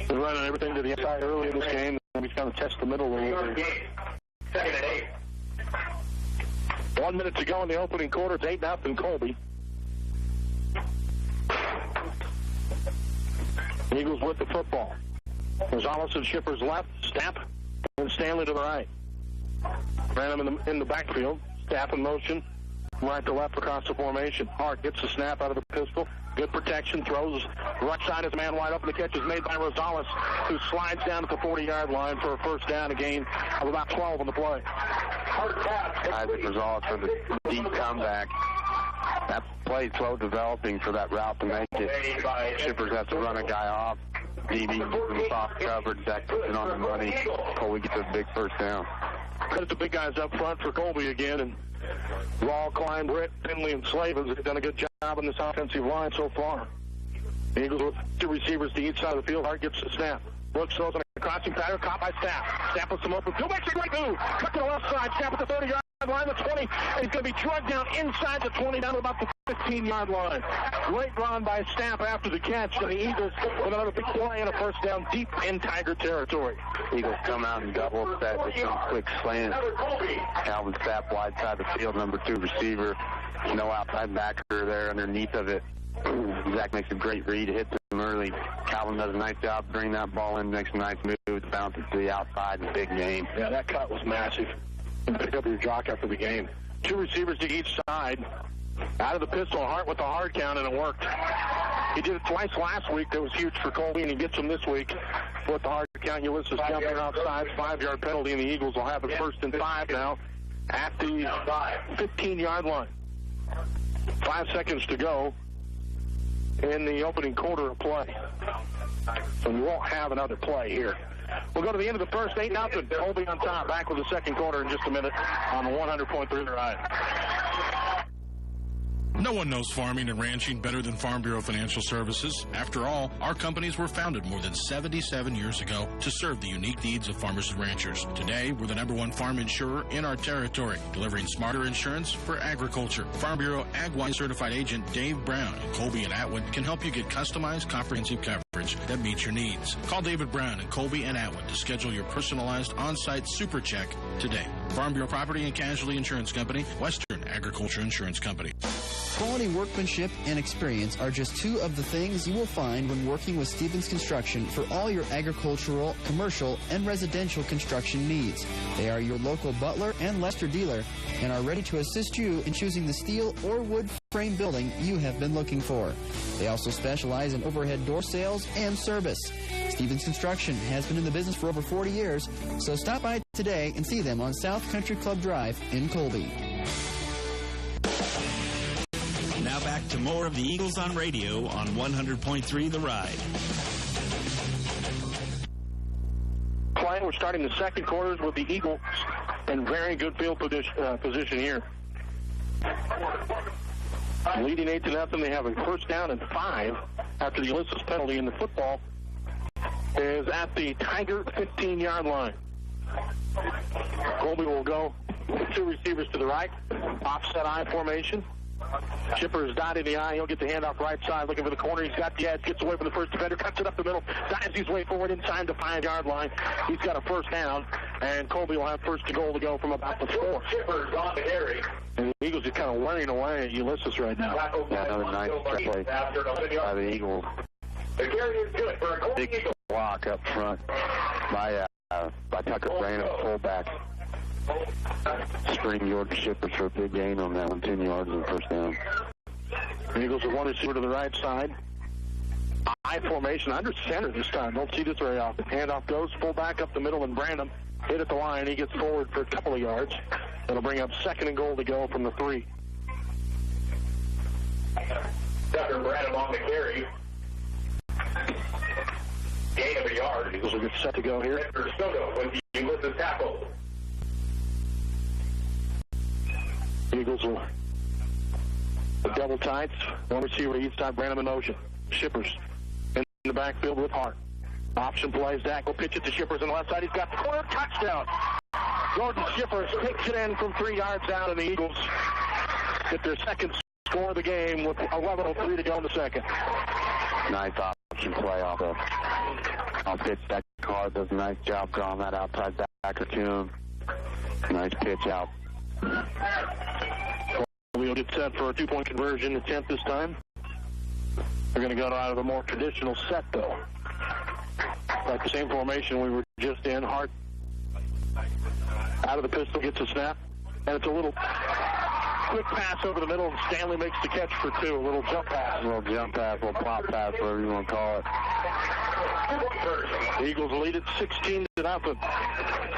They're running everything to the inside early in this game, and we kind of test the middle a little bit. 2nd and 8. 1 minute to go in the opening quarter. It's 8-0 Colby. Eagles with the football. Gonzalez and Shipper's left. Snap. And Stanley to the right. Random in the backfield. Staff in motion. Right to left across the formation. Hart gets the snap out of the pistol. Good protection. Throws. Right side is man wide open. The catch is made by Rosales, who slides down at the 40-yard line for a first down, a gain of about 12 on the play. Isaac Rosales for the deep comeback. That play's slow developing for that route to make it. Shippers has to run a guy off. DB from soft coverage. That puts it on the money. Colby gets a big first down. Credit the big guys up front for Colby again. And Raw, Klein, Britt, Finley, and Slavens have done a good job on this offensive line so far. The Eagles with 2 receivers to each side of the field. Hart gets the snap. Brooks throws on a crossing pattern. Caught by Staff. Staff with some open field. Makes a great move. Cut to the left side. Staff at the 30-yard line, the 20, and he's going to be drugged down inside the 20, down to about the 15-yard line. Great run by Staff after the catch, and the Eagles with another big play and a first down deep in Tiger territory. Eagles come out and double set with some quick slant. Calvin Staff wide side of the field, number 2 receiver. No outside backer there underneath of it. Zach makes a great read, hits him early. Calvin does a nice job bringing that ball in, makes a nice move, bounces to the outside in a big game. Yeah, that cut was massive. Pick up your jock after the game. 2 receivers to each side. Out of the pistol, Hart with the hard count, and it worked. He did it twice last week. That was huge for Colby, and he gets him this week with the hard count. Ulysses jumping outside, 5-yard penalty, and the Eagles will have it 1st and 5 now at the 15-yard line. 5 seconds to go in the opening quarter of play. So we won't have another play here. We'll go to the end of the first, 8-0. Colby on top. Back with the second quarter in just a minute on the 100.3 The Ride. No one knows farming and ranching better than Farm Bureau Financial Services. After all, our companies were founded more than 77 years ago to serve the unique needs of farmers and ranchers. Today, we're the #1 farm insurer in our territory, delivering smarter insurance for agriculture. Farm Bureau AgWise certified agent Dave Brown in Colby and Atwood can help you get customized, comprehensive coverage that meets your needs. Call David Brown in Colby and Atwood to schedule your personalized on-site super check today. Farm Bureau Property and Casualty Insurance Company, Western Agriculture Insurance Company. Quality workmanship and experience are just 2 of the things you will find when working with Stevens Construction for all your agricultural, commercial, and residential construction needs. They are your local Butler and Lester dealer and are ready to assist you in choosing the steel or wood frame building you have been looking for. They also specialize in overhead door sales and service. Stevens Construction has been in the business for over 40 years, so stop by today and see them on South Country Club Drive in Colby. Now back to more of the Eagles on radio on 100.3 The Ride. Klein, we're starting the second quarters with the Eagles in very good field position here. Leading 8-0, they have a first down and 5 after the Ulysses penalty, and the football is at the Tiger 15-yard line. Colby will go with 2 receivers to the right, offset I formation. Chipper is dotting the I. He'll get the handoff right side, looking for the corner. He's got the edge, gets away from the first defender, cuts it up the middle, dives his way forward inside the 5-yard line. He's got a first down and Colby will have first and goal to go from about the 4. Shippers on the carry. And the Eagles are kind of wearing away at Ulysses right now. Yeah, another nice play by the Eagles. The carry is good for a Colby Big Eagle. block up front by Tucker Brandon, fullback. Spring Georgia Shippers for a big gain on that one, 10 yards and first down. The Eagles are one receiver to the right side. High formation under center this time. Don't see this very often. Handoff goes fullback up the middle, and Brandon hit at the line. He gets forward for a couple of yards. That'll bring up second and goal to go from the 3. Tucker Brandon on the carry. Gain of a yard. Eagles will get set to go here. Soto with the Ulysses tackle. Eagles will double tights. One receiver each time. Brandon in motion. Shippers in the backfield with Hart. Option plays. Dak will pitch it to Shippers on the left side. He's got the corner. Touchdown. Jordan Shippers takes it in from 3 yards out, and the Eagles get their second score of the game with 11:03 to go in the second. Nice option play off pitch. That card does a nice job drawing that outside backer to him. Nice pitch out. We'll get set for a 2-point conversion attempt this time. We're going to go out of a more traditional set, though. Like the same formation we were just in. Hart out of the pistol, gets a snap, and it's a little quick pass over the middle, and Stanley makes the catch for 2. A little jump pass. A little jump pass, a little pop pass, whatever you want to call it. The Eagles lead it 16-0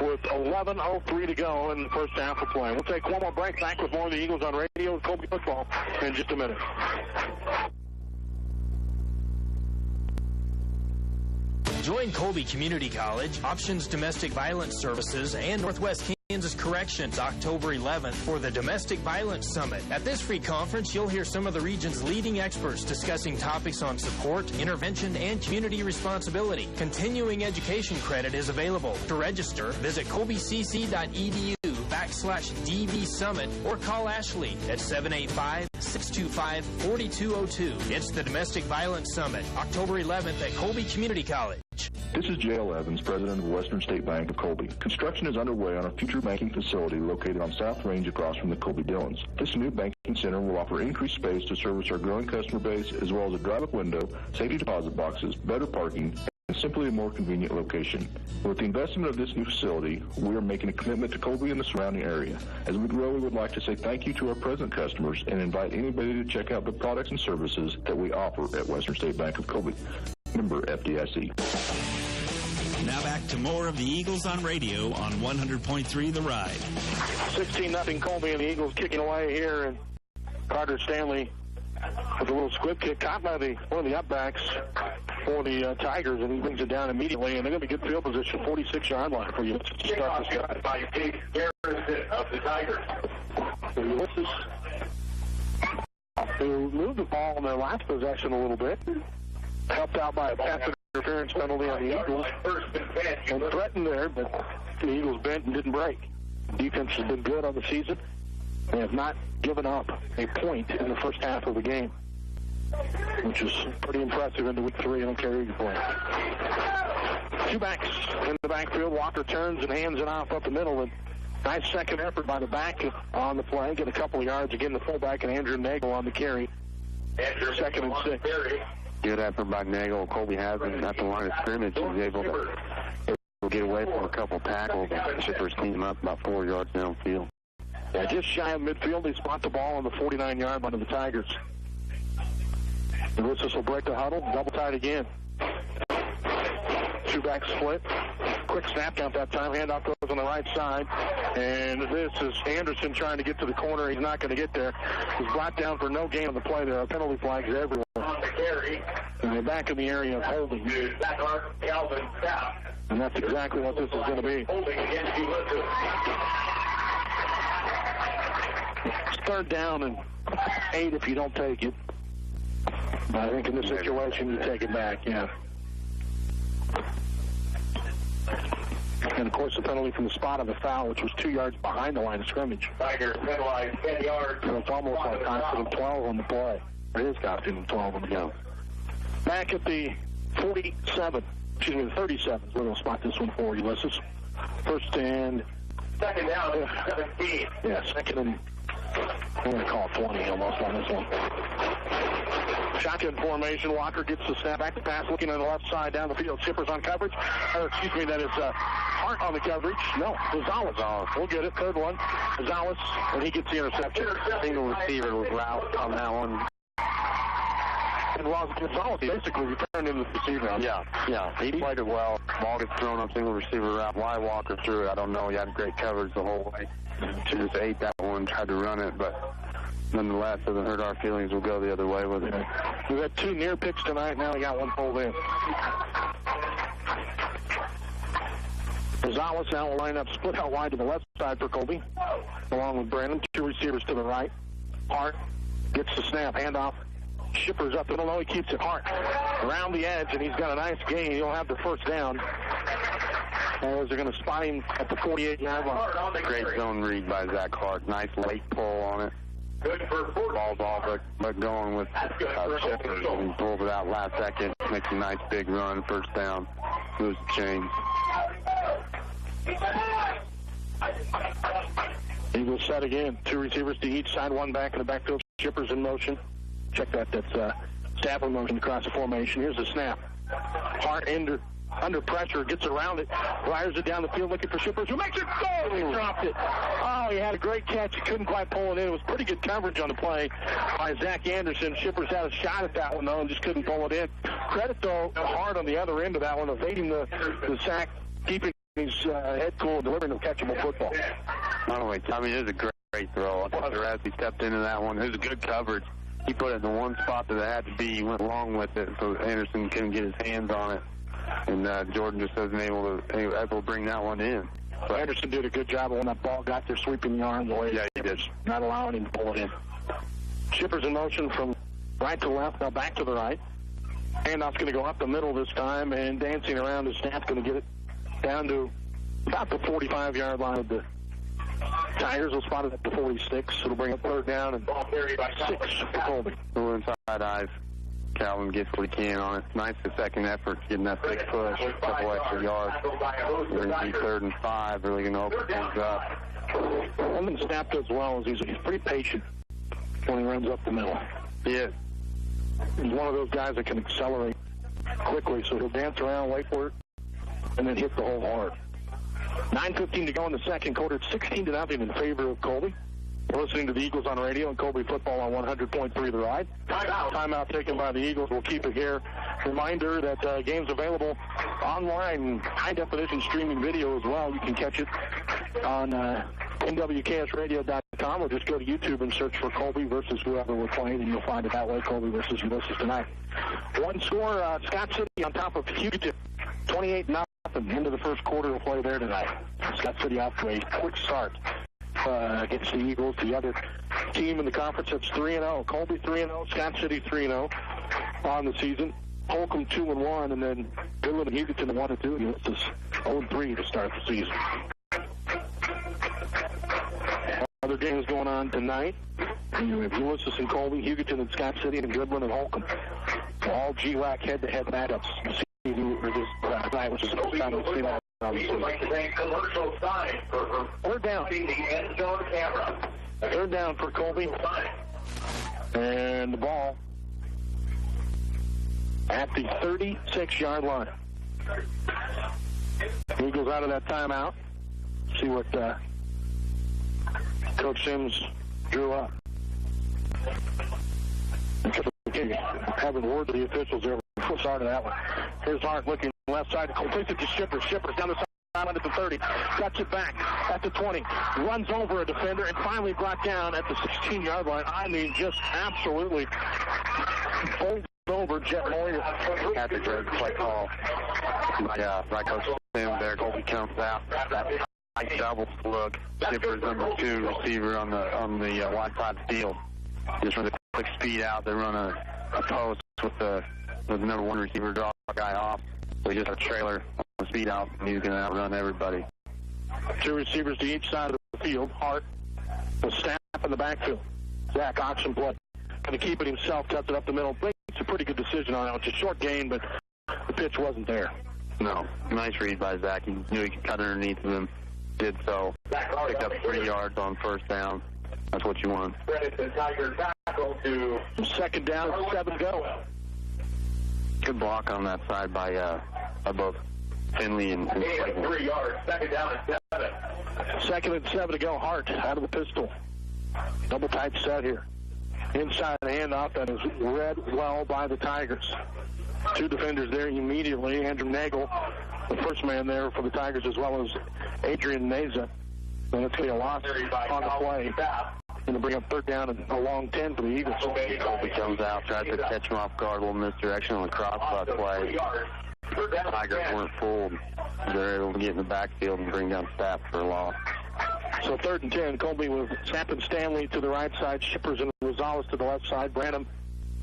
with 11:03 to go in the first half of play. We'll take one more break. Back with more of the Eagles on radio with Colby football in just a minute. Join Colby Community College, Options Domestic Violence Services, and Northwest Kansas Corrections October 11th for the Domestic Violence Summit. At this free conference, you'll hear some of the region's leading experts discussing topics on support, intervention, and community responsibility. Continuing education credit is available. To register, visit colbycc.edu/DV Summit or call Ashley at 785-625-4202. It's the Domestic Violence Summit, October 11th at Colby Community College. This is J.L. Evans, president of Western State Bank of Colby. Construction is underway on a future banking facility located on South Range across from the Colby Dillons. This new banking center will offer increased space to service our growing customer base, as well as a drive-up window, safety deposit boxes, better parking, and simply a more convenient location. With the investment of this new facility, we are making a commitment to Colby and the surrounding area. As we grow, we would like to say thank you to our present customers and invite anybody to check out the products and services that we offer at Western State Bank of Colby. Member FDIC. Now back to more of the Eagles on radio on 100.3 The Ride. 16-0 Colby, and the Eagles kicking away here, and Carter Stanley with a little squib kick caught by one of the upbacks for the Tigers, and he brings it down immediately, and they're going to be good field position, 46-yard line for you to start this guy. By Pete Garrison of the Tigers. So Ulysses, who moved the ball in their last possession a little bit, helped out by a pass interference penalty on the Eagles, and threatened there, but the Eagles bent and didn't break. Defense has been good on the season. They have not given up a point in the first half of the game, which is pretty impressive into week 3. I don't care who you play. 2 backs in the backfield. Walker turns and hands it off up the middle. And nice second effort by the back on the play. Get a couple of yards. Again, the fullback and Andrew Nagel on the carry. Second and 6. Good effort by Nagel. Colby Hasman at the line of scrimmage. He was able to get away from a couple tackles. Shippers cleaned him up about 4 yards downfield. Yeah, just shy of midfield. They spot the ball on the 49-yard line of the Tigers. Ulysses will break the huddle. Double tight again. 2-back split. Quick snap count that time. Handoff goes on the right side. And this is Anderson trying to get to the corner. He's not going to get there. He's brought down for no gain on the play. There are penalty flags everywhere. And they're back in the area of holding. And that's exactly what this is going to be. Holding against Ulysses. It's 3rd down and 8 if you don't take it. I think in this situation, you take it back, yeah. And, of course, the penalty from the spot of the foul, which was 2 yards behind the line of scrimmage. Tigers penalized 10 yards. So it's almost like costing them 12 on the play. It is costing them 12 on the go. Back at the 37 is where they'll spot this one for Ulysses. First and... Second down, 17. Yeah, second and... I'm going to call it 20 almost on this one. Shotgun formation. Walker gets the snap back to pass, looking on the left side down the field. Shippers on coverage. Excuse me, that is Hart on the coverage. No, Gonzalez. We'll get it. Third one. Gonzalez, and he gets the interception. Single receiver was route on that one. And Gonzalez basically returned into the receiver. Yeah. He played it well. Ball gets thrown on single receiver route. Why Walker threw it, I don't know. He had great coverage the whole way. Should just ate that one, tried to run it, but nonetheless, doesn't hurt our feelings. We'll go the other way with it. We've had 2 near picks tonight. Now we got one pulled in. Gonzalez now will line up split out wide to the left side for Colby, along with Brandon. 2 receivers to the right. Hart gets the snap, handoff. Shippers up the middle. He keeps it Hart around the edge, and he's got a nice gain. He'll have the first down. As they're going to spot him at the 48-yard line. Great zone read by Zach Hart. Nice late pull on it. Good for 40. Ball's all but going with Shippers, and he pulls it out last second. Makes a nice big run, first down. Moves the chains. Eagles set again. 2 receivers to each side, 1 back in the backfield. Shippers in motion. Check that. That's Stafford motion across the formation. Here's the snap. Hart under pressure, gets around it, fires it down the field looking for Shippers, who makes it go! He dropped it. Oh, he had a great catch. He couldn't quite pull it in. It was pretty good coverage on the play by Zach Anderson. Shippers had a shot at that one, though, and just couldn't pull it in. Credit, though, Hart on the other end of that one, evading the sack, keeping his head cool, and delivering a catchable football. Not only, I mean, it was a great throw. I thought Rasby stepped into that one. It was a good coverage. He put it in the one spot that it had to be. He went along with it, so Anderson couldn't get his hands on it. And Jordan just wasn't able to bring that one in. So Anderson did a good job when that ball got there, sweeping the arms away. Yeah, he did. Not allowing him to pull it in. Shippers in motion from right to left, now back to the right. Handoff's going to go up the middle this time, and dancing around his snap, going to get it down to about the 45-yard line of the Tigers. Will spot it at the 46. It'll bring up third down and ball carried by 6 for Colby. Little inside eyes. Calvin gets what he can on it. Nice the second effort, getting that big push, a couple extra yards. We're going to be 3rd and 5, really going to open things up. One thing Snap does well is he's pretty patient when he runs up the middle. Yeah. He's one of those guys that can accelerate quickly, so he'll dance around, wait for it, and then hit the hole hard. 9:15 to go in the second quarter. It's 16-0 in favor of Colby. You're listening to the Eagles on radio and Colby football on 100.3 The Ride. Timeout taken by the Eagles. We'll keep it here. Reminder that game's available online, high-definition streaming video as well. You can catch it on nwksradio.com or just go to YouTube and search for Colby versus whoever we're playing, and you'll find it that way, Colby versus Ulysses tonight. One score, Scott City on top of Hugoton, 28-0. Into the first quarter will play there tonight. Scott City off to a quick start against the Eagles. The other team in the conference that's 3-0. Colby 3-0, Scott City 3-0 on the season. Holcomb 2-1, and then Goodland and Hugoton 1-2. This is 0-3 to start the season. Other games going on tonight. You have Ulysses and Colby, Hugoton and Scott City, and Goodland and Holcomb. All GWAC head-to-head matchups. Tonight, which is the first time we've seen that. Commercial sign for third down. The end zone camera. Third down for Colby. And the ball at the 36-yard line. Eagles out of that timeout. See what Coach Sims drew up. Having word to the officials there before the start of that one. Here's Hart looking left side. Completes it to Shippers. Shippers down the sideline at the 30. Cuts it back at the 20. Runs over a defender and finally brought down at the 16-yard line. I mean, just absolutely folds over Jet Moyer. Happy to play call. Right Coach Sims there. Colby comes out. That double look. Shippers number 2 receiver on the wide side field. Just run a quick speed out. They run a post with the number 1 receiver, draw a guy off. So just a trailer on the speed out, and he's going to outrun everybody. 2 receivers to each side of the field. Hart will snap in the backfield. Zach Oxenblood going to keep it himself, cuts it up the middle. Makes a pretty good decision on it. It's a short gain, but the pitch wasn't there. No. Nice read by Zach. He knew he could cut underneath of him. Did so. Picked up 3 yards on first down. That's what you want. Tiger tackle to second down, 7 to go. Good block on that side by both Finley and 3 yards. Second down and 7. Second and 7 to go. Hart out of the pistol. Double tight set here. Inside handoff that is read well by the Tigers. 2 defenders there immediately. Andrew Nagel, the first man there for the Tigers, as well as Adrian Neza. And it's going to be a loss on the play. Going to bring up third down and a long 10 for the Eagles. Colby comes out, tries to catch him off guard, a little misdirection on the crossbuck play. Tigers weren't fooled. They're able to get in the backfield and bring down Stapp for a loss. So third and 10, Colby with Sapp and Stanley to the right side, Shippers and Rosales to the left side, Branham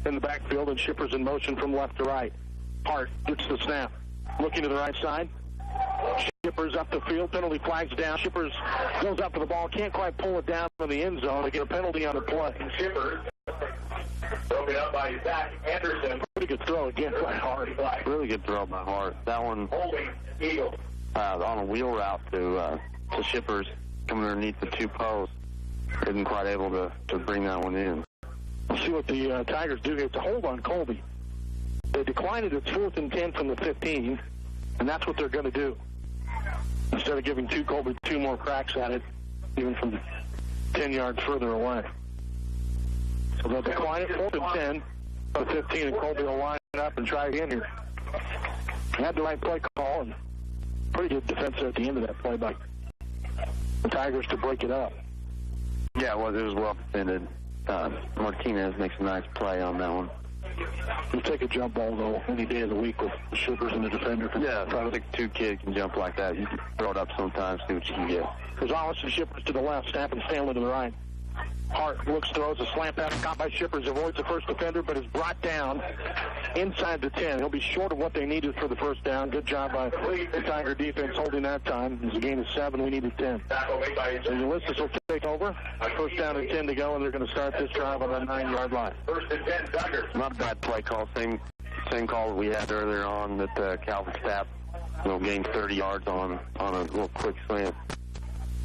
in the backfield, and Shippers in motion from left to right. Hart gets the snap. Looking to the right side. Shippers up the field, penalty flags down. Shippers goes up to the ball, can't quite pull it down in the end zone. They get a penalty on the play. Shippers broken up by Zach Anderson. Pretty good throw again by Hart. Really good throw by Hart. That one holding Eagle on a wheel route to Shippers coming underneath the 2 posts. Isn't quite able to bring that one in. We'll see what the Tigers do here. It's a hold on Colby. They declined it at 4th and 10 from the 15, and that's what they're going to do. Instead of giving Colby 2 more cracks at it, even from 10 yards further away. So they'll decline it 4th and 10 from the 15, and Colby will line up and try again here. Had the right play call, and pretty good defense at the end of that play by the Tigers to break it up. Yeah, well, it was well defended. Martinez makes a nice play on that one. You take a jump ball, though, any day of the week with the Shippers and the defender. Yeah, I think 2 kids can jump like that. You can throw it up sometimes, see what you can get. Rosales and Shippers to the left, Stapp and Stanley to the right. Hart looks, throws a slant pass, caught by Shippers, avoids the first defender, but is brought down inside the 10. He'll be short of what they needed for the first down. Good job by the Tiger defense holding that time. It was a gain of 7. We needed 10. So Ulysses will take over. First down and 10 to go, and they're going to start this drive on that 9-yard line. First and 10, Tigers. Not a bad play call. Same call that we had earlier on that Calvin Stapp gained 30 yards on a little quick slant.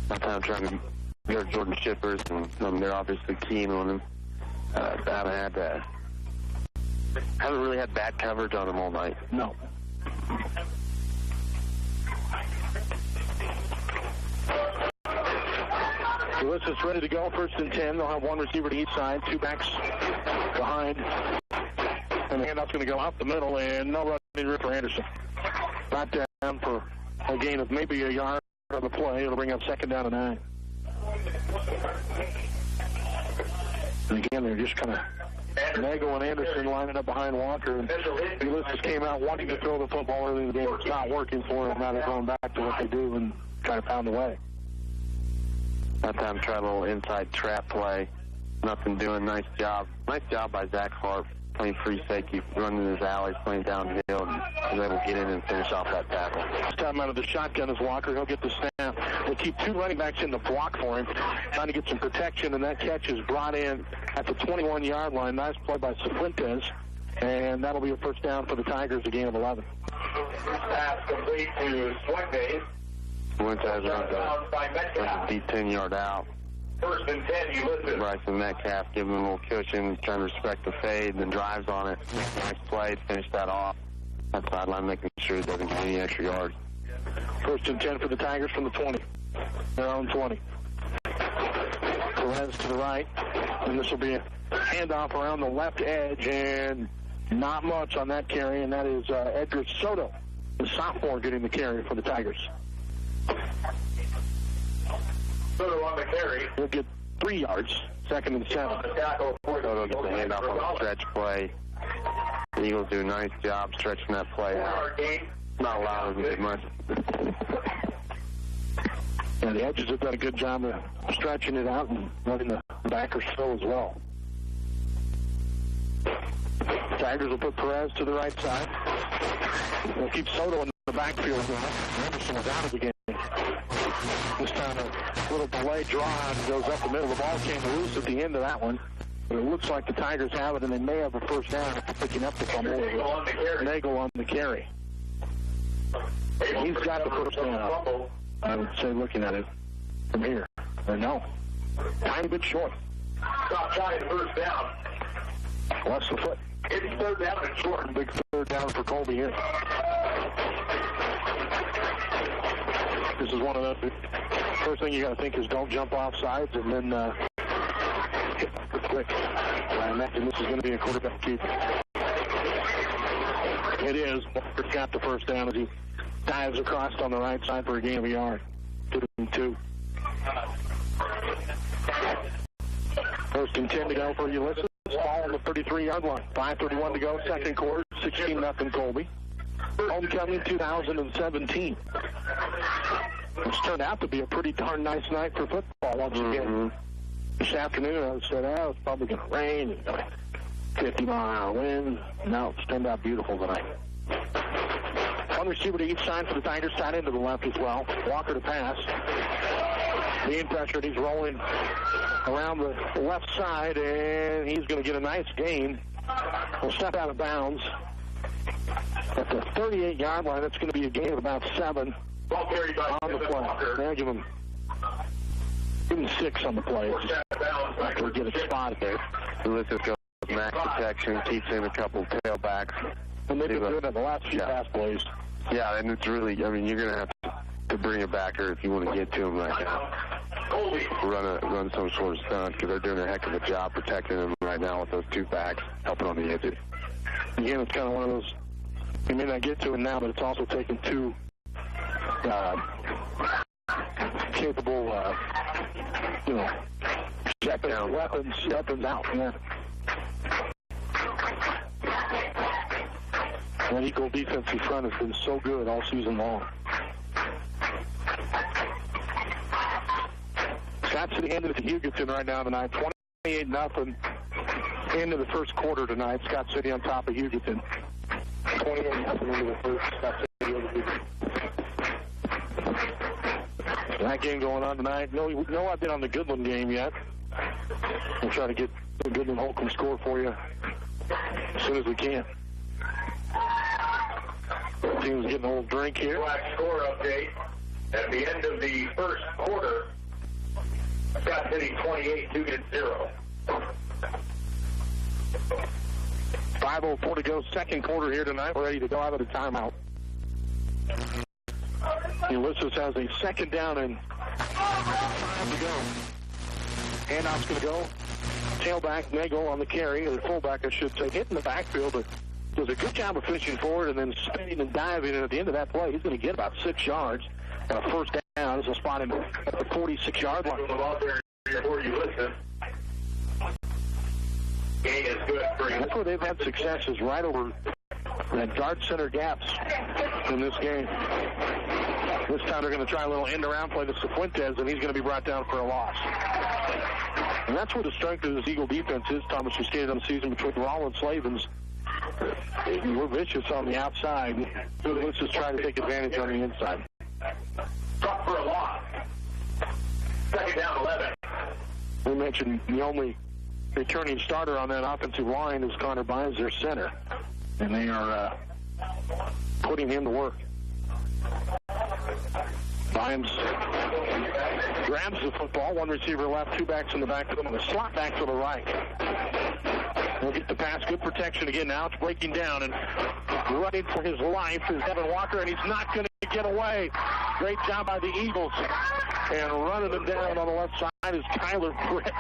That time trying to go Jordan Shippers, and they're obviously keen on him. Haven't really had bad coverage on him all night. No. Ulysses ready to go. First and 10. They'll have 1 receiver to each side. 2 backs behind. And the handoff's going to go out the middle, and no running room for Anderson. Brought down for a gain of maybe a yard on the play. It'll bring up second down and 9. And again, they're just kind of Nagel and Anderson lining up behind Walker. And Ulysses came out wanting to throw the football early in the game. It's not working for them. Now they're going back to what they do and trying to pound away. That time tried a little inside trap play. Nothing doing. Nice job. Nice job by Zach Hart playing free safety, running his alleys, playing downhill, and was able to get in and finish off that tackle. This time out of the shotgun is Walker. He'll get the snap. They'll keep 2 running backs in the block for him, trying to get some protection, and that catch is brought in at the 21-yard line. Nice play by Cifuentes, and that'll be a first down for the Tigers, a gain of 11. Pass complete to Fuentes. Fuentes runs a deep 10-yard out. First and 10, Ulysses. Bryson Metcalf giving him a little cushion, trying to respect the fade, then drives on it. Nice play, finish that off. That sideline making sure he doesn't get any extra yards. First and 10 for the Tigers from the 20. Their own 20. Perez to the right, and this will be a handoff around the left edge, and not much on that carry, and that is Edgar Soto, the sophomore, getting the carry for the Tigers. Soto on the carry. We'll get 3 yards, second and 7. Soto gets the handoff on the stretch play. The Eagles do a nice job stretching that play out. Not allowing them to get much. And the edges have done a good job of stretching it out and letting the backers fill as well. Tigers will put Perez to the right side. They'll keep Soto in the backfield now. Anderson was out of the game. This time a little delay drive goes up the middle. The ball came loose at the end of that one. But it looks like the Tigers have it, and they may have a first down after picking up the fumble. Nagel on the carry. He's got the first down. I would say looking at it from here. No. Tiny bit short. Stop trying the first down. Less the foot. It's third down and short. Big third down for Colby here. This is one of the first thing you got to think is don't jump off sides and then hit quick. I imagine this is going to be a quarterback keep. It is. Walker got the first down as he dives across on the right side for a gain of a yard. 2-2. First and 10 to go for Ulysses. Ball on the 33-yard line. 5:31 to go, second quarter. 16-0 Colby. Homecoming 2017. It's turned out to be a pretty darn nice night for football once again. This afternoon I said, it's probably going to rain and 50-mile-an-hour wind. No, it's turned out beautiful tonight. One receiver to each side for the Tigers, tight end to the left as well. Walker to pass. Being pressured, he's rolling around the left side, and he's going to get a nice gain. Will step out of bounds. At the 38-yard line, that's going to be a gain of about 7 on the play. Now give him 6 on the play. We'll get it spotted there. Ulysses goes max protection, keeps in a couple tailbacks. And they've been doing it the last few pass plays. Yeah, and it's really, I mean, you're going to have to bring a backer if you want to get to him right now. Run some sort of stunt because they're doing a heck of a job protecting him right now with those 2 backs helping on the edges. Again, it's kind of one of those, you may not get to it now, but it's also taken 2 capable, weapons out. Yeah. That Eagle defensive front has been so good all season long. Scott City ended at Hugoton right now tonight, 28-0 into the first quarter tonight. Scott City on top of Hugoton. 28-0 into the first. Scott City over Hugoton. That game going on tonight. No, I've been on the Goodland game yet. We'll try to get the Goodland Holcomb score for you as soon as we can. Team's getting a little drink here. Black score update. At the end of the first quarter, Scott City 28, Hugoton 0. 5:04 to go, second quarter here tonight. We're ready to go out of the timeout. Ulysses has a second down and time to go. Handoff's going to go. Tailback Nagel on the carry, or fullback, I should say, hitting the backfield, but does a good job of finishing forward and then spinning and diving. And at the end of that play, he's going to get about 6 yards and a first down. This will spot him at the 46-yard line. That's where they've had success, is right over that guard center gaps in this game. This time they're going to try a little end-around play to Cifuentes, and he's going to be brought down for a loss. And that's where the strength of this Eagle defense is, Thomas. You skated on the season between Rawl and Slavens. We're vicious on the outside. Let's just try to take advantage on the inside. Drop for a loss. Second down 11. We mentioned the only returning starter on that offensive line is Connor Bynes, their center. And they are putting him to work. Bynes grabs the football. One receiver left, 2 backs in the back, and a slot back to the right. We'll get the pass. Good protection again now. It's breaking down and running for his life is Devin Walker, and he's not going to get away. Great job by the Eagles. And running him down on the left side is Tyler Britt.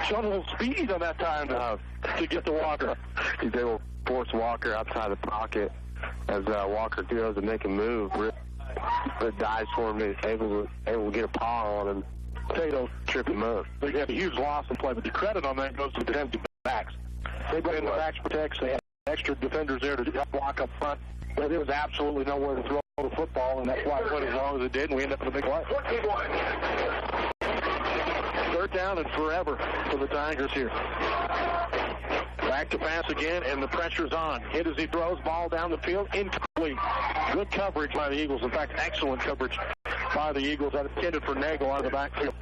Showing a little speed on that time to get to Walker. He's able to force Walker outside the pocket as Walker goes and make a move. Britt dives for him and is able to get a paw on him. Tato trip him up. They had a huge loss in play, but the credit on that goes to the defensive backs. They brought in the backs protects. They had extra defenders there to help block up front. But there was absolutely nowhere to throw the football, and that's why it went as long as it did, and we ended up with a big play. Third down and forever for the Tigers here. Back to pass again, and the pressure's on. Hit as he throws, ball down the field, incomplete. Good coverage by the Eagles. In fact, excellent coverage by the Eagles. That intended for Nagel out of the backfield.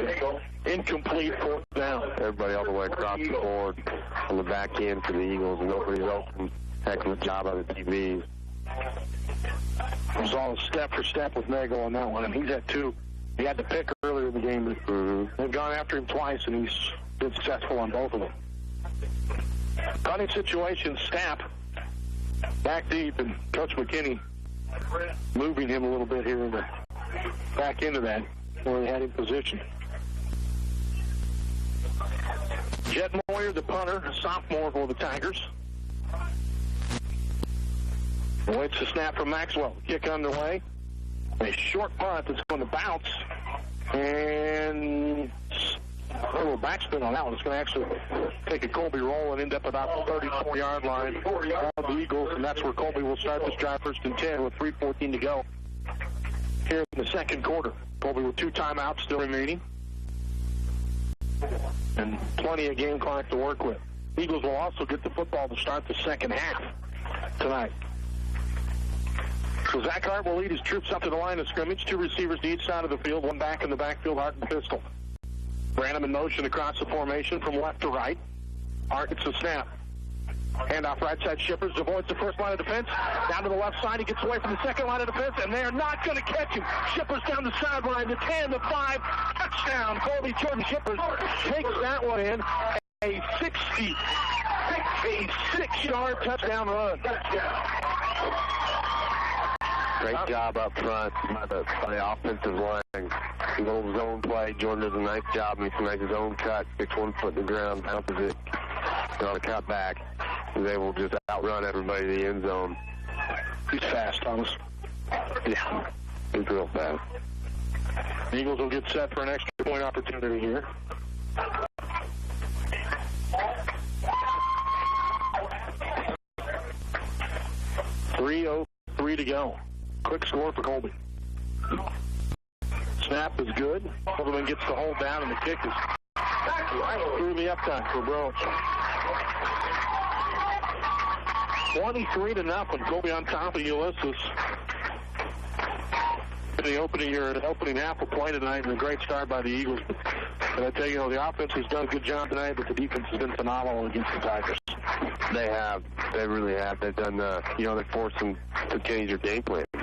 Incomplete, fourth down. Everybody all the way across the board on the back end for the Eagles, and nobody's open. Heck of a job on the TVs. It was all step for step with Nagel on that one, and he's had two. He had to pick earlier in the game. But they've gone after him twice, and he's been successful on both of them. Punting situation, snap back deep, and Coach McKinney moving him a little bit here back into that where he had him positioned. Jed Moyer, the punter, a sophomore for the Tigers. Waits the snap from Maxwell. Kick underway. A short punt that's going to bounce. And a little backspin on that one. It's going to actually take a Colby roll and end up about the 34-yard line of the Eagles. And that's where Colby will start this drive, 1st and 10 with 3:14 to go here in the second quarter. Colby with 2 timeouts still remaining. And plenty of game clock to work with. Eagles will also get the football to start the second half tonight. So Zach Hart will lead his troops up to the line of scrimmage. 2 receivers to each side of the field, 1 back in the backfield, Hart and Pistol. Branham in motion across the formation from left to right. Hart gets the snap. Handoff right side, Shippers avoids the first line of defense. Down to the left side, he gets away from the second line of defense, and they are not going to catch him. Shippers down the sideline, the 10, the 5, touchdown. Colby Jordan Shippers takes that one in. A 66-yard touchdown run. Great job up front by the offensive line. A little zone play. Jordan does a nice job. Makes a nice zone cut. Gets 1 foot in the ground. Bounces it. On a cut back. He's able to just outrun everybody to the end zone. He's fast, Thomas. Yeah. He's real fast. The Eagles will get set for an extra point opportunity here. 3:03 to go. Quick score for Colby. Snap is good. Overman gets the hold down, and the kick is right through the uptime for Broach. 23-0. Colby on top of Ulysses. In the opening half of play tonight, and a great start by the Eagles. But I tell you, the offense has done a good job tonight, but the defense has been phenomenal against the Tigers. They have. They really have. They've done, they forced them to change their game plan. They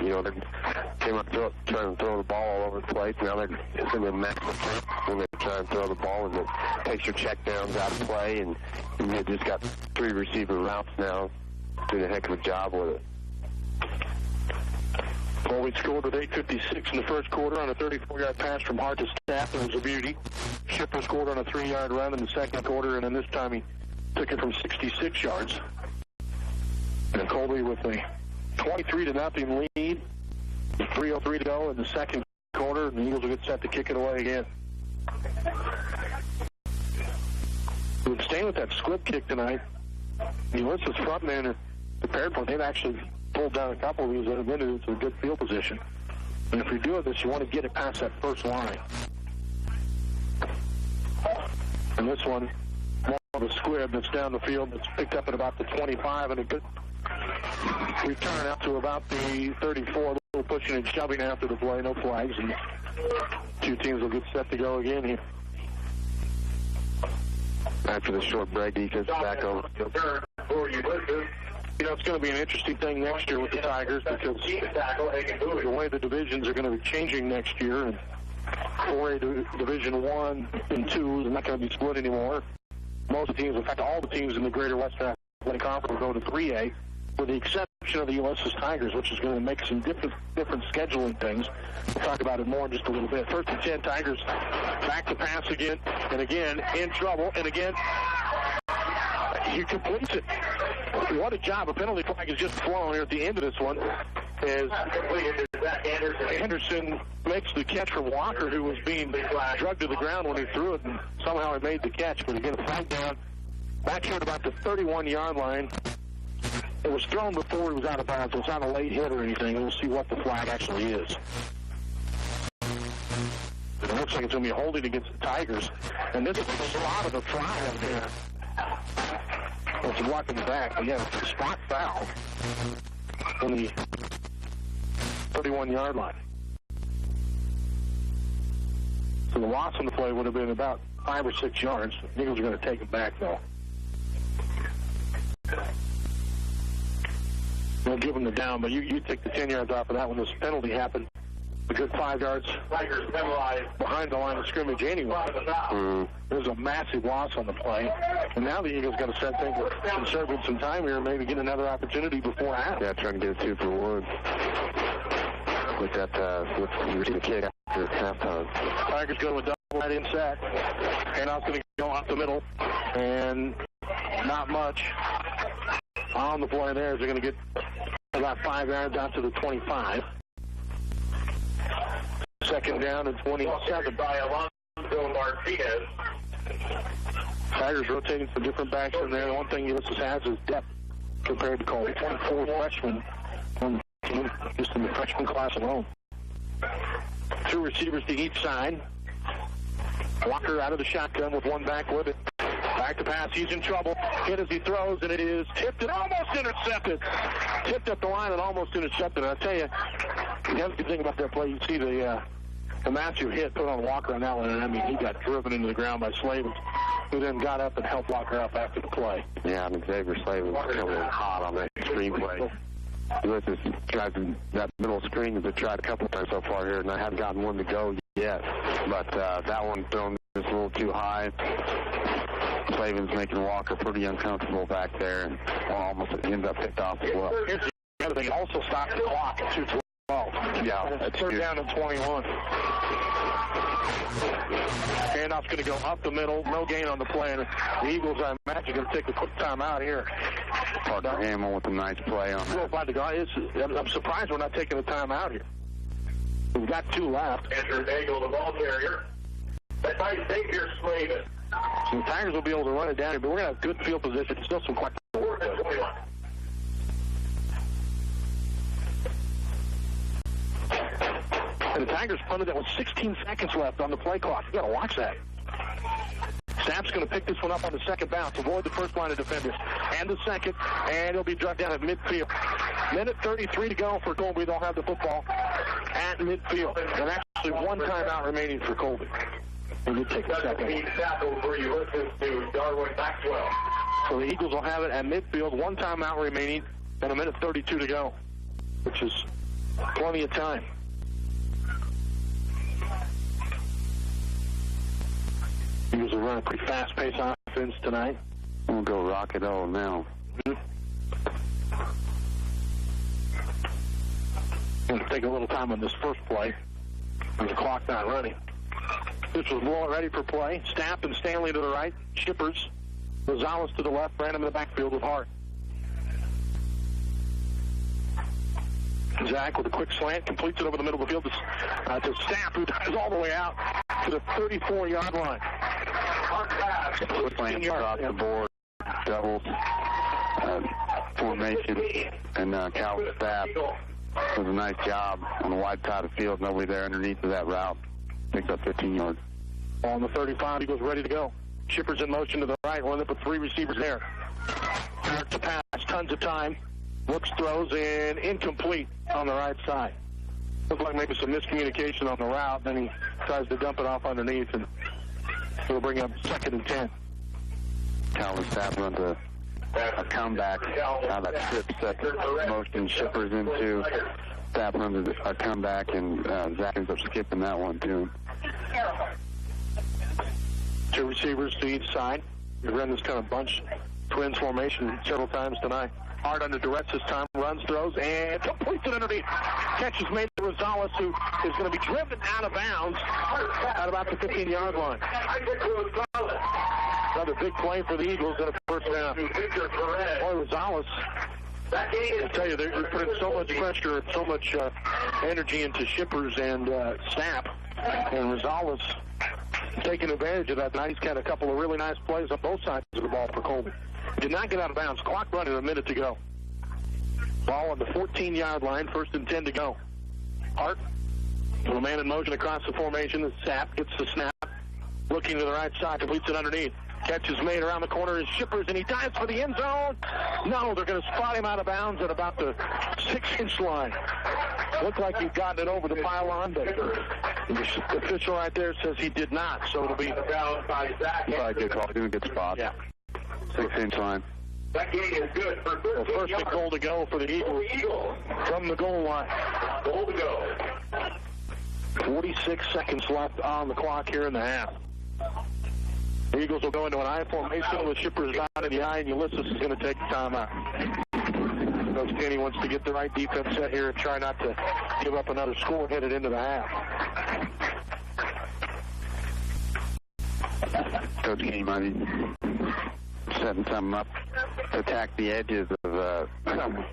came up trying to throw the ball all over the place. Now they're in the max when they try and throw the ball, and it takes your check downs out of play, and they just got 3 receiver routes now. Doing a heck of a job with it. Colby scored with 8:56 in the first quarter on a 34-yard pass from Hart to Staff. It was a beauty. Shipper scored on a 3-yard run in the second quarter, and then this time he took it from 66 yards. And Colby with a 23-0 lead. 3:03 to go in the second quarter, and the Eagles will get set to kick it away again. We've staying with that squib kick tonight. The Ulysses frontmen are prepared for it. They've actually pulled down a couple of these that have been into a good field position. And if you're doing this, you want to get it past that first line. And this one, more of a squib that's down the field that's picked up at about the 25, and a good return out to about the 34. A little pushing and shoving after the play, no flags, and 2 teams will get set to go again here. After the short break, defense back over. It's going to be an interesting thing next year with the Tigers because the way the divisions are going to be changing next year, and 4A Division 1 and 2 is not going to be split anymore. Most of the teams, in fact, all the teams in the Greater Western Athletic Conference will go to 3A, with the exception of the Ulysses Tigers, which is going to make some different scheduling things. We'll talk about it more in just a little bit. 1st and 10, Tigers back to pass again, and again, in trouble, and again, he completes it. What a job. A penalty flag is just flown here at the end of this one as Anderson makes the catch from Walker, who was being drugged to the ground when he threw it, and somehow he made the catch. But again, flag down back here at about the 31-yard line. It was thrown before he was out of bounds, so it's not a late hit or anything. We'll see what the flag actually is. It looks like it's going to be a holding against the Tigers. And this is a spot of the try up there. It's blocking the back. But yeah, it's a spot foul on the 31-yard line. So the loss on the play would have been about 5 or 6 yards. The Eagles are going to take it back, though. They'll give them the down, but you take the 10 yards off of that when this penalty happened. A good 5 yards behind the line of scrimmage anyway. There's a massive loss on the play. And now the Eagles got to set things, conserve some time here and maybe get another opportunity before half. Yeah, trying to get a 2-for-1 with that with the kick after halftime. Tigers go with double right in set. Handoff's going to go off the middle. And not much on the play there. They're going to get about 5 yards out to the 25. Second down and 27 by Alonzo Martinez. Tigers rotating some different backs in there. The one thing Ulysses has is depth compared to Colby. 24 freshmen on the team, just in the freshman class alone. 2 receivers to each side. Walker out of the shotgun with one back with it. Back to pass. He's in trouble. Hit as he throws, and it is tipped and almost intercepted. Tipped up the line and almost intercepted. I tell you, the other thing about that play, you see the massive hit put on Walker on that one, and I mean, he got driven into the ground by Slavens, who then got up and helped Walker up after the play. Yeah, I mean, Xavier Slavens was coming in hot on that screen play. Ulysses tried that middle screen that they tried a couple of times so far here, and I haven't gotten one to go yet. But that one thrown just a little too high. Slavens making Walker pretty uncomfortable back there, and almost ends up picked off as well. Here's the other thing. Also stopped the clock at 2:12. Yeah, it's third down and 21. Handoff's going to go up the middle. No gain on the play. And the Eagles, I imagine, going to take a quick timeout here. Parker Hamill with a nice play on that. I'm surprised we're not taking a timeout here. We've got 2 left. Enter Nagel, the ball carrier. That's by Xavier Slavens. So the Tigers will be able to run it down here, but we're going to have good field position. Still some questions. And the Tigers punted that with 16 seconds left on the play clock. You got to watch that. Snap's going to pick this one up on the second bounce, avoid the first line of defenders, and the second, and he'll be drugged down at midfield. Minute 33 to go for Colby. They'll have the football at midfield. And actually 1 timeout remaining for Colby. And you take the second. For Ulysses to Darwin Maxwell. So the Eagles will have it at midfield, 1 timeout remaining, and a minute 32 to go, which is plenty of time. Eagles will run a pretty fast-paced offense tonight. We'll go rock it all now. Going to take a little time on this first play. There's the clock not running. This was Moore ready for play. Stapp and Stanley to the right. Shippers. Rosales to the left. Random in the backfield with Hart. Zach with a quick slant. Completes it over the middle of the field to Stapp, who dives all the way out to the 34-yard line. Slants across the board. Doubles. Formation. And Calvin Stapp does a nice job on the wide side of the field. Nobody there underneath of that route. Picks up 15 yards. On the 35, he goes ready to go. Shippers in motion to the right. We'll end up with 3 receivers there. Start to pass. Tons of time. Looks, throws, and incomplete on the right side. Looks like maybe some miscommunication on the route. Then he tries to dump it off underneath, and it'll bring up 2nd and 10. Calvin Stapp runs a comeback out of that trip set motion. Shippers into Stapp runs a comeback, and Zach ends up skipping that one, too. 2 receivers to each side. We've run this kind of bunch twins formation several times tonight. Hard under duress this time. Runs, throws, and completes it underneath. Catch is made to Rosales, who is going to be driven out of bounds at about the 15-yard line. Another big play for the Eagles and a first down. Boy, Rosales, I tell you, they're putting so much pressure and so much energy into Shippers and Snap. And Rosales taking advantage of that tonight. He's got a couple of really nice plays on both sides of the ball for Colby. Did not get out of bounds. Clock running, a minute to go. Ball on the 14-yard line, 1st and 10 to go. Hart, a man in motion across the formation. The Sap gets the snap. Looking to the right side, completes it underneath. Catch is made around the corner. Is Shippers, and he dives for the end zone. No, they're going to spot him out of bounds at about the 6-inch line. Looked like he'd gotten it over the pylon, but the official right there says he did not. So it'll be down by Zach. Good call. Doing a good spot. Yeah. 6-inch line. That gain is good for 13 First and goal to go for the Eagles from the goal line. Goal to go. 46 seconds left on the clock here in the half. The Eagles will go into an I formation with Shippers out in the I, and Ulysses is going to take the timeout. Coach Kenny wants to get the right defense set here and try not to give up another score headed into the half. Coach Kenny might be setting something up to attack the edges of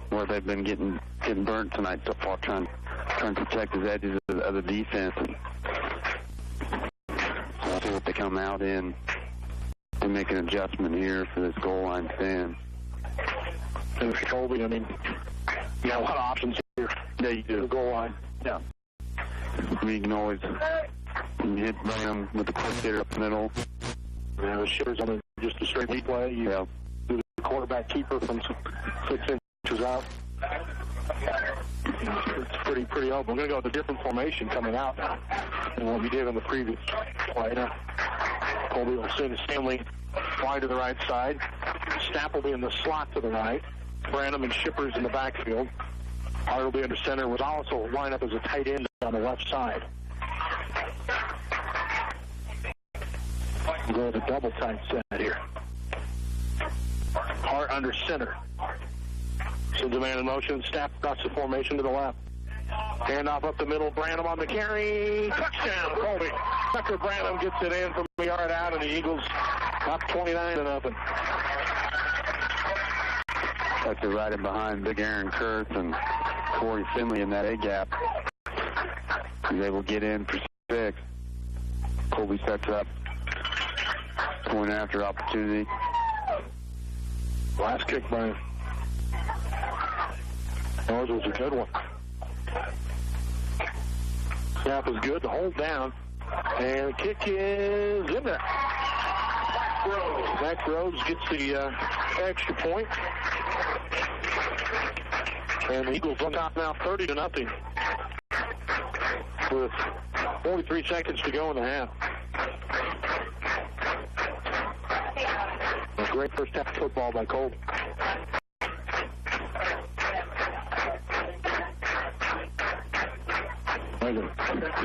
where they've been getting burnt tonight so far, trying to protect his edges of the defense. And we'll see what they come out in to make an adjustment here for this goal line stand. And for Colby, I mean, you got a lot of options here. Yeah, you do. The goal line. Yeah. You can always hit them with the quick hitter up the middle. Yeah, the Shippers on just a straight lead play. You do the quarterback keeper from 6 inches out. It's pretty open. We're going to go with a different formation coming out now than what we did in the previous play. Now, Colby will send Stanley wide to the right side. Stapp will be in the slot to the right. Branham and Shippers in the backfield. Hart will be under center. Rosales will line up as a tight end on the left side. We'll go with a double tight set here. Hart under center. So demand in motion. Stapp across the formation to the left. Handoff up the middle. Branham on the carry. Touchdown, Colby. Tucker Branham gets it in from a yard out, and the Eagles up 29-0. Tucker right in behind Big Aaron Kurtz and Corey Finley in that A-gap. He's able to get in for 6. Colby sets up. Point after opportunity. Last kick by Yours was a good one. Snap is good to hold down. And the kick is in there. Zach Rhodes gets the extra point. And the Eagles on top now 30-0 with 43 seconds to go in the half. A great first half of football by Colby.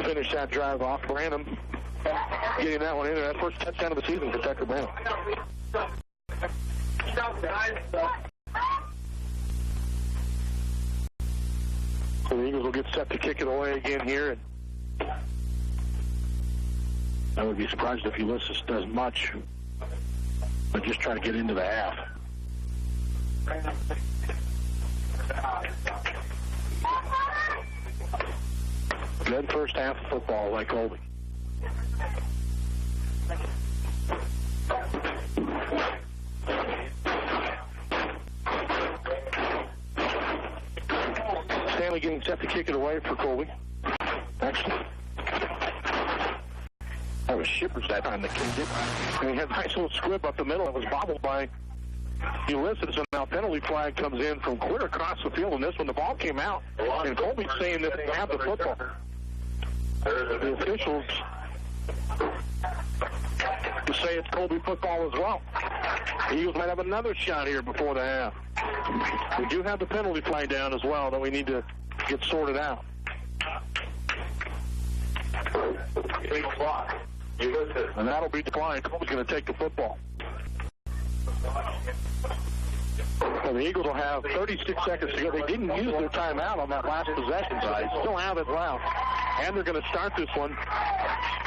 Finish that drive off. Branham getting that one in there. That first touchdown of the season for Tucker Branham. So the Eagles will get set to kick it away again here. And I would be surprised if Ulysses does much, but just try to get into the half. Good first half of football by Colby. Stanley getting set to kick it away for Colby. Excellent. That was Shippers that time that kicked it. And he had a nice little squib up the middle. It was bobbled by Ulysses, and now penalty flag comes in from clear across the field. And this one, the ball came out, and Colby's saying that they have the football. The officials say it's Colby football as well. The Eagles might have another shot here before the half. We do have the penalty flag down as well that we need to get sorted out. And that'll be declined. Colby's going to take the football. And the Eagles will have 36 seconds to go. They didn't use their timeout on that last possession, so they still have it left. And they're going to start this one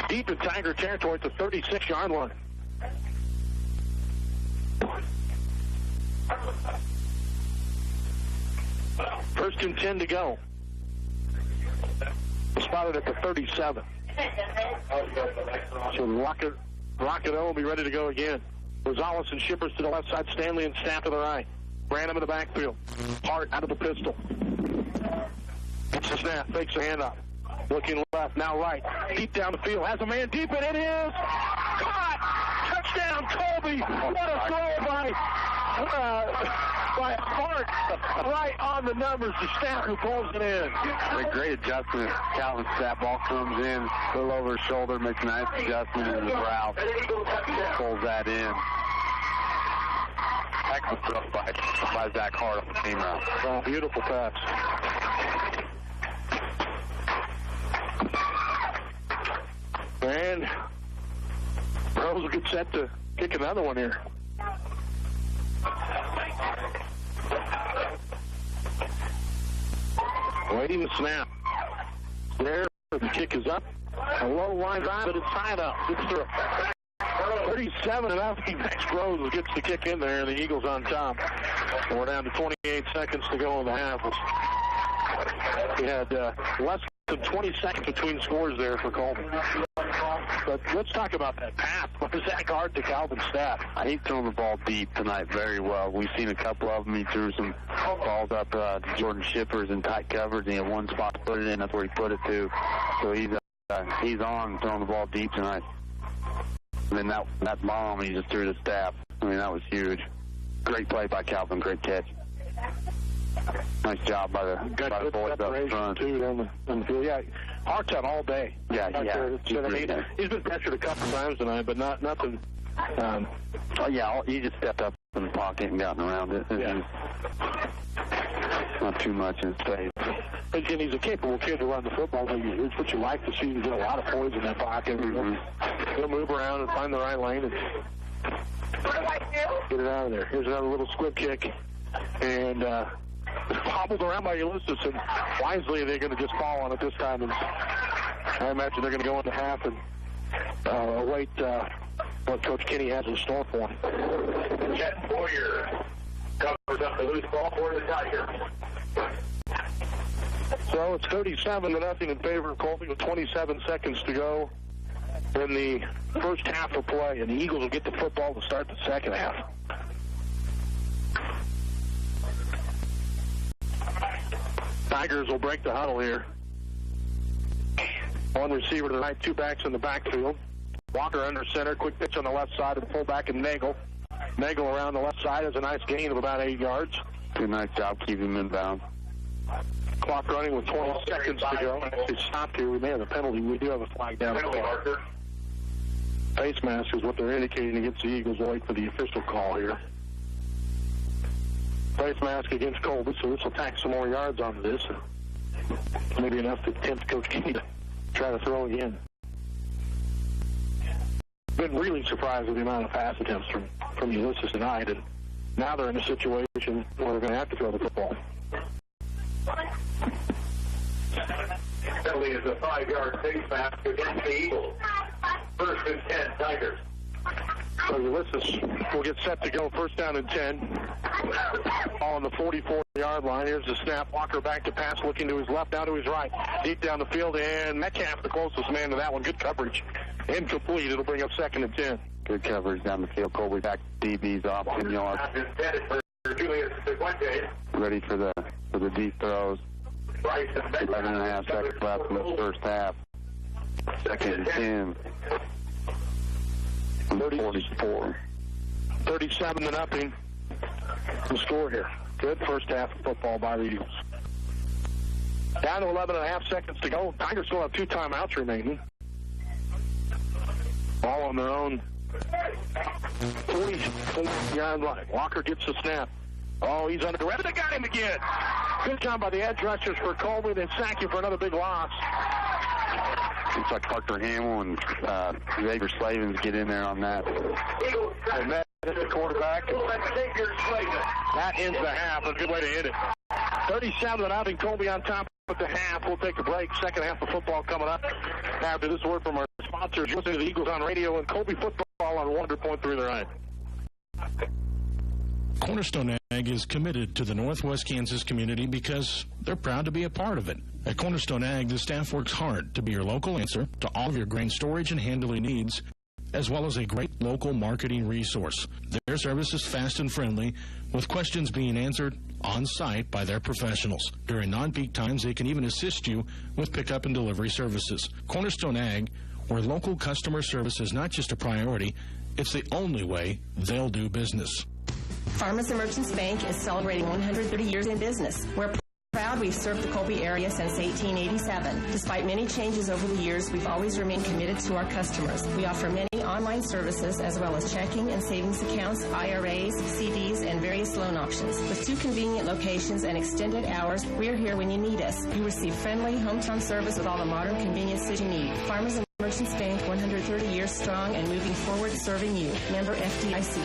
deep in Tiger territory at the 36-yard line. First and 10 to go. Spotted at the 37. So Rocket-O will be ready to go again. Rosales and Shippers to the left side, Stanley and Stapp to the right. Branham in the backfield. Hart out of the pistol. It's the snap, fakes the handoff. Looking left, now right. Deep down the field, has a man deep, and it is caught! Touchdown, Colby! What a throw by Hart, right on the numbers. The Stapp who pulls it in. A great adjustment. Calvin Stapp ball comes in, a little over his shoulder, makes a nice adjustment in his route, pulls that in. heck of a throw by Zach Hart on the team route. Oh, beautiful pass. And Rose will get set to kick another one here. Waiting the snap. There, the kick is up. A low line drive, but it's tied up. Good throw. 37-0. Max Rose gets the kick in there, and the Eagles on top. And we're down to 28 seconds to go in the half. We had less than 20 seconds between scores there for Colby. But let's talk about that pass by Zach Hart to Calvin Staff. He's throwing the ball deep tonight very well. We've seen a couple of them. He threw some balls up to Jordan Shippers in tight coverage, and he had one spot to put it in. That's where he put it to. So he's on throwing the ball deep tonight. And then that bomb he just threw to Staff. I mean, that was huge. Great play by Calvin. Great catch. Nice job by the boys up front. Too, down the field. Yeah, Hart's out all day. Yeah. He's been pressured a couple times tonight, but nothing. He just stepped up in the pocket and gotten around it. Not too much in his face. And he's a capable kid to run the football. It's what you like to see. He get a lot of points in that pocket. He'll move around and find the right lane and get it out of there. Here's another little squib kick. And hobbled around by Ulysses, and wisely they're going to just fall on it this time. And I imagine they're going to go into half and await what Coach Kinney has in store for him. Chet Boyer covers up the loose ball for the Tigers. So it's 37-0 in favor of Colby with 27 seconds to go in the first half of play, and the Eagles will get the football to start the second half. Tigers will break the huddle here. One receiver to the right, two backs in the backfield. Walker under center, quick pitch on the left side of the fullback and Nagel. Nagel around the left side has a nice gain of about 8 yards. Good, nice job keeping him inbound. Clock running with 20 seconds to go. It's stopped here. We may have a penalty. We do have a flag down. Face mask is what they're indicating against the Eagles. We'll wait for the official call here. Face mask against Colby, so this will tack some more yards onto this. Maybe enough to tempt Coach Key to try to throw again. Been really surprised with the amount of pass attempts from Ulysses tonight, and now they're in a situation where they're going to have to throw the football. Penalty is a 5-yard face mask against the Eagles. First and 10, Tigers. So Ulysses will get set to go first down and 10. All on the 44-yard line. Here's the snap. Walker back to pass, looking to his left, now to his right. Deep down the field, and Metcalf, the closest man to that one. Good coverage. Incomplete. It'll bring up second and 10. Good coverage down the field. Colby back to DB's off 10 yards. Ready for the deep throws. 11.5 seconds left in the first half. Second and 10. 44. 37-0. The score here. Good first half of football by the Eagles. Down to 11.5 seconds to go. Tigers still have 2 timeouts remaining. All on their own 44-yard line. Walker gets the snap. Oh, he's under duress. They got him again. Good job by the edge rushers for Colby. They sack you for another big loss. Looks like Parker Hamill and Xavier Slavens get in there on that. And that is the quarterback. That ends the half. A good way to end it. 37-0. Colby on top of the half. We'll take a break. Second half of football coming up. After this word from our sponsors, you're listening to the Eagles on radio and Colby football on 100.3 The Ride. Cornerstone Ag is committed to the Northwest Kansas community because they're proud to be a part of it. At Cornerstone Ag, the staff works hard to be your local answer to all of your grain storage and handling needs, as well as a great local marketing resource. Their service is fast and friendly, with questions being answered on site by their professionals. During non-peak times, they can even assist you with pickup and delivery services. Cornerstone Ag, where local customer service is not just a priority, it's the only way they'll do business. Farmers and Merchants Bank is celebrating 130 years in business. We're proud proud we've served the Colby area since 1887. Despite many changes over the years, we've always remained committed to our customers. We offer many online services as well as checking and savings accounts, IRAs, CDs, and various loan options. With 2 convenient locations and extended hours, we're here when you need us. You receive friendly, hometown service with all the modern conveniences you need. Farmers and Merchants Bank, 130 years strong and moving forward, serving you. Member FDIC.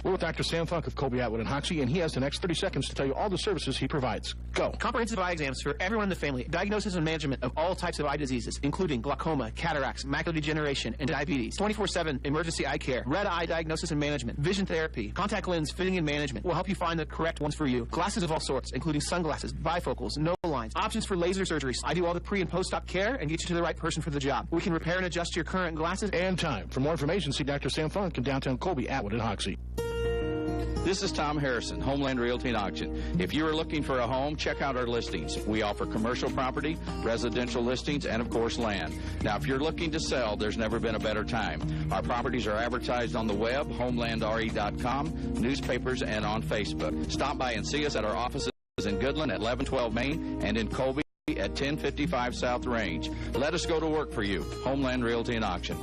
We're with Dr. Sam Funk of Colby, Atwood, and Hoxie, and he has the next 30 seconds to tell you all the services he provides. Go. Comprehensive eye exams for everyone in the family. Diagnosis and management of all types of eye diseases, including glaucoma, cataracts, macular degeneration, and diabetes. 24/7 emergency eye care. Red eye diagnosis and management. Vision therapy. Contact lens fitting and management will help you find the correct ones for you. Glasses of all sorts, including sunglasses, bifocals, no lines. Options for laser surgeries. I do all the pre- and post-op care and get you to the right person for the job. We can repair and adjust your current glasses. And time. For more information, see Dr. Sam Funk in downtown Colby, Atwood, and Hoxie. This is Tom Harrison, Homeland Realty and Auction. If you are looking for a home, check out our listings. We offer commercial property, residential listings, and of course land. Now, if you're looking to sell, there's never been a better time. Our properties are advertised on the web, homelandre.com, newspapers, and on Facebook. Stop by and see us at our offices in Goodland at 1112 Main and in Colby at 1055 South Range. Let us go to work for you. Homeland Realty and Auction.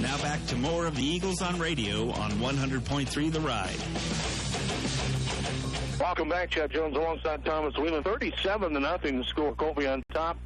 Now back to more of the Eagles on Radio on 100.3 The Ride. Welcome back. Chad Jones alongside Thomas Whelan. 37-0 the score. Colby on top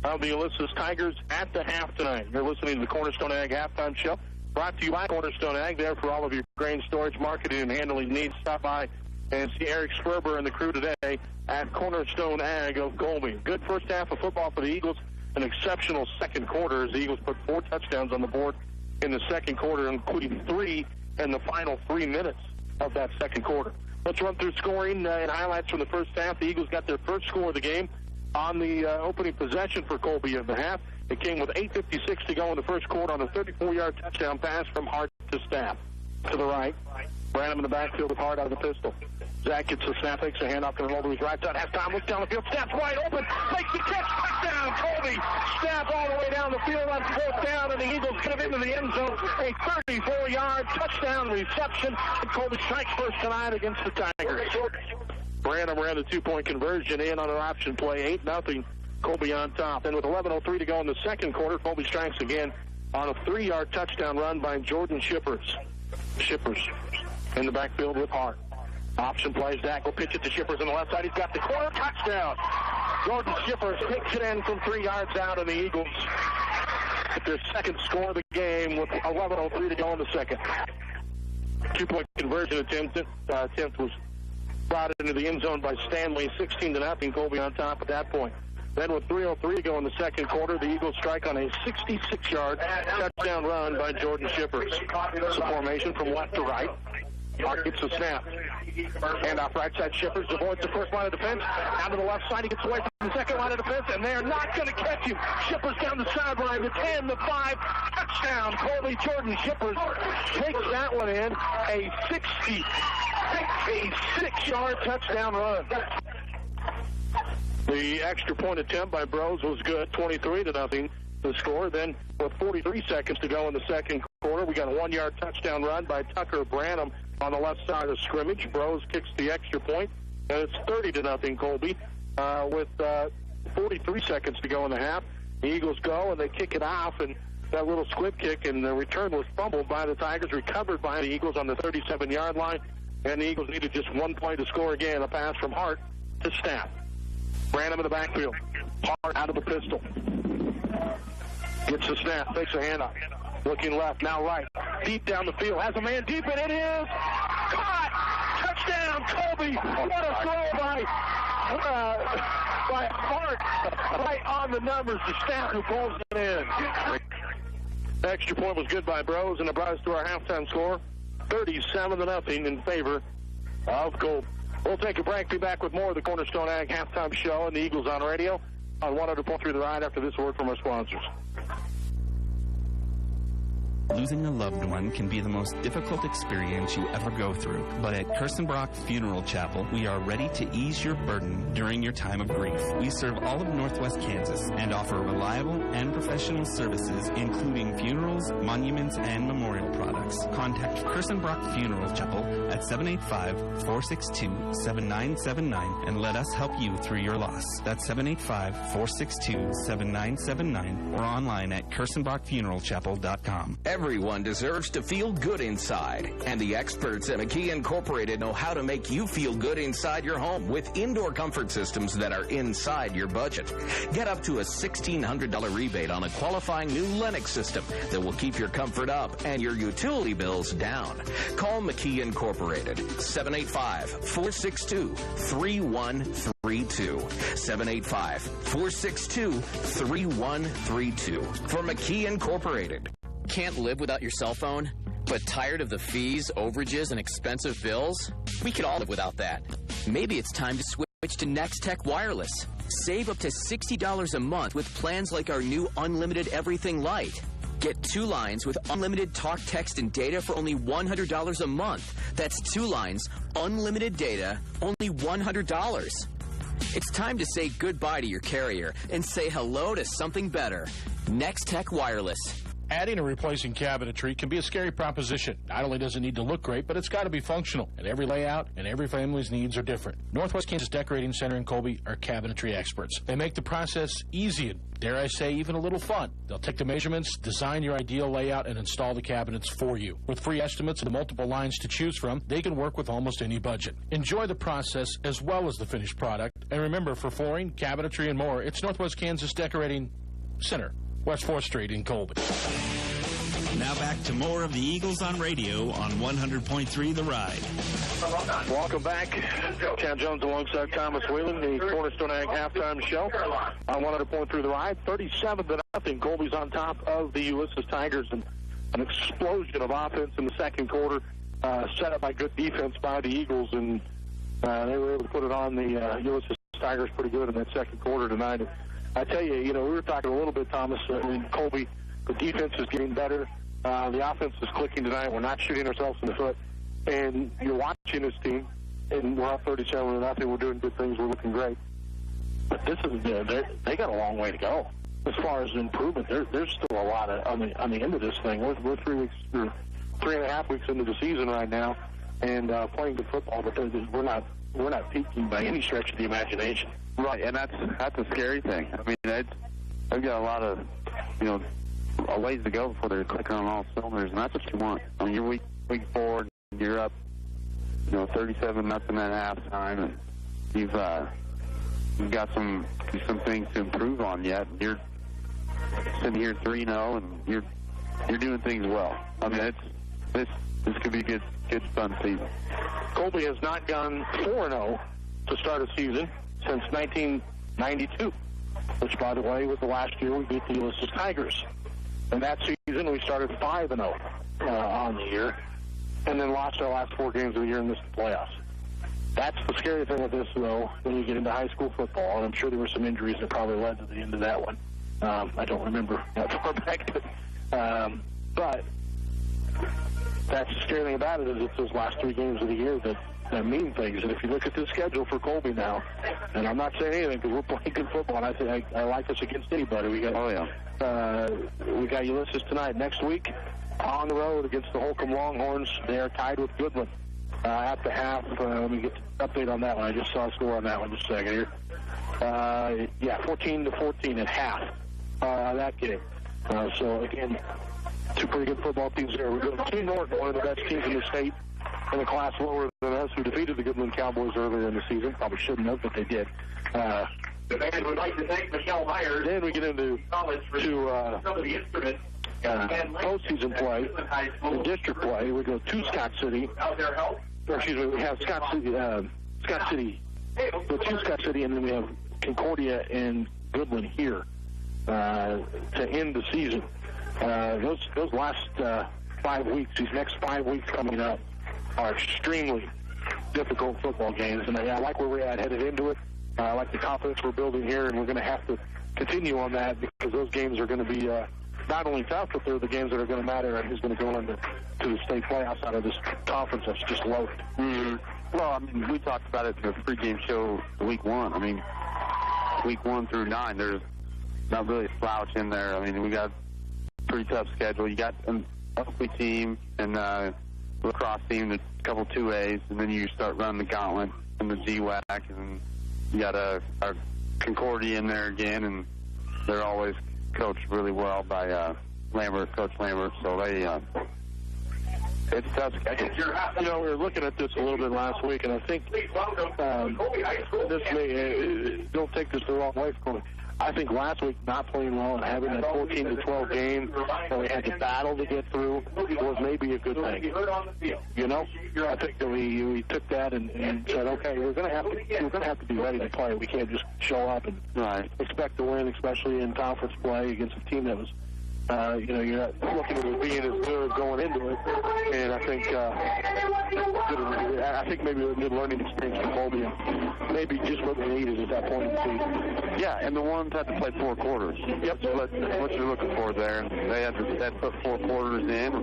of the Ulysses Tigers at the half tonight. You're listening to the Cornerstone Ag Halftime Show. Brought to you by Cornerstone Ag, there for all of your grain storage, marketing, and handling needs. Stop by and see Eric Sperber and the crew today at Cornerstone Ag of Colby. Good first half of football for the Eagles. An exceptional second quarter as the Eagles put 4 touchdowns on the board in the second quarter, including 3 in the final 3 minutes of that second quarter. Let's run through scoring and highlights from the first half. The Eagles got their first score of the game on the opening possession for Colby in the half. It came with 8:56 to go in the first quarter on a 34-yard touchdown pass from Hart to Staff. To the right, Branham in the backfield with Hart out of the pistol. Zach gets the snap, takes a handoff, going to roll to his right side. Has time, looks down the field, Staff's wide open, makes the catch, touchdown, Colby. Staff all the way down the field on 4th down, and the Eagles get it into the end zone. A 34-yard touchdown reception. And Colby strikes first tonight against the Tigers. Branham ran the 2-point conversion in on an option play, 8-0. Colby on top. And with 11:03 to go in the second quarter, Colby strikes again on a 3-yard touchdown run by Jordan Shippers. Shippers in the backfield with Hart. Option plays. Dak will pitch it to Shippers on the left side. He's got the corner touchdown. Jordan Shippers takes it in from 3 yards out, and the Eagles get their second score of the game with 11:03 to go in the second. 2-point conversion attempt was brought into the end zone by Stanley, 16-0. Colby on top at that point. Then with 3:03 to go in the second quarter, the Eagles strike on a 66-yard touchdown run by Jordan Shippers. It's a formation from left to right. Hart gets the snap. Hand off right side. Shippers avoids the first line of defense. Out to the left side. He gets away from the second line of defense, and they're not going to catch him. Shippers down the sideline. The 10, the 5. Touchdown. Colby. Jordan Shippers takes that one in. A 66-yard touchdown run. The extra point attempt by Bros was good. 23-0 the score. Then with 43 seconds to go in the second quarter, we got a 1-yard touchdown run by Tucker Branham on the left side of scrimmage. Bros kicks the extra point, and it's 30-0 Colby. With 43 seconds to go in the half, the Eagles go and they kick it off, and that little squib kick and the return was fumbled by the Tigers, recovered by the Eagles on the 37-yard line, and the Eagles needed just 1 play to score again. A pass from Hart to Staff. Branham in the backfield. Hart out of the pistol. Gets the snap, takes a handoff. Looking left, now right. Deep down the field. Has a man deep, and it is caught! Touchdown, Colby! What a throw by Hart. Right on the numbers. The Staff who pulls it in. The extra point was good by Bros, and it brought us to our halftime score. 37-0 in favor of Colby. We'll take a break. Be back with more of the Cornerstone Ag Halftime Show and the Eagles on Radio on 100.3 The Ride after this word from our sponsors. Losing a loved one can be the most difficult experience you ever go through, but at Kirstenbrock Funeral Chapel, we are ready to ease your burden during your time of grief. We serve all of Northwest Kansas and offer reliable and professional services, including funerals, monuments, and memorial products. Contact Kirstenbrock Funeral Chapel at 785-462-7979 and let us help you through your loss. That's 785-462-7979 or online at kirstenbrockfuneralchapel.com. Everyone deserves to feel good inside, and the experts at McKee Incorporated know how to make you feel good inside your home with indoor comfort systems that are inside your budget. Get up to a $1,600 rebate on a qualifying new Lennox system that will keep your comfort up and your utility bills down. Call McKee Incorporated, 785-462-3132. 785-462-3132 for McKee Incorporated. Can't live without your cell phone? But tired of the fees, overages, and expensive bills? We could all live without that. Maybe it's time to switch to NextTech Wireless. Save up to $60 a month with plans like our new Unlimited Everything Lite. Get 2 lines with unlimited talk, text, and data for only $100 a month. That's 2 lines, unlimited data, only $100. It's time to say goodbye to your carrier and say hello to something better. NextTech Wireless. Adding or replacing cabinetry can be a scary proposition. Not only does it need to look great, but it's got to be functional. And every layout and every family's needs are different. Northwest Kansas Decorating Center in Colby are cabinetry experts. They make the process easy and, dare I say, even a little fun. They'll take the measurements, design your ideal layout, and install the cabinets for you. With free estimates and multiple lines to choose from, they can work with almost any budget. Enjoy the process as well as the finished product. And remember, for flooring, cabinetry, and more, it's Northwest Kansas Decorating Center, West 4th Street in Colby. Now back to more of the Eagles on Radio on 100.3 The Ride. Welcome back. Chad Jones alongside Thomas Whelan, the Cornerstone Ag halftime show on 100.3 The Ride. 37-0. Colby's on top of the Ulysses Tigers, and an explosion of offense in the second quarter, set up by good defense by the Eagles, and they were able to put it on the Ulysses Tigers pretty good in that second quarter tonight. I tell you, we were talking a little bit, Thomas, in Colby. The defense is getting better. The offense is clicking tonight. We're not shooting ourselves in the foot. And you're watching this team, and we're up 37-0. We're doing good things. We're looking great. But this is they got a long way to go as far as improvement. There's still a lot on the end of this thing. We're 3.5 weeks into the season right now, and playing good football. But we're not peaking by any stretch of the imagination. Right, and that's a scary thing. I mean, they've got a lot of a ways to go before they're clicking on all cylinders, and that's what you want. I mean, you're week 4, and you're up, 37-0 at halftime, and you've got some things to improve on yet. You're sitting here 3-0, and you're doing things well. I mean, this could be a good fun season. Colby has not gone 4-0 to start a season since 1992, which, by the way, was the last year we beat the Ulysses Tigers. And that season, we started 5-0 on the year, and then lost our last 4 games of the year and missed the playoffs. That's the scary thing with this, though, when you get into high school football, and I'm sure there were some injuries that probably led to the end of that one. I don't remember that far back. But that's the scary thing about it, is it's those last 3 games of the year that mean things. And if you look at the schedule for Colby now, and I'm not saying anything because we're playing good football, and I like us against anybody. We got Ulysses tonight. Next week, on the road against the Holcomb Longhorns. They are tied with Goodland at the half. Let me get the update on that one. I just saw a score on that one just a second here. 14-14 at half that game. So, again, 2 pretty good football teams there. We're going to Team Norton, one of the best teams in the state, in a class lower than us, who defeated the Goodland Cowboys earlier in the season. Probably shouldn't have, but they did. The band would like to thank Michelle Myers. Then we get into some of the instruments. Postseason play, the district play. We go to Scott City. We have Scott City. Go to Scott City, and then we have Concordia and Goodland here to end the season. Those last 5 weeks, these next 5 weeks coming up, are extremely difficult football games, and I like where we're at headed into it. I like the confidence we're building here, and we're going to have to continue on that because those games are going to be not only tough, but they're the games that are going to matter and who's going to go into the state playoffs out of this conference that's just loaded. Mm-hmm. Well, I mean, we talked about it in the pregame show week 1. I mean, week 1 through 9, there's not really a slouch in there. I mean, we got a pretty tough schedule. You got an Oakley team and lacrosse team, a couple 2As, and then you start running the gauntlet and the GWAC, and you got our Concordia in there again, and they're always coached really well by Coach Lambert, so they it's tough. You know, we were looking at this a little bit last week, and I think this may don't take this the wrong way for me. I think last week not playing well and having that 14-12 game that we had to battle to get through was maybe a good thing. You know, I think that we took that and said, okay, we're going to have to be ready to play. We can't just show up and expect to win, especially in conference play against a team that was. You know, you're not looking at it being as good going into it, and I think maybe a good learning experience for Colby, and maybe just what we needed at that point in the season. Yeah, and the ones had to play 4 quarters. Yep, so what you're looking for there. They had to put 4 quarters in.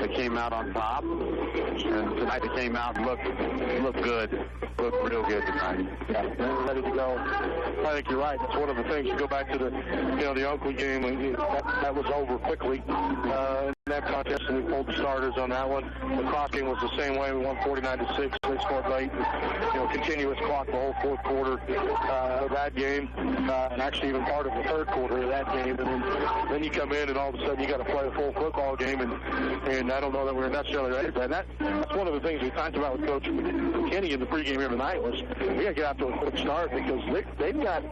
They came out on top, and tonight they came out and looked good, looked real good tonight. Yeah, they're ready to go. I think you're right. That's one of the things. You go back to the Oakley game. That was over quickly in that contest, and we pulled the starters on that one. The cross game was the same way. We won 49-6. They scored late. Continuous clock the whole 4th quarter of that game, and actually even part of the 3rd quarter of that game. And then you come in, and all of a sudden you got to play a full football game, and I don't know that we're necessarily ready for that. That's one of the things we talked about with Coach Kenny in the pregame here tonight was we got to get out to a quick start because they've got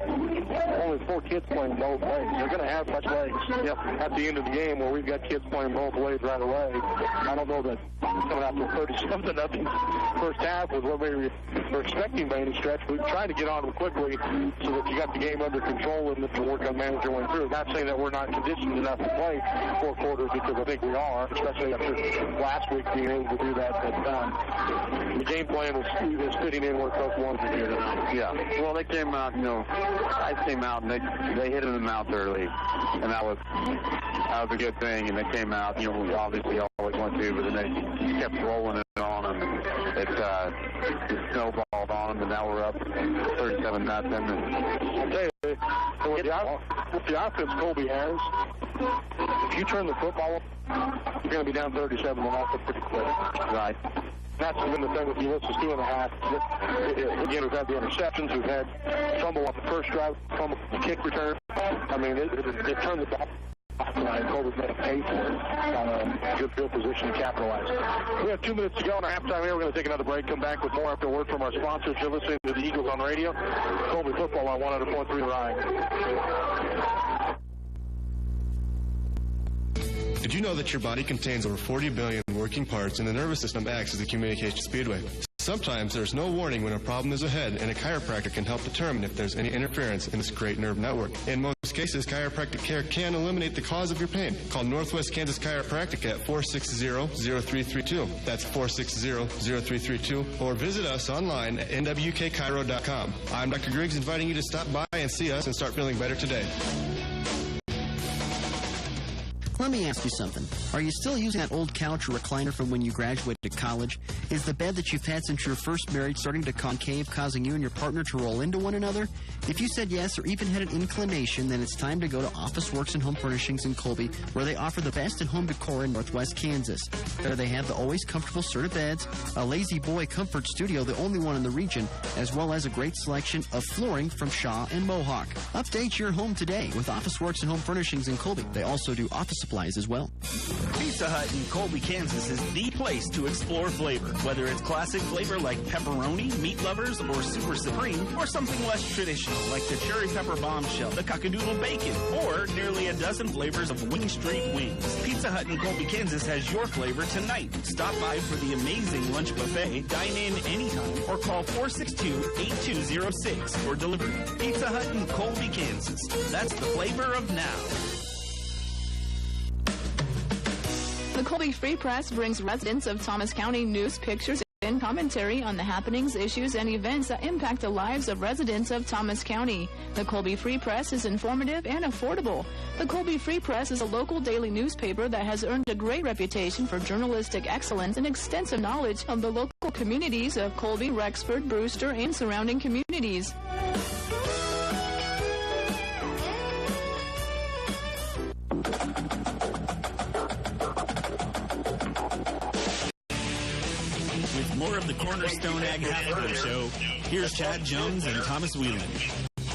only 4 kids playing both ways. They're going to have much legs at the end of the game where we've got kids playing both ways right away. I don't know that coming out to 30-something first half was what we were expecting by any stretch. We tried to get on them quickly so that you got the game under control and that the work on manager went through. Not saying that we're not conditioned enough to play 4 quarters because I think we are, especially after last week being able to do that. But the game plan is fitting in where Coach wanted to do tonight. Yeah. Well, they came out, guys came out and they hit in the mouth early, and that was a good thing. And they came out, we obviously always want to, but then they kept rolling it on them. It snowballed on them, and now we're up 37-0. I'll tell you, with the offense Colby has, if you turn the football, you're going to be down 37-0 pretty quick. Right. That's been the thing with Ulysses 2.5. Again, we've had the interceptions. We've had fumble on the first drive, fumble on the kick return. I mean, it turned the ball. Colby's made a pay for it. Good field position to capitalize. We have 2 minutes to go in our halftime here. We're going to take another break. Come back with more after word from our sponsors. You're listening to the Eagles on radio. Colby football on 100.3 Ride. Did you know that your body contains over 40 billion working parts and the nervous system acts as a communication speedway? Sometimes there's no warning when a problem is ahead, and a chiropractor can help determine if there's any interference in this great nerve network. In most cases, chiropractic care can eliminate the cause of your pain. Call Northwest Kansas Chiropractic at 460-0332. That's 460-0332. Or visit us online at nwkchiro.com. I'm Dr. Griggs, inviting you to stop by and see us and start feeling better today. Let me ask you something. Are you still using that old couch or recliner from when you graduated college? Is the bed that you've had since you were first married starting to concave, causing you and your partner to roll into one another? If you said yes or even had an inclination, then it's time to go to Office Works and Home Furnishings in Colby, where they offer the best in home decor in Northwest Kansas. There they have the always comfortable Serta beds, a Lazy Boy Comfort Studio, the only one in the region, as well as a great selection of flooring from Shaw and Mohawk. Update your home today with Office Works and Home Furnishings in Colby. They also do office supplies as well. Pizza Hut in Colby, Kansas is the place to explore flavor. Whether it's classic flavor like pepperoni, meat lovers, or super supreme, or something less traditional like the cherry pepper bombshell, the cockadoodle bacon, or nearly a dozen flavors of Wing Street wings. Pizza Hut in Colby, Kansas has your flavor tonight. Stop by for the amazing lunch buffet, dine in anytime, or call 462-8206 for delivery. Pizza Hut in Colby, Kansas. That's the flavor of now. The Colby Free Press brings residents of Thomas County news, pictures, and commentary on the happenings, issues, and events that impact the lives of residents of Thomas County. The Colby Free Press is informative and affordable. The Colby Free Press is a local daily newspaper that has earned a great reputation for journalistic excellence and extensive knowledge of the local communities of Colby, Rexford, Brewster, and surrounding communities. With more of the Cornerstone Ag Halftime Show, here's Chad Jones and Thomas Whelan.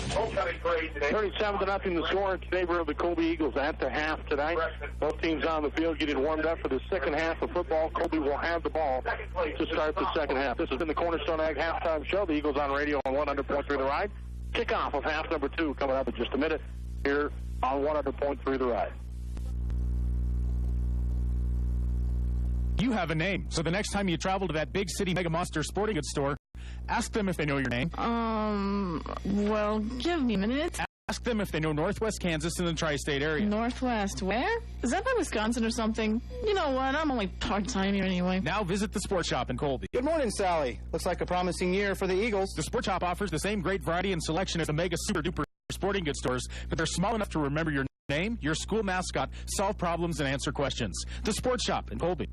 37-0 the score in favor of the Colby Eagles at the half tonight. Both teams on the field getting warmed up for the second half of football. Colby will have the ball to start the second half. This has been the Cornerstone Ag Halftime Show. The Eagles on radio on 100.3 The Ride. Kickoff of half number 2 coming up in just a minute here on 100.3 The Ride. You have a name, so the next time you travel to that big city Mega Monster sporting goods store, ask them if they know your name. Well, give me a minute. Ask them if they know Northwest Kansas in the tri-state area. Northwest, where? Is that by Wisconsin or something? You know what, I'm only part-time here anyway. Now visit the Sport Shop in Colby. Good morning, Sally. Looks like a promising year for the Eagles. The Sport Shop offers the same great variety and selection as the mega super-duper sporting goods stores, but they're small enough to remember your name, your school mascot, solve problems, and answer questions. The Sport Shop in Colby.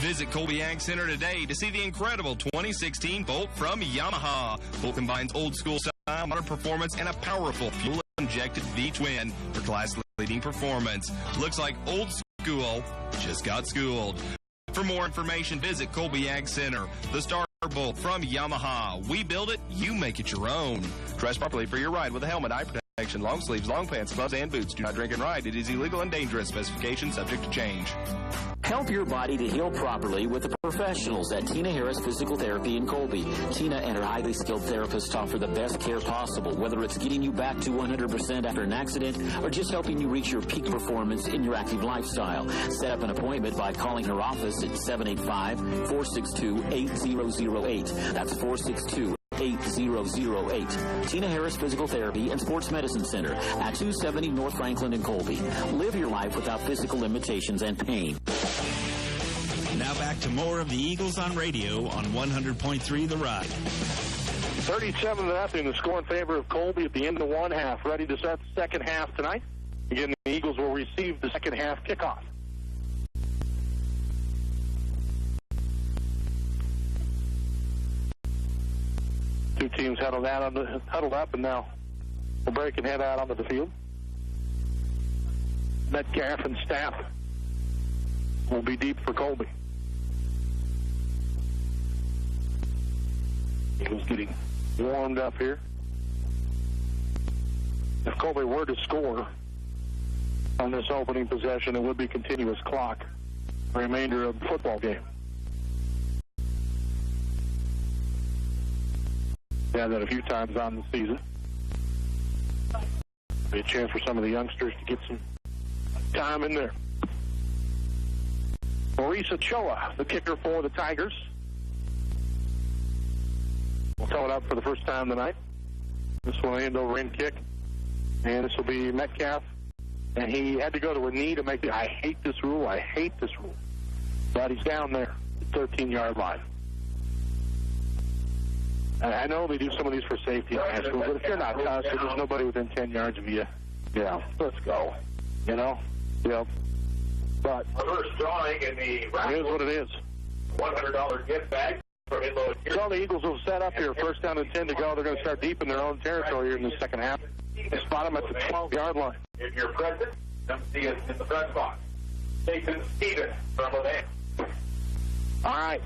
Visit Colby Ag Center today to see the incredible 2016 Bolt from Yamaha. Bolt combines old school style, modern performance, and a powerful fuel-injected V-twin for class-leading performance. Looks like old school just got schooled. For more information, visit Colby Ag Center. The Star Bolt from Yamaha. We build it, you make it your own. Dress properly for your ride with a helmet, eye protection, long sleeves, long pants, gloves, and boots. Do not drink and ride. It is illegal and dangerous. Specifications subject to change. Help your body to heal properly with the professionals at Tina Harris Physical Therapy in Colby. Tina and her highly skilled therapists offer the best care possible, whether it's getting you back to 100% after an accident or just helping you reach your peak performance in your active lifestyle. Set up an appointment by calling her office at 785-462-8008. That's 462-8008. Tina Harris Physical Therapy and Sports Medicine Center at 270 North Franklin in Colby. Live your life without physical limitations and pain. Now back to more of the Eagles on radio on 100.3 The Ride. 37-0 the score in favor of Colby at the end of one half. Ready to start the second half tonight. Again, the Eagles will receive the second half kickoff. Two teams huddled up, and now we'll break and head out onto the field. Metcalf and Staff will be deep for Colby. Eagles getting warmed up here. If Colby were to score on this opening possession, it would be continuous clock the remainder of the football game. Yeah, that a few times on the season. Be a chance for some of the youngsters to get some time in there. Maurice Ochoa, the kicker for the Tigers. We'll throw it up for the first time tonight. This will end over in kick. And this will be Metcalf. And he had to go to a knee to make it. I hate this rule. But he's down there, 13-yard line. I know they do some of these for safety in high school, but if you're not touched, if there's nobody within 10 yards of you, let's go. But reverse drawing in the it is what it is. $100 gift bag from Inload. So the Eagles will set up here. First down and 10 to go. They're going to start deep in their own territory here in the second half. They spot them at the 12-yard line. If you're present, come see us in the press box. Jason Stevens from Levant. All right.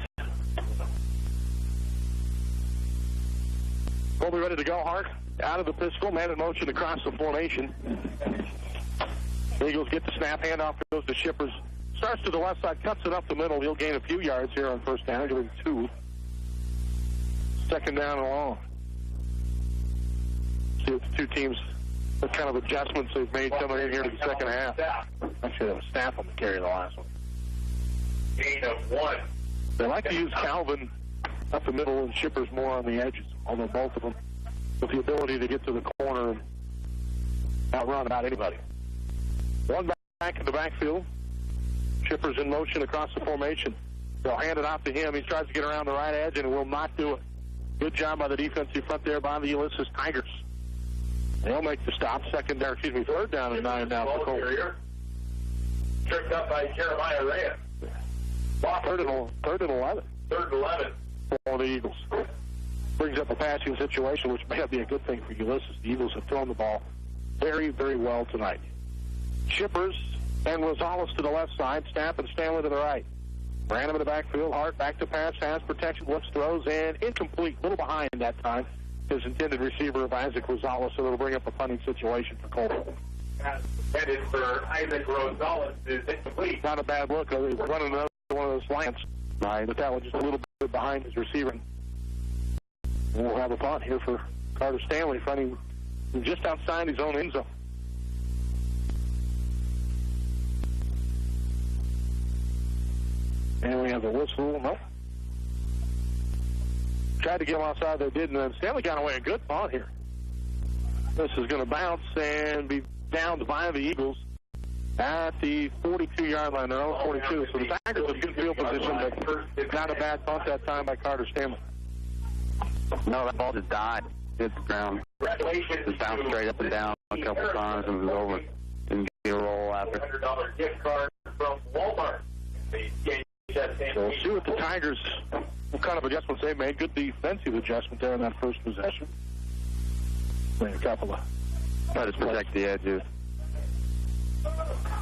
Colby ready to go, Hart. Out of the pistol, man in motion across the formation. The Eagles get the snap, handoff goes to Shippers. Starts to the left side, cuts it up the middle. He'll gain a few yards here on first down. He'll get 2. Second down and long. See what the two teams, what kind of adjustments they've made coming in here to the second half. Actually, that was Staff on the carry the last one. Gain of 1. They like to use Calvin up the middle and Shippers more on the edges, although both of them with the ability to get to the corner and outrun about anybody. One back in the backfield. Shippers in motion across the formation. They'll hand it off to him. He tries to get around the right edge, and will not do it. Good job by the defensive front there by the Ulysses Tigers. They'll make the stop. Third down and 9 now for Colby. Tripped up by Jeremiah Reyes. Third and 11. Third and 11. For the Eagles. Brings up a passing situation, which may be a good thing for Ulysses. The Eagles have thrown the ball very, very well tonight. Shippers and Rosales to the left side. Stapp and Stanley to the right. Ran him in the backfield. Hart back to pass. Has protection. Looks, throws, and incomplete. A little behind that time. His intended receiver of Isaac Rosales, so it'll bring up a punting situation for Colby. Headed for Isaac Rosales is incomplete. Not a bad look. He's running another one of those slants. Right. But that was just a little bit behind his receiver. We'll have a punt here for Carter Stanley, fronting just outside his own end zone. And we have the whistle. Nope. Tried to get him outside, they didn't. And Stanley got away a good punt here. This is going to bounce and be down by the Eagles at the 42-yard line. They're on 42, so the Tigers have good field position, but not a bad punt that time by Carter Stanley. No, that ball just died. Hit the ground. Just bounced straight up and down a couple times and was over. Didn't get a roll after. $100 gift card from Walmart. We'll see what the Tigers, what kind of adjustments they made. Good defensive adjustment there in that first possession. Made a couple of. Try to protect the edges.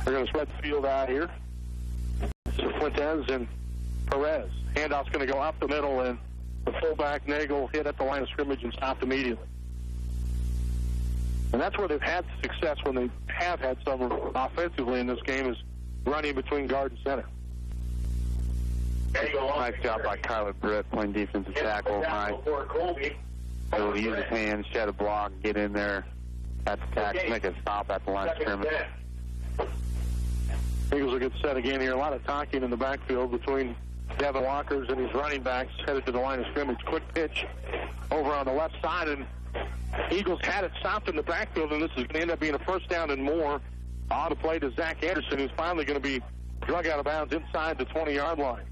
They're going to spread the field out here. So Fuentes and Perez. Handoff's going to go up the middle, and the fullback Nagel hit at the line of scrimmage and stopped immediately. And that's where they've had success when they have had some offensively in this game, is running between guard and center. Nice job by Kyler Britt playing defensive tackle. Nice. He'll use his hands, shed a block, get in there at the tackle, make a stop at the line of scrimmage. Eagles will get set again here. A lot of talking in the backfield between Devin Walkers and his running backs headed to the line of scrimmage. Quick pitch over on the left side, and Eagles had it stopped in the backfield, and this is going to end up being a first down and more on the play to Zach Anderson, who's finally going to be drug out of bounds inside the 20-yard line.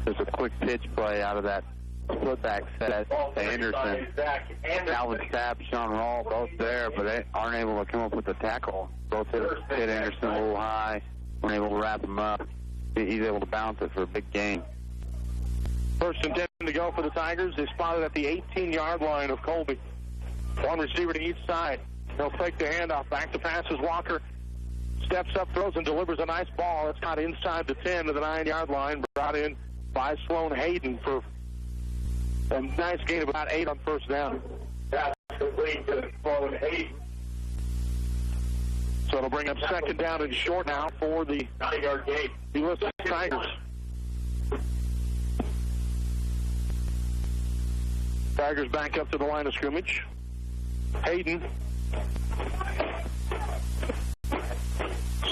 There's a quick pitch play out of that split back set to Anderson. Calvin Stapp, Sean Rawl, both there, but they aren't able to come up with the tackle. Both hit Anderson a little high, weren't able to wrap him up. He's able to bounce it for a big gain. First and 10 to go for the Tigers. They spotted at the 18-yard line of Colby. One receiver to each side. They'll take the handoff. Back to passes. Walker steps up, throws, and delivers a nice ball. It's not inside the 10 to the 9-yard line. Brought in by Sloan Hayden for a nice gain of about 8 on first down. That's complete to Sloan Hayden. So it'll bring up second down and short now for the 9-yard gain. Ulysses Tigers. Tigers back up to the line of scrimmage. Hayden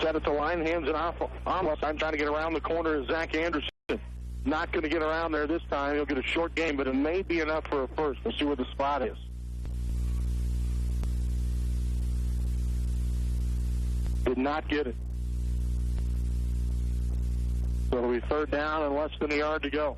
set at the line, hands it off on left side, trying to get around the corner is Zach Anderson. Not going to get around there this time. He'll get a short gain, but it may be enough for a first. We'll see where the spot is. Did not get it. So it'll be third down and less than a yard to go.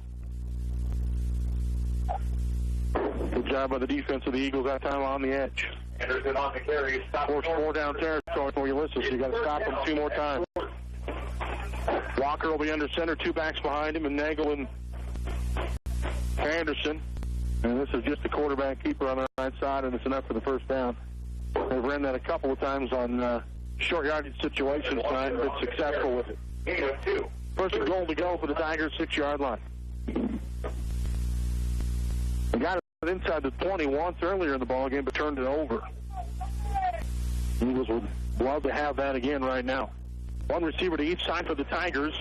Good job by the defense of the Eagles that time on the edge. Anderson on the carry. Force 4 down territory for Ulysses. You got to stop him 2 more times. Walker will be under center, 2 backs behind him, and Nagel and Anderson. And this is just the quarterback keeper on the right side, and it's enough for the first down. They've ran that a couple of times on short yardage situations tonight, been successful with it. Gain of 2. First and goal to go for the Tigers, 6-yard line. They got it inside the 20 once earlier in the ballgame, but turned it over. Eagles would love to have that again right now. One receiver to each side for the Tigers.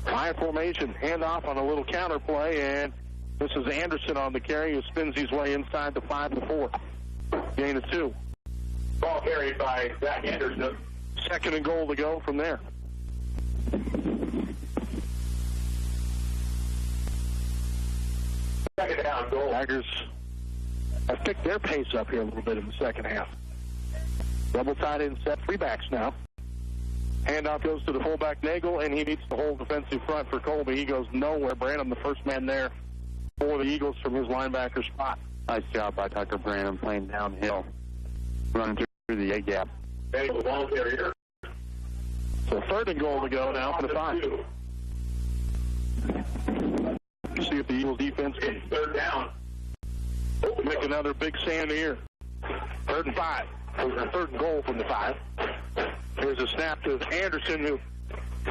High formation, handoff on a little counter play, and this is Anderson on the carry, who spins his way inside the 5-4. Gain of 2. Ball carried by Zach Anderson. Second and goal to go from there. Second down goal. Tigers have picked their pace up here a little bit in the second half. Double tight end set, 3 backs now. Handoff goes to the fullback, Nagel, and he meets the whole defensive front for Colby. He goes nowhere. Branham, the first man there for the Eagles from his linebacker spot. Nice job by Tucker Branham playing downhill, running through the A-gap. Nagel volunteer here. So 3rd and goal to go now for the 5. See if the Eagles defense can 3rd down. Make another big stand here. 3rd and 5. 3rd and goal from the 5. Here's a snap to Anderson, who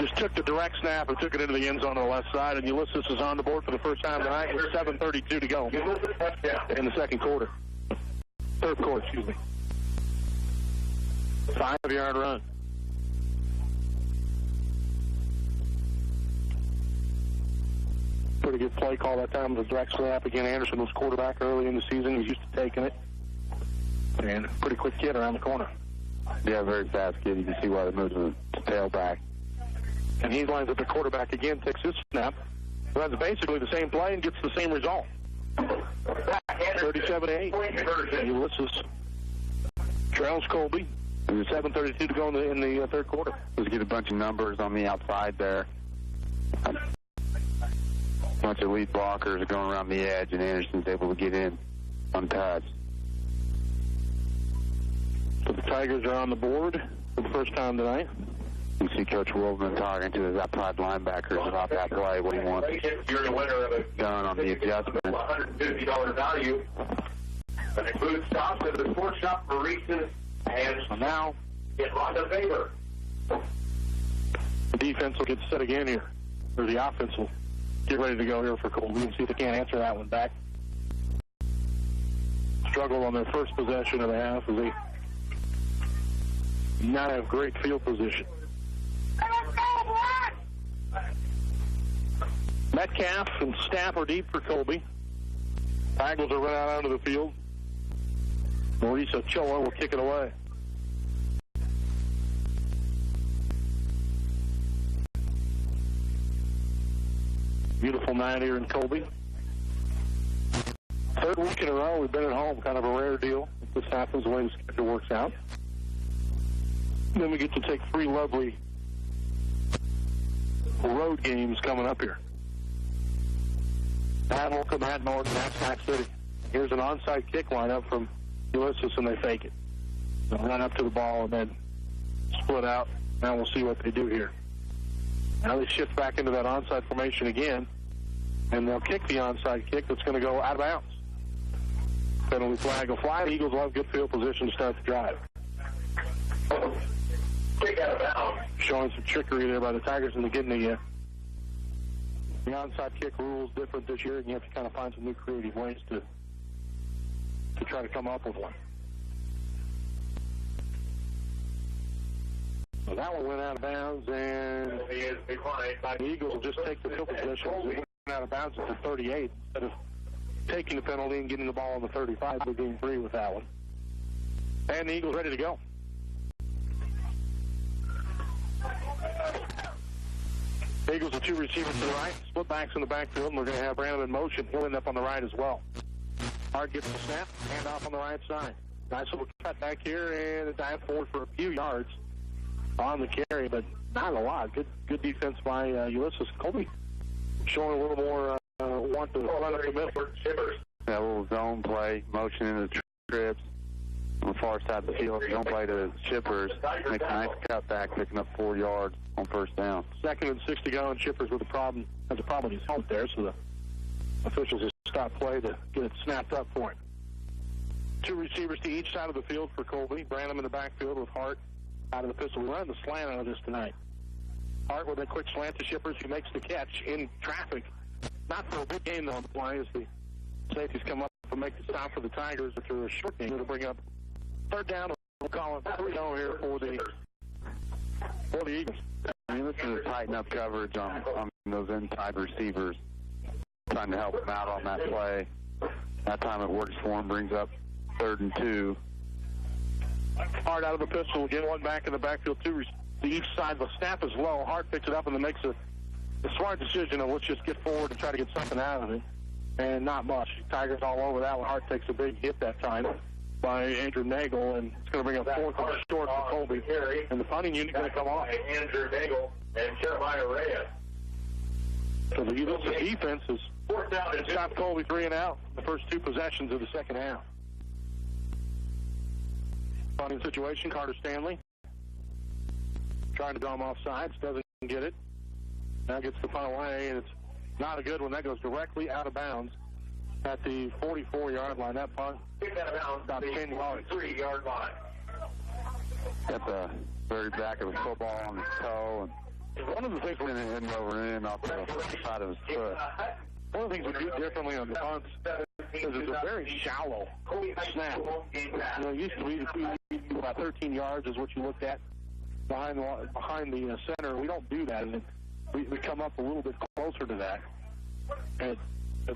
just took the direct snap and took it into the end zone on the left side. And Ulysses is on the board for the first time tonight with 7:32 to go in the 2nd quarter. 3rd quarter, excuse me. 5-yard run. Pretty good play call that time with a direct snap. Again, Anderson was quarterback early in the season. He's used to taking it. And pretty quick kid around the corner. Yeah, very fast kid. You can see why they moved the tail back. And he lines up the quarterback again, takes his snap, runs basically the same play and gets the same result. 37-8. Ulysses trails Colby. 7:32 to go in the 3rd quarter. Let's get a bunch of numbers on the outside there. A bunch of lead blockers are going around the edge, and Anderson's able to get in untouched. So the Tigers are on the board for the first time tonight. You see Coach Wildman talking to his outside linebackers about that play, what he wants You're the winner of a done on the adjustment. $150 value. That includes stops at the sports shop for Reese's and now get lots of favor. The defense will get set again here. Or the offense will get ready to go here for Colby and see if they can't answer that one back. Struggle on their first possession of the half as they not have great field position. Metcalf and Staff are deep for Colby. Tigers will run out onto the field. Maurice Ochoa will kick it away. Beautiful night here in Colby. 3rd week in a row we've been at home, kind of a rare deal. If this happens the way the schedule works out. Then we get to take 3 lovely road games coming up here. At Holcomb, at Norton, at Snack City. Here's an onside kick lineup from Ulysses, and they fake it. They'll run up to the ball and then split out. Now we'll see what they do here. Now they shift back into that onside formation again, and they'll kick the onside kick that's going to go out of bounds. Penalty flag will fly. The Eagles will have good field position to start the drive. Kick out of bounds. Showing some trickery there by the Tigers into getting the onside kick rules different this year, and you have to kind of find some new creative ways to try to come up with one. So that one went out of bounds, and the Eagles will just take the field position. It went out of bounds at the 38 instead of taking the penalty and getting the ball on the 35. They're being free with that one. And the Eagles ready to go. Eagles with 2 receivers to the right, split backs in the backfield, and we're going to have Branham in motion. He'll end up on the right as well. Hard gets the snap, hand off on the right side. Nice little cut back here, and a dive forward for a few yards on the carry, but not a lot. Good defense by Ulysses. Colby showing a little more want to run up the middle. That little zone play, motion in the trips on the far side of the field. Zone play to Shippers. Makes a nice cut back, picking up 4 yards on 1st down. 2nd and 6 to go, and Shippers with a problem. Has a problem with his helmet there, so the officials just stop play to get it snapped up for him. 2 receivers to each side of the field for Colby. Branham in the backfield with Hart out of the pistol. We run the slant out of this tonight. Hart with a quick slant to Shippers, who makes the catch in traffic. Not for a big game, though, on the play, as the safeties come up and make the stop for the Tigers after a short game. It'll bring up 3rd down. We'll call it 3-0 here for the Eagles. I mean, this is a tighten up coverage on those inside receivers, trying to help them out on that play. That time it works for him, brings up 3rd and 2. Hart out of the pistol, get one back in the backfield, 2 to each side. The snap is low. Hart picks it up and then makes a smart decision of let's just get forward and try to get something out of it. And not much. Tigers all over that one. Hart takes a big hit that time. by Andrew Nagel, and it's going to bring up 4th and short for Colby. And the punting unit going to come off. Andrew Nagel and Jeremiah Reyes. So the Ulysses defense has stopped Colby 3 and out the first 2 possessions of the second half. Punting situation, Carter Stanley trying to draw him off sides, doesn't get it. Now gets the punt away, and it's not a good one. That goes directly out of bounds at the 44-yard line. That punt about 10 yards. 3-yard line. Got the very back of the football on his toe, and one of the things we're going to end over in off the side of his foot. One of the things we do differently on the punts is it's a very shallow snap. You know, it used to be about 13 yards is what you looked at behind the center. We don't do that. And we come up a little bit closer to that. And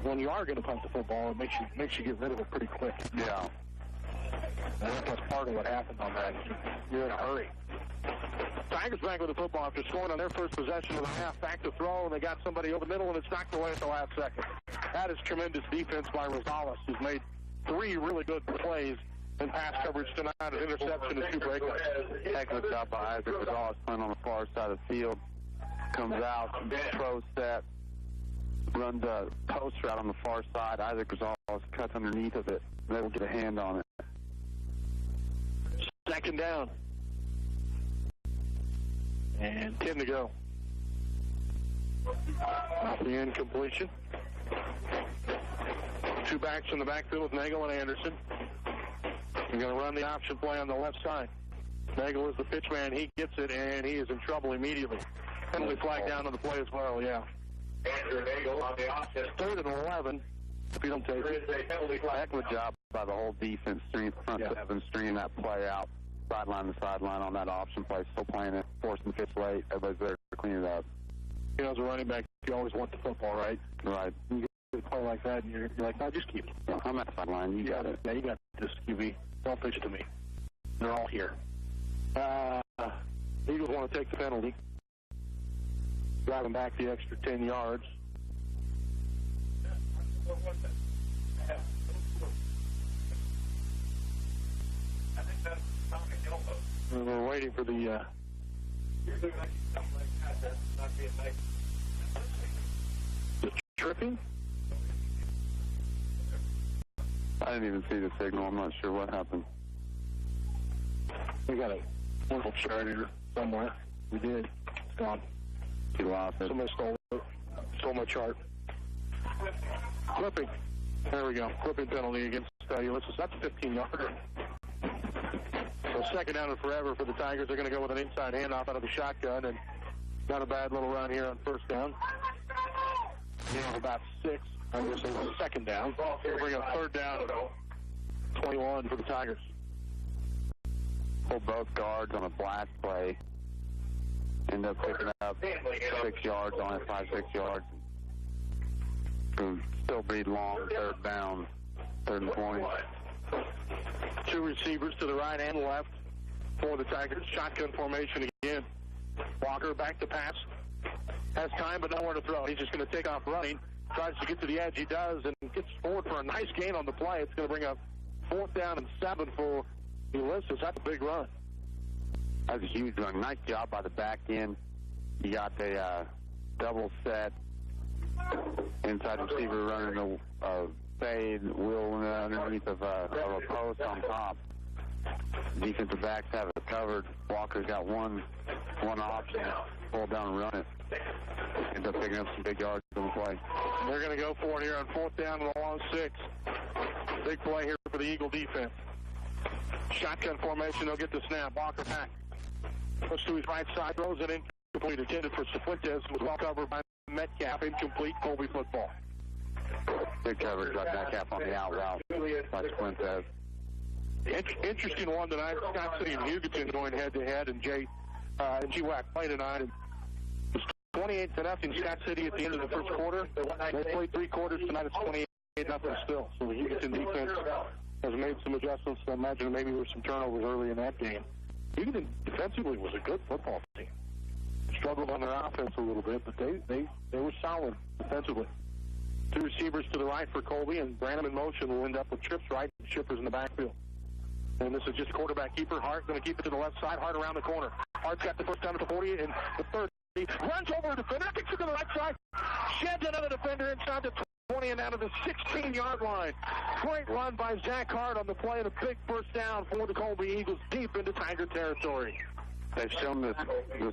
when you are going to punt the football, it makes you get rid of it pretty quick. Yeah. I think that's part of what happened on that. You're in a hurry. Tigers back with the football after scoring on their first possession of the half. Back to throw, and they got somebody over the middle, and it's knocked away at the last second. That is tremendous defense by Rosales, who's made 3 really good plays in pass coverage tonight, an interception and 2 breakups. Excellent job by Isaac Rosales playing on the far side of the field. Comes out, throw set, runs a post route on the far side. Isaac Rosales cuts underneath of it. They will get a hand on it. Second down. And 10 to go. Off the incompletion. 2 backs in the backfield with Nagel and Anderson. They're going to run the option play on the left side. Nagel is the pitch man. He gets it, and he is in trouble immediately. Penalty flag down on the play as well, yeah. Andrew Nagel on the option. 3rd and 11. If you don't take it. Heck of a job by the whole defense, front 7, stringing that play out, sideline to sideline on that option play, still playing it, forcing the pitch late. Everybody's there to clean it up. You know, as a running back, you always want the football, right? Right. You get a play like that, and you're like, no, just keep it. Yeah, I'm at the sideline. You got it. Yeah, you got this, QB. Don't pitch it to me. They're all here. Eagles want to take the penalty. Driving back the extra 10 yards. And we're waiting for the tripping. I didn't even see the signal. I'm not sure what happened. We got a wonderful chart here somewhere. We did. It's gone. You lost it. Somebody stole my chart. Clipping. There we go. Clipping penalty against Ulysses. That's a 15-yarder. So second down and forever for the Tigers. They're going to go with an inside handoff out of the shotgun, and not a bad little run here on first down. About 6. I'm going to say second down. We'll bring up 3rd down and 21 for the Tigers. Pull both guards on a blast play. End up picking up 6 yards on it, 5-6 yards. Still be long, 3rd down, 3rd and 20. 2 receivers to the right and left for the Tigers. Shotgun formation again. Walker back to pass. Has time but nowhere to throw. He's just going to take off running. Tries to get to the edge. He does, and gets forward for a nice gain on the play. It's going to bring up 4th down and 7 for Ulysses. That's a big run. That's a huge run. Nice job by the back end. You got a double set. Inside receiver running a fade, wheel underneath of a post on top. Defensive backs have it covered. Walker's got one option. Pull down and run it. Ends up picking up some big yards on the play. They're going to go for it here on 4th down and a long 6. Big play here for the Eagle defense. Shotgun formation. They'll get the snap. Walker back. Push to his right side. Throws it incomplete. Intended for Cifuentes. Was well covered by Metcalf. Incomplete. Colby football. Big coverage by Metcalf on the out route by Cifuentes. Interesting one tonight. Scott City and Hugoton going head-to-head, and GWAC play tonight. And it's 28-0 Scott City at the end of the first quarter. They played 3 quarters tonight. It's 28-0 still. So the Hugoton defense has made some adjustments. I imagine maybe there were some turnovers early in that game. Hugoton defensively was a good football team. Struggled on their offense a little bit, but they were solid defensively. 2 receivers to the right for Colby, and Branham in motion will end up with trips right and Shippers in the backfield. And this is just quarterback keeper. Hart going to keep it to the left side. Hart around the corner. Hart's got the first down at the 40 and the 30. Runs over a defender. Kicks it to the right side. Sheds another defender inside the 20 and out of the 16-yard line. Great run by Zach Hart on the play and a big first down for the Colby Eagles deep into Tiger territory. They've shown this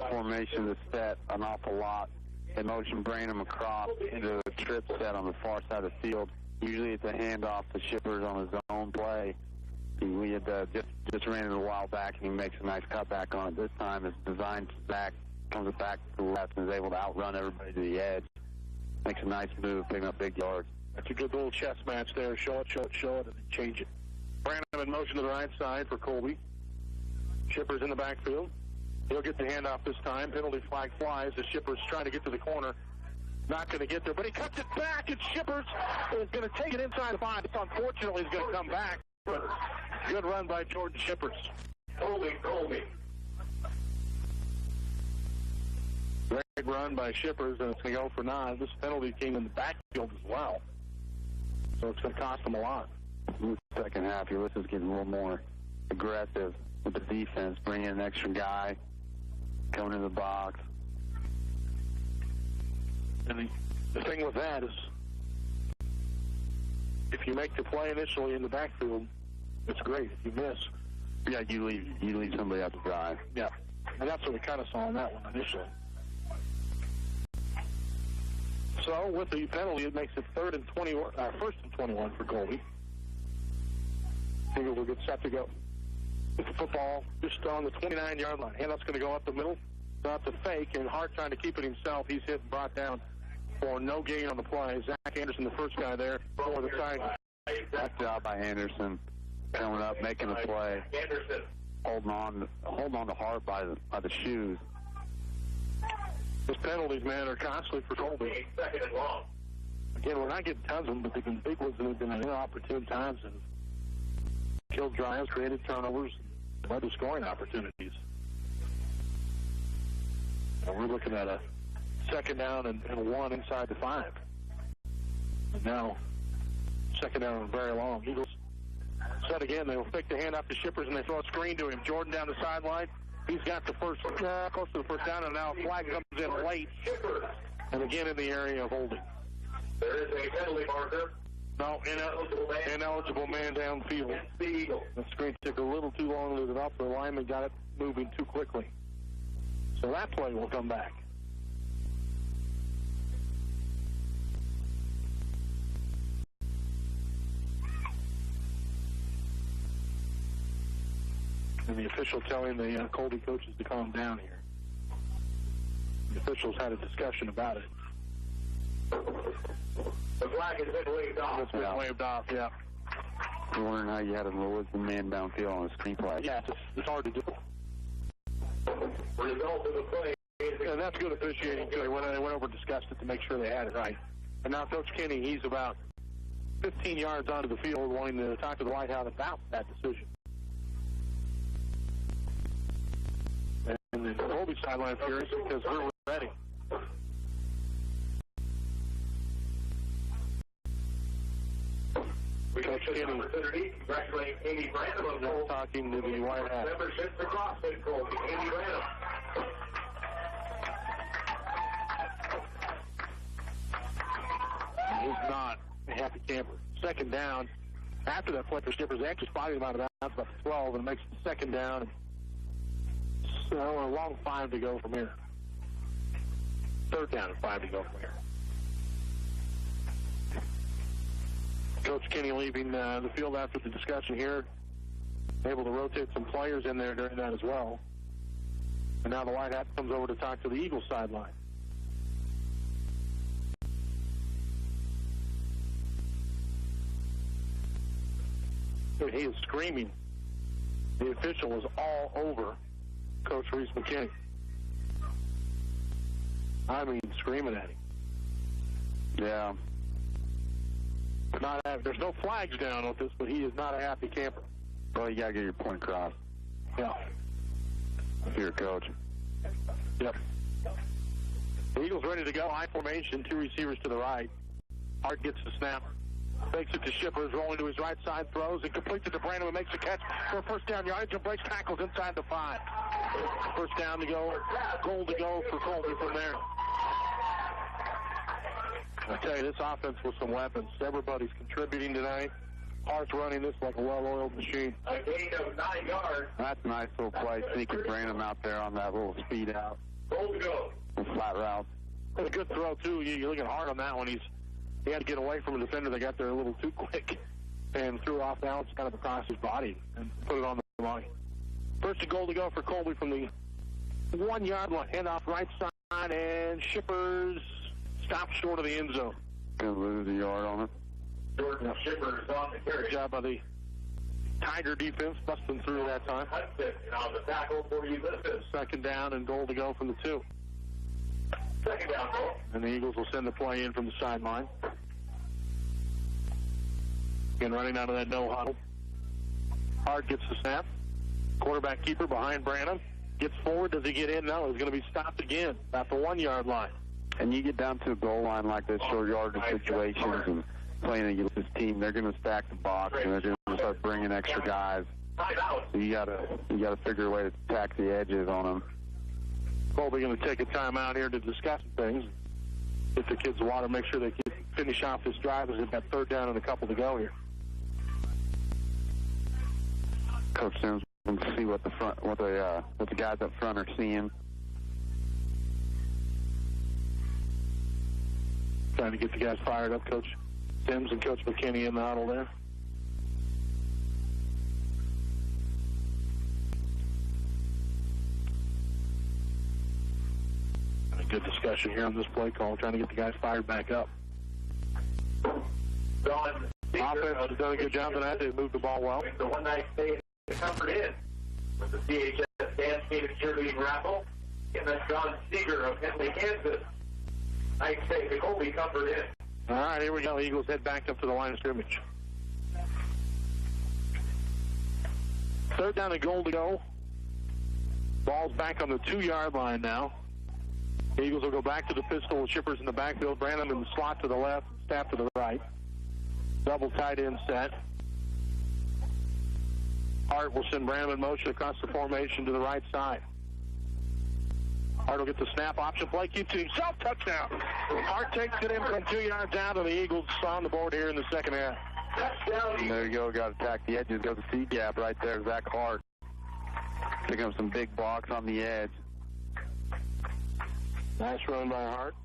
formation, this set, an awful lot. In motion, bringing them across into a trip set on the far side of the field. Usually it's a handoff to Shippers on his own play. We had just ran it a while back, and he makes a nice cutback on it. This time it's designed back, comes back to the left, and is able to outrun everybody to the edge. Makes a nice move, picking up big yards. That's a good little chess match there. Show it, and then change it. Branham in motion to the right side for Colby. Shippers in the backfield. He'll get the handoff this time. Penalty flag flies. The Shippers trying to get to the corner. Not going to get there, but he cuts it back, and Shippers is going to take it inside the 5. It's unfortunately he's going to come back. But good run by Jordan Shippers. Colby. Great run by Shippers, and it's going to go for 9. This penalty came in the backfield as well, so it's going to cost them a lot. In the second half, Ulysses getting a little more aggressive with the defense, bringing in an extra guy, coming in the box. And the thing with that is, if you make the play initially in the backfield, it's great. If you miss, yeah, you leave somebody out to dry. Yeah, and that's what we kind of saw in that one initially. So with the penalty, it makes it first and 21 for Colby. Eagles will get set to go. With the football just on the 29-yard line. Handoff's going to go up the middle. That's a fake, and Hart trying to keep it himself. He's hit and brought down for no gain on the play. Zach Anderson, the first guy there for the Tigers. Nice job by Anderson, coming up, making the play. Anderson holding on to Hart by the shoes. His penalties, man, are costly for Colby. Second and long. Again, we're not getting tons of them, but they've been big ones, and they've been at inopportune times and killed drives, created turnovers, and other scoring opportunities. And we're looking at a second down and 1 inside the 5. And now, second down and very long. Eagles set again. They will fake the hand off to Shippers, and they throw a screen to him. Jordan down the sideline. He's got the first, close to the first down, and now a flag comes in late. And again in the area of holding. There is a penalty marker. No, ineligible man downfield. The screen took a little too long to develop. The lineman got it moving too quickly. So that play will come back. And the official telling the Colby coaches to calm down here. The officials had a discussion about it. The flag has been waved off. It's been waved off, yeah. You're wondering how you had an Ulysses man downfield on a screen play. Yeah, it's hard to do. Result of the play. And that's good officiating, too. They went over and discussed it to make sure they had it right. And now Coach Kenny, he's about 15 yards onto the field wanting to talk to the White House about that decision. And the Colby sideline furious because we're ready. Coach Kenny congratulating Amy Branham on goal. Talking to the White House. Membership to CrossFit Colby. Amy Branham. He's not a happy camper. Second down. After that play for Shippers, they actually spotted him out of bounds about the 12, and it makes the second down. So a long 5 to go from here. Third down and 5 to go from here. Coach Kenny leaving the field after the discussion here. Able to rotate some players in there during that as well. And now the White Hat comes over to talk to the Eagles sideline. He is screaming. The official is all over Coach Reese McKinney. I mean, screaming at him. Yeah. There's no flags down with this, but he is not a happy camper. Well, you got to get your point across. Yeah. If you're a coach. Yep. The Eagles ready to go. High formation, 2 receivers to the right. Hart gets the snap. Takes it to Shippers, rolling to his right side, throws, and completes it to Brandon, who makes a catch for a first down yardage and breaks tackles inside the 5. First down to go, goal to go for Colby from there. I tell you, this offense with some weapons. Everybody's contributing tonight. Hart's running this like a well-oiled machine. A gain of 9 yards. That's a nice little play, sneaking Brandon out there on that little speed out. Goal to go. Flat route. And a good throw, too. You're looking hard on that one. He had to get away from a defender that got there a little too quick and threw it off balance kind of across his body and put it on the line. First and goal to go for Colby from the 1-yard line. Hand off right side, and Shippers stopped short of the end zone. Gonna lose a yard on it. Jordan Shippers on the carry. Good job by the Tiger defense, busting through that time. Hudson on the tackle for Ulysses. Second down and goal to go from the 2. Second down goal. And the Eagles will send the play in from the sideline. Again, running out of that no huddle. Hart gets the snap. Quarterback keeper behind Branham. Gets forward. Does he get in? No, he's going to be stopped again at the 1-yard line. And you get down to a goal line like this, short yardage situations, and playing a Ulysses team, they're going to stack the box, and they're going to start bringing extra guys. So you got to figure a way to attack the edges on them. Colby going to take a timeout here to discuss things. Get the kids water, make sure they can finish off this drive as they've got third down and a couple to go here. Coach Sims wants to see what the guys up front are seeing. Trying to get the guys fired up, Coach Sims and Coach McKinney in the huddle there. And a good discussion here on this play call, trying to get the guys fired back up. Don Offense has done a good job tonight. They've moved the ball well. The one night stay to comfort in with the CHS dance team cheerleading raffle. And that's John Seeger of Henley, Kansas. Night stay to Colby comfort in. All right, here we go. Eagles head back up to the line of scrimmage. Third down and goal to go. Ball's back on the 2-yard line now. The Eagles will go back to the pistol with Shippers in the backfield. Branham in the slot to the left, Staff to the right. Double tight end set. Hart will send Branham in motion across the formation to the right side. Hart will get the snap option play, keeps it himself, touchdown. Hart takes it in from 2 yards out, and the Eagles on the board here in the second half. And there you go, got to attack the edges, go to the C gap right there, Zach Hart. Picking up some big blocks on the edge. Nice run by Hart.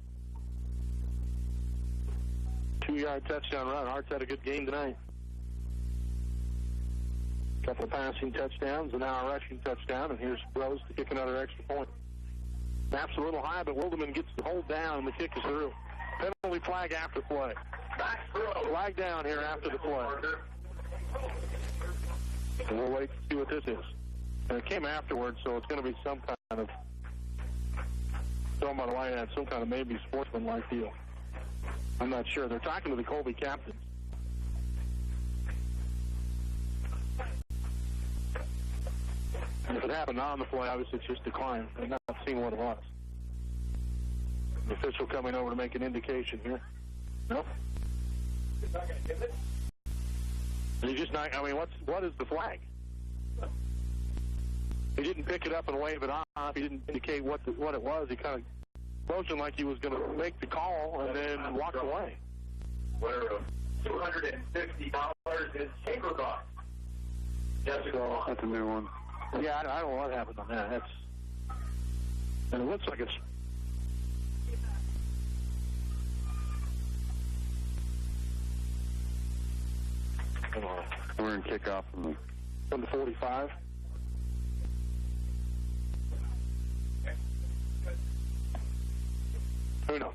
2-yard touchdown run. Hart's had a good game tonight. Couple of passing touchdowns and now a rushing touchdown, and here's Rose to kick another extra point. Snaps a little high, but Wilderman gets the hold down, and the kick is through. Penalty flag after play. Flag down here after the play. And we'll wait to see what this is. And it came afterwards, so it's going to be some kind of, thrown by the line at some kind of maybe sportsmanlike deal. I'm not sure. They're talking to the Colby captains. And if it happened on the play, obviously it's just decline. They're not seeing what it was. The official coming over to make an indication here. Nope. He just not, I mean, what is the flag? He didn't pick it up and wave it off. He didn't indicate what it was. He kind of motioned like he was going to make the call and then walked away. We're $250 in chamber box. That's a new one. Yeah, I don't know what happened on that. And it looks like it's. We're in kickoff from the 45. Who knows?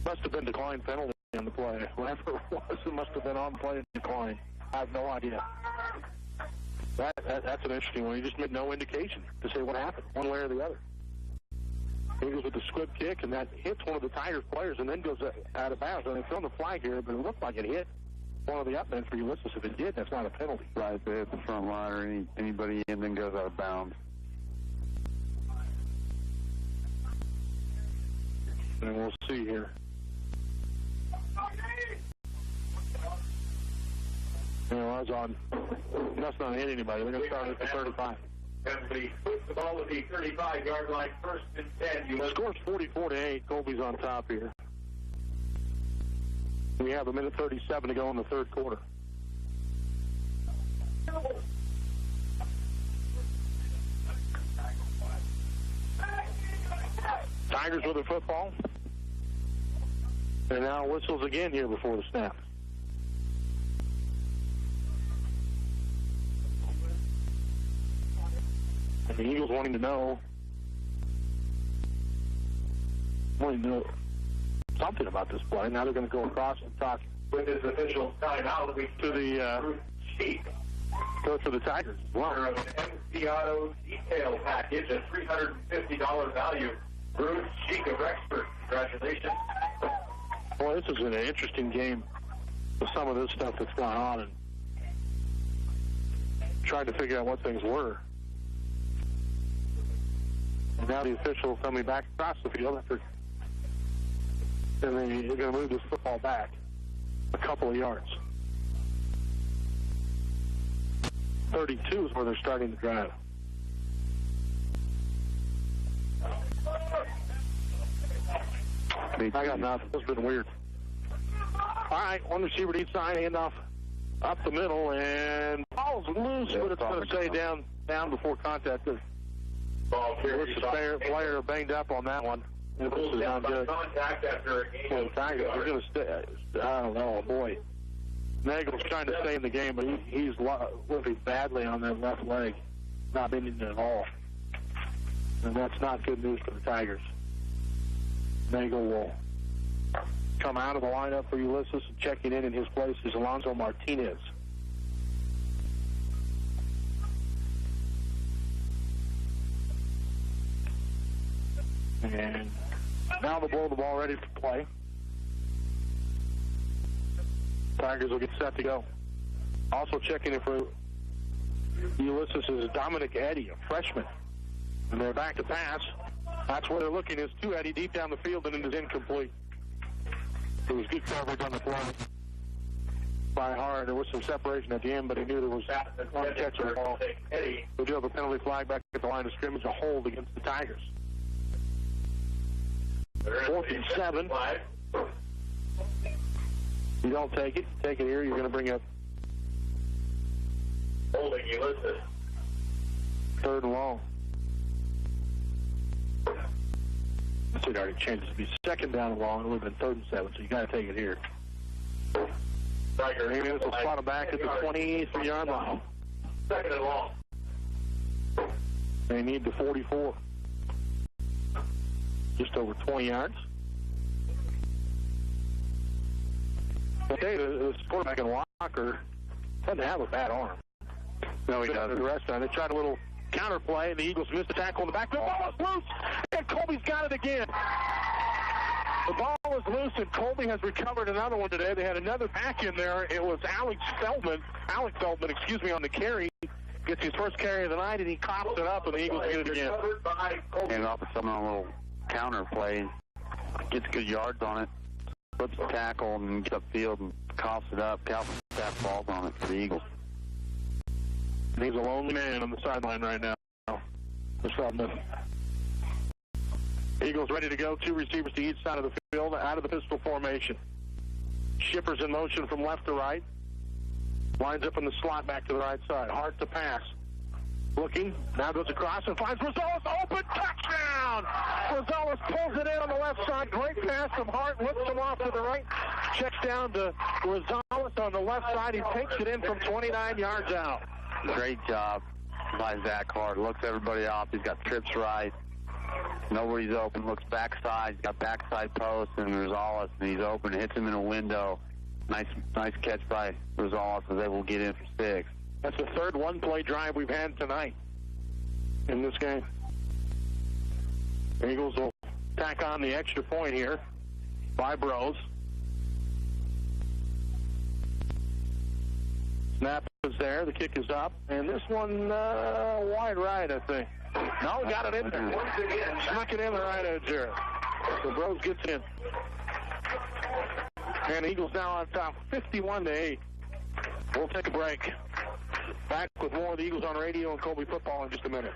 Must have been declined penalty on the play. Whatever it was, it must have been on play and declined. I have no idea. That's an interesting one. He just made no indication to say what happened, one way or the other. Eagles with the squib kick, and that hits one of the Tigers players and then goes out of bounds. And it's on the flag here, but it looked like it hit one of the up men for Ulysses. If it did, that's not a penalty. Right, they hit the front line or anybody in, then goes out of bounds. And we'll see here. was on. Must not hit anybody. They're going to start at the 35. And the ball with the 35-yard line, first and 10. The score's 44-8. Colby's on top here. We have 1:37 to go in the third quarter. Tigers with the football. And now whistles again here before the snap. And the Eagles wanting to know something about this play. Now they're going to go across and talk with his official timeout to the coach for the Tigers. Wow. An MC Auto detail package, a $350 value. Bruce Cheek of Rexford. Congratulations. Well, this is an interesting game with some of this stuff that's gone on, and trying to figure out what things were. And now the official coming back across the field after, and they're going to move this football back a couple of yards. 32 is where they're starting to drive. I got nothing. It's been weird. All right, one receiver to each side, handoff up the middle, and ball's loose, but it's going to stay down before contact. Player banged up on that one. This is not good. Contact after a game. Well, the Tigers are going to stay. I don't know, boy. Nagel's trying to stay in the game, but he's living badly on that left leg, not bending it at all. And that's not good news for the Tigers. Nagel will come out of the lineup for Ulysses, and checking in his place is Alonzo Martinez. And now they'll blow the ball ready to play. Tigers will get set to go. Also checking in for Ulysses is Dominic Eddy, a freshman. And they're back to pass. That's where they're looking, is to Eddy deep down the field, and it is incomplete. There was good coverage on the play by Hart. There was some separation at the end, but he knew there was one catch of the ball. They do have a penalty flag back at the line of scrimmage, a hold against the Tigers. 4th and 7. You don't take it. Take it here. You're going to bring up holding Ulysses. 3rd and long. It already changed to be 2nd down and long. It would have been 3rd and 7, so you got to take it here. Tiger, maybe this will spot him back at the 23-yard line. 2nd and long. They need the 44. Just over 20 yards. Okay, the quarterback in Walker doesn't have a bad arm. No, he doesn't. The rest of it. They tried a little counter play, and the Eagles missed the tackle in the back. The ball is loose, and Colby's got it again. The ball is loose, and Colby has recovered another one today. They had another back in there. It was Alex Feldman, on the carry. Gets his first carry of the night, and he coughs it up, and the Eagles get it again. And off of someone on a little counter play, gets good yards on it, flips the tackle, and gets upfield and coughs it up. Calvin Staff falls on it for the Eagles. And he's a lonely man on the sideline right now. Eagles ready to go. 2 receivers to each side of the field, out of the pistol formation. Shippers in motion from left to right. Lines up in the slot back to the right side. Hard to pass. Looking, now goes across and finds Rosales. Open, touchdown! Rosales pulls it in on the left side. Great pass from Hart, lifts him off to the right. Checks down to Rosales on the left side. He takes it in from 29 yards out. Great job by Zach Hart. Looks everybody off. He's got trips right. Nobody's open. Looks backside. He's got backside post, and Rosales, and he's open. Hits him in a window. Nice catch by Rosales. Was able to get in for 6. That's the 3rd one-play drive we've had tonight in this game. The Eagles will tack on the extra point here by Bros. Snap is there. The kick is up. And this one wide right, I think. No, got it in there. Snuck it in the right edge there. So Bros gets in. And Eagles now on top, 51-8. We'll take a break. Back with more of the Eagles on Radio and Colby football in just a minute.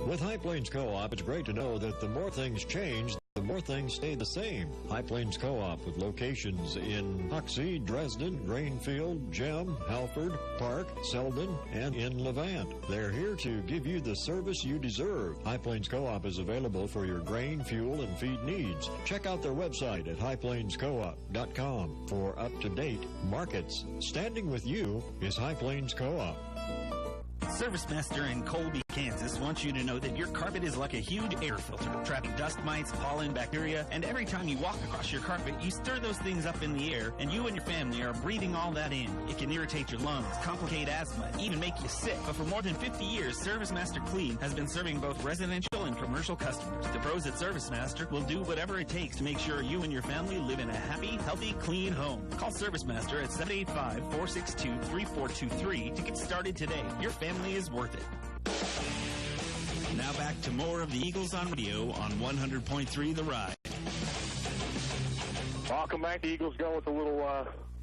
With High Plains Co-op, it's great to know that the more things change, the more things stay the same. High Plains Co-op with locations in Hoxie, Dresden, Grainfield, Gem, Halford, Park, Selden, and in Levant. They're here to give you the service you deserve. High Plains Co-op is available for your grain, fuel, and feed needs. Check out their website at highplainscoop.com for up-to-date markets. Standing with you is High Plains Co-op. ServiceMaster in Colby, Kansas wants you to know that your carpet is like a huge air filter, trapping dust mites, pollen, bacteria, and every time you walk across your carpet, you stir those things up in the air, and you and your family are breathing all that in. It can irritate your lungs, complicate asthma, even make you sick. But for more than 50 years, ServiceMaster Clean has been serving both residential and commercial customers. The pros at ServiceMaster will do whatever it takes to make sure you and your family live in a happy, healthy, clean home. Call ServiceMaster at 785-462-3423 to get started today. Your family is worth it. Now back to more of the Eagles on Radio on 100.3 The Ride. Welcome back. The Eagles go with a little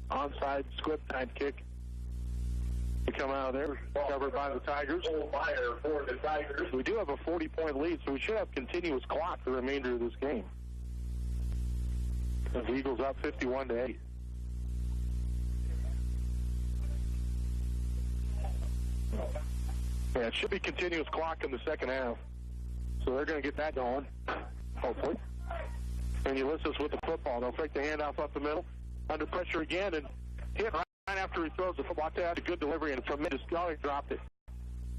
onside squib type kick to come out of there, covered by the Tigers. Fire for the Tigers. We do have a 40-point lead, so we should have continuous clock the remainder of this game. The Eagles up 51-8. Yeah, it should be continuous clock in the second half. So they're going to get that going, hopefully. And Ulysses with the football. They'll take the handoff up the middle. Under pressure again and hit right after he throws the football. They had a good delivery and a tremendous he dropped it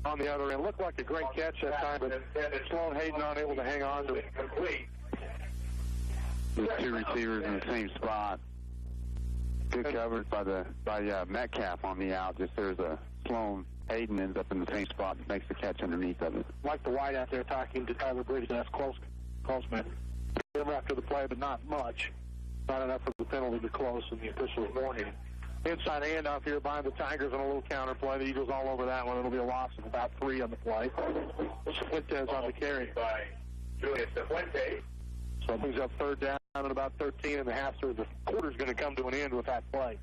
on the other end. Looked like a great catch that time, but Sloan Hayden unable to hang on to it. The two receivers in the same spot. Good coverage by Metcalf on the out. Just there's a Sloan Hayden ends up in the same spot and makes the catch underneath of it. Like the wide out there talking to Tyler Briggs, and that's close man. Him after the play, but not much. Not enough for the penalty to close, and the officials warning. Inside handoff here by the Tigers on a little counter play. The Eagles all over that one. It'll be a loss of about 3 on the play. Fuentes on the carry. By Julius Fuentes. So brings up third down at about 13 and a half. So the quarter's going to come to an end with that play.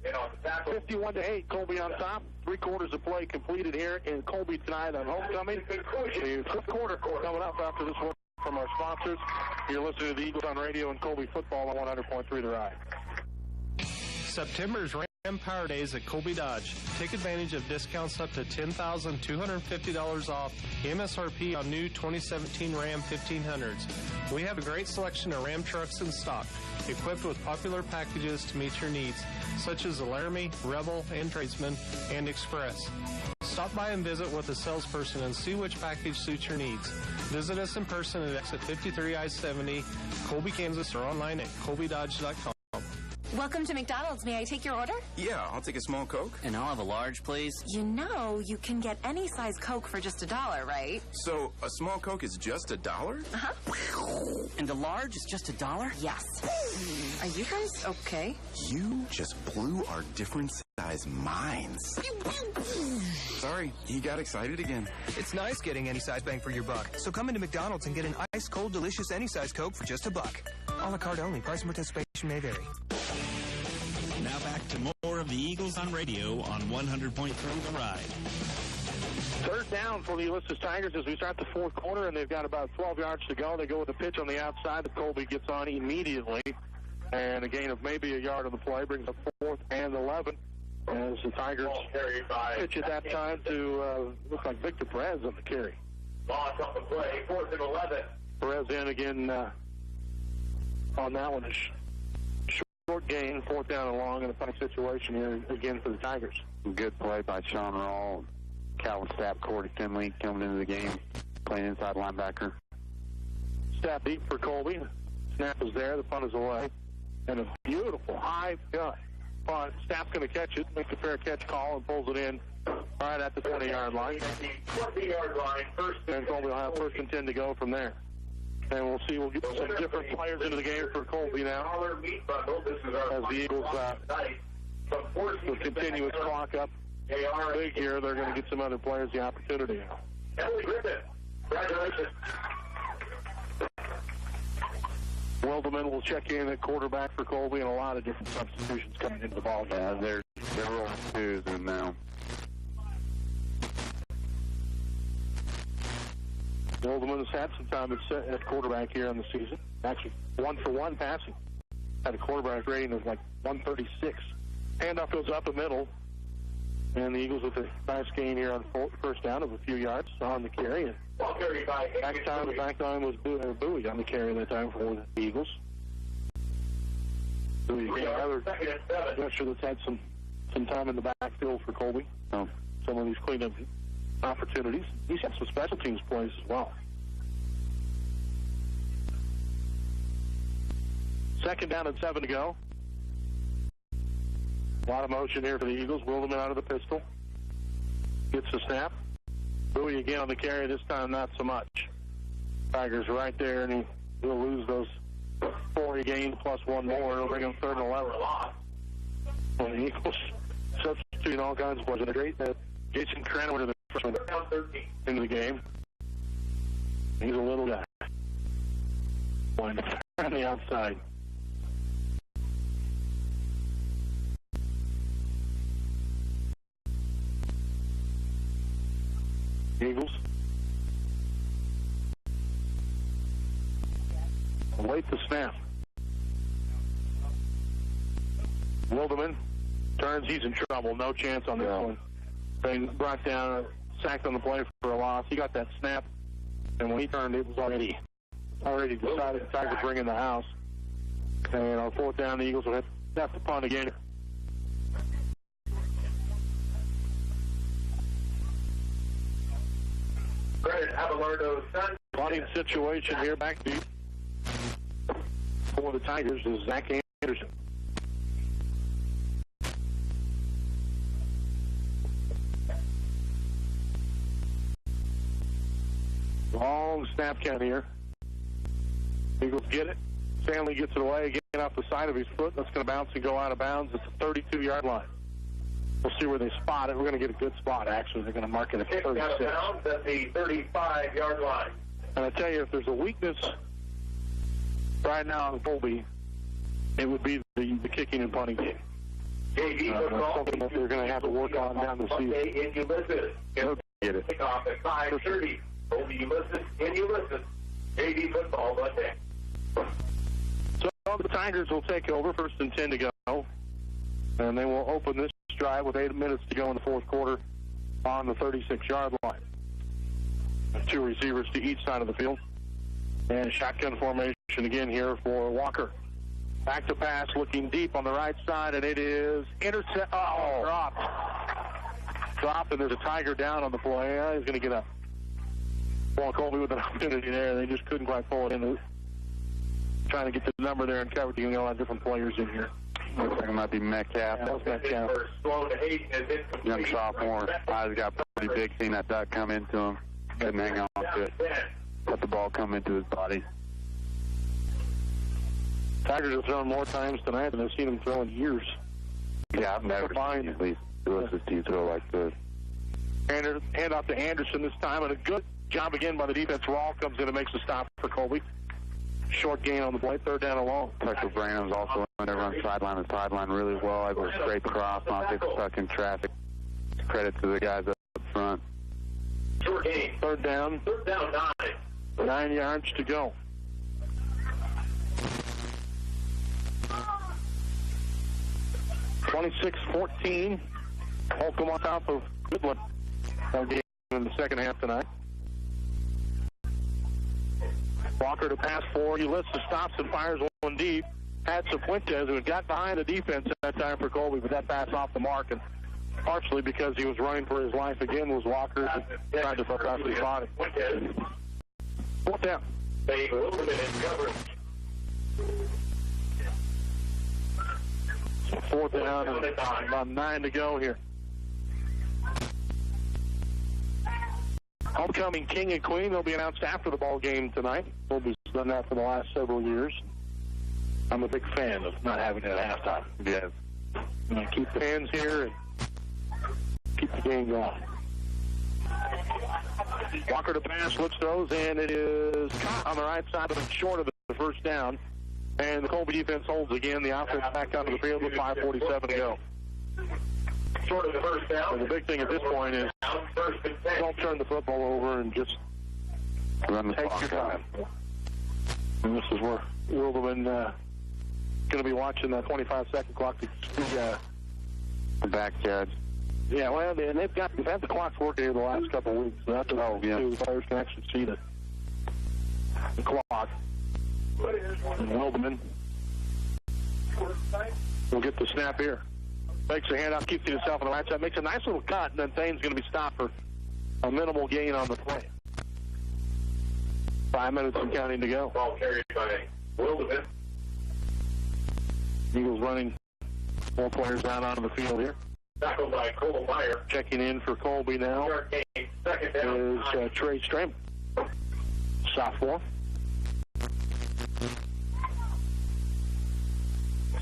51-8, Colby on top. 3 quarters of play completed here in Colby tonight on homecoming. The 5th quarter coming up after this one from our sponsors. You're listening to the Eagles on Radio and Colby football on 100.3 The Ride. September is Ram Power Days at Colby Dodge. Take advantage of discounts up to $10,250 off MSRP on new 2017 Ram 1500s. We have a great selection of Ram trucks in stock, equipped with popular packages to meet your needs, such as the Laramie, Rebel, and Tradesman, and Express. Stop by and visit with a salesperson and see which package suits your needs. Visit us in person at exit 53 I-70, Colby, Kansas, or online at colbydodge.com. Welcome to McDonald's. May I take your order? Yeah, I'll take a small Coke. And I'll have a large, please. You know, you can get any size Coke for just $1, right? So, a small Coke is just $1? Uh-huh. And a large is just $1? Yes. Are you guys okay? You just blew our different size minds. Sorry, he got excited again. It's nice getting any size bang for your buck. So come into McDonald's and get an ice-cold, delicious any size Coke for just $1. A la carte only. Price and participation may vary. Now back to more of the Eagles on Radio on 100.3 The Ride. Third down for the Ulysses Tigers as we start the 4th quarter, and they've got about 12 yards to go. They go with a pitch on the outside that Colby gets on immediately, and a gain of maybe a yard on the play brings up 4th and 11 as the Tigers pitch at that time to look like Victor Perez on the carry. Loss on the play, 4th and 11. Perez in again on that one. Short gain, 4th down and long in a funny situation here again for the Tigers. Good play by Sean Rawl. Calvin Stapp, Cordy Finley coming into the game, playing inside linebacker. Stapp deep for Colby. Snap is there. The punt is away. And a beautiful high punt. Stapp's going to catch it, make the fair catch call, and pulls it in right at the 20-yard line. 20-yard line, first. And Colby will have 1st and 10 to go from there. And we'll see. We'll get some different players into the game for Colby now. As the Eagles with continuous clock up big here, they're going to get some other players the opportunity. Ellie Griffin, congratulations. Wilderman will check in at quarterback for Colby, and a lot of different substitutions coming into the ball game. There's They're rolling twos in now. Wilderman has had some time at quarterback here in the season. Actually, 1-for-1 passing. Had a quarterback rating of like 136. Handoff goes up the middle. And the Eagles with a nice gain here on first down of a few yards on the carry. And back time was Bowie on the carry that time for the Eagles. Bowie again, another rusher that's had some time in the backfield for Colby. Some of these cleanup opportunities. He's had some special teams plays as well. Second down and 7 to go. A lot of motion here for the Eagles. Wilderman out of the pistol. Gets the snap. Bowie again on the carry. This time not so much. Tigers right there, and he'll lose those 4 he gained plus one more. It'll bring him 3rd and 11. And the Eagles substituting all kinds of players. And a great Jason Cranwood, the freshman, into the game. He's a little guy. On the outside. Eagles await the snap. Wilderman turns. He's in trouble. No chance on this one. They brought down, sacked on the play for a loss. He got that snap, and when he turned, it was already decided the Tigers bring in the house. And on 4th down, the Eagles will have to punt again. Punting situation here back deep for the Tigers is Zach Anderson. Long snap count here. Eagles get it. Stanley gets it away again off the side of his foot. That's going to bounce and go out of bounds. It's a 32-yard line. We'll see where they spot it. We're going to get a good spot, actually. They're going to mark it at 36. Out of bounds at the 35-yard line. And I tell you, if there's a weakness right now on Colby, it would be the kicking and punting game. That's something that they're going to have to work on down the season. In Ulysses. They'll get it. Kickoff at 5:30. Colby Ulysses in Ulysses. JV football Monday. So the Tigers will take over, 1st and 10 to go. And they will open this drive with 8 minutes to go in the 4th quarter on the 36-yard line. 2 receivers to each side of the field. And shotgun formation again here for Walker. Back to pass, looking deep on the right side, and it is intercept. Dropped. Dropped, and there's a Tiger down on the play. He's going to get up. Well, Colby with an opportunity there. They just couldn't quite pull it in. Trying to get the number there and cover. You got a lot of different players in here. Looks like it might be Metcalf. Yeah, that's Metcalf. Young sophomore. Eyes got pretty big, seeing that duck come into him. Couldn't hang on to it. Let the ball come into his body. Tigers have thrown more times tonight than I've seen them throw in years. Yeah, I've never seen at least Ulysses team throw like this. Hand off to Anderson this time, and a good job again by the defense. Rawl comes in and makes a stop for Colby. Short gain on the play, 3rd down and long. Tucker Branham's also in there, runs sideline to sideline really well. I go straight across, not get stuck in traffic. Credit to the guys up front. Short gain. 3rd down. 3rd down, 9. 9 yards to go. (26-14). Holcomb on top of Goodland. Game in the second half tonight. Walker to pass for Ulysses, stops and fires one deep. Had Fuentes, who had got behind the defense that time for Colby, but that pass off the mark, and partially because he was running for his life again was Walker trying to fuck off his body. 4th down. They will limit in coverage. 4th down and about 9 to go here. Homecoming king and queen, they'll be announced after the ball game tonight. Colby's done that for the last several years. I'm a big fan of not having it at halftime. Yes. Keep fans here and keep the game going. Walker to pass, looks throws, and it is caught on the right side, but short of the 1st down. And the Colby defense holds again. The offense back onto the field with 5:47 to go. short of the first down. And the big thing at this point is don't turn the football over and just take your time. And this is where Wilderman going to be watching that 25-second clock to back, Judge. Yeah, well, and they've had the clocks working here the last couple of weeks, so that's what the players can actually see the clock. And Wilderman will get the snap here. Takes a handoff, keeps it himself on the right side, makes a nice little cut, and then Thane's going to be stopped for a minimal gain on the play. 5 minutes and counting to go. Ball carried by Wilderman. Eagles running 4 players out onto the field here. Tackled by Cole Meyer. Checking in for Colby now Second down. is Trey Strahm, sophomore.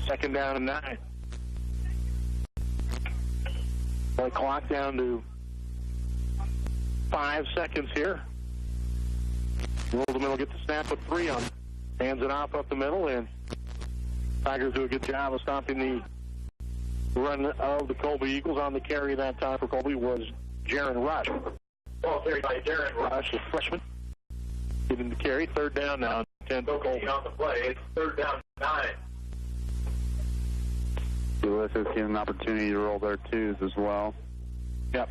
Second down and 9. Play clock down to 5 seconds here. Wilderman will get the snap with 3 on. Hands it off up the middle, and Tigers do a good job of stopping the run of the Colby Eagles. On the carry that time for Colby was Jaron Rush. Ball carried by Jaron Rush, the freshman. Getting the carry. Third down now. 10 for Colby. On the play. It's third down 9. Ulysses getting an opportunity to roll their twos as well. Yep.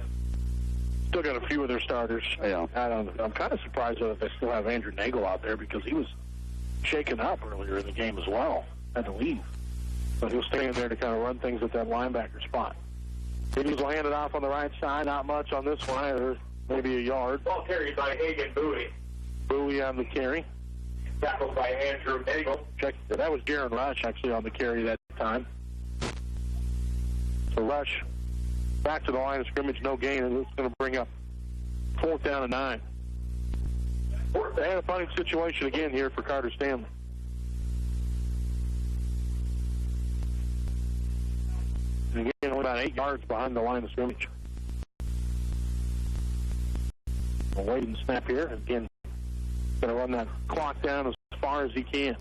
Still got a few of their starters. Yeah. I'm kind of surprised that they still have Andrew Nagel out there because he was shaken up earlier in the game as well. Had to leave. But he'll stay in there to kind of run things at that linebacker spot. Eagles will hand it off on the right side. Not much on this one either. Maybe a yard. Ball carried by Hagan Bowie. Bowie on the carry. Tackled by Andrew Nagel. That was Jaron Rush actually on the carry that time. So Rush back to the line of scrimmage, no gain, and it's going to bring up 4th down and 9. They had a punting situation again here for Carter Stanley. And again, only about 8 yards behind the line of scrimmage. A waiting snap here. Again, going to run that clock down as far as he can.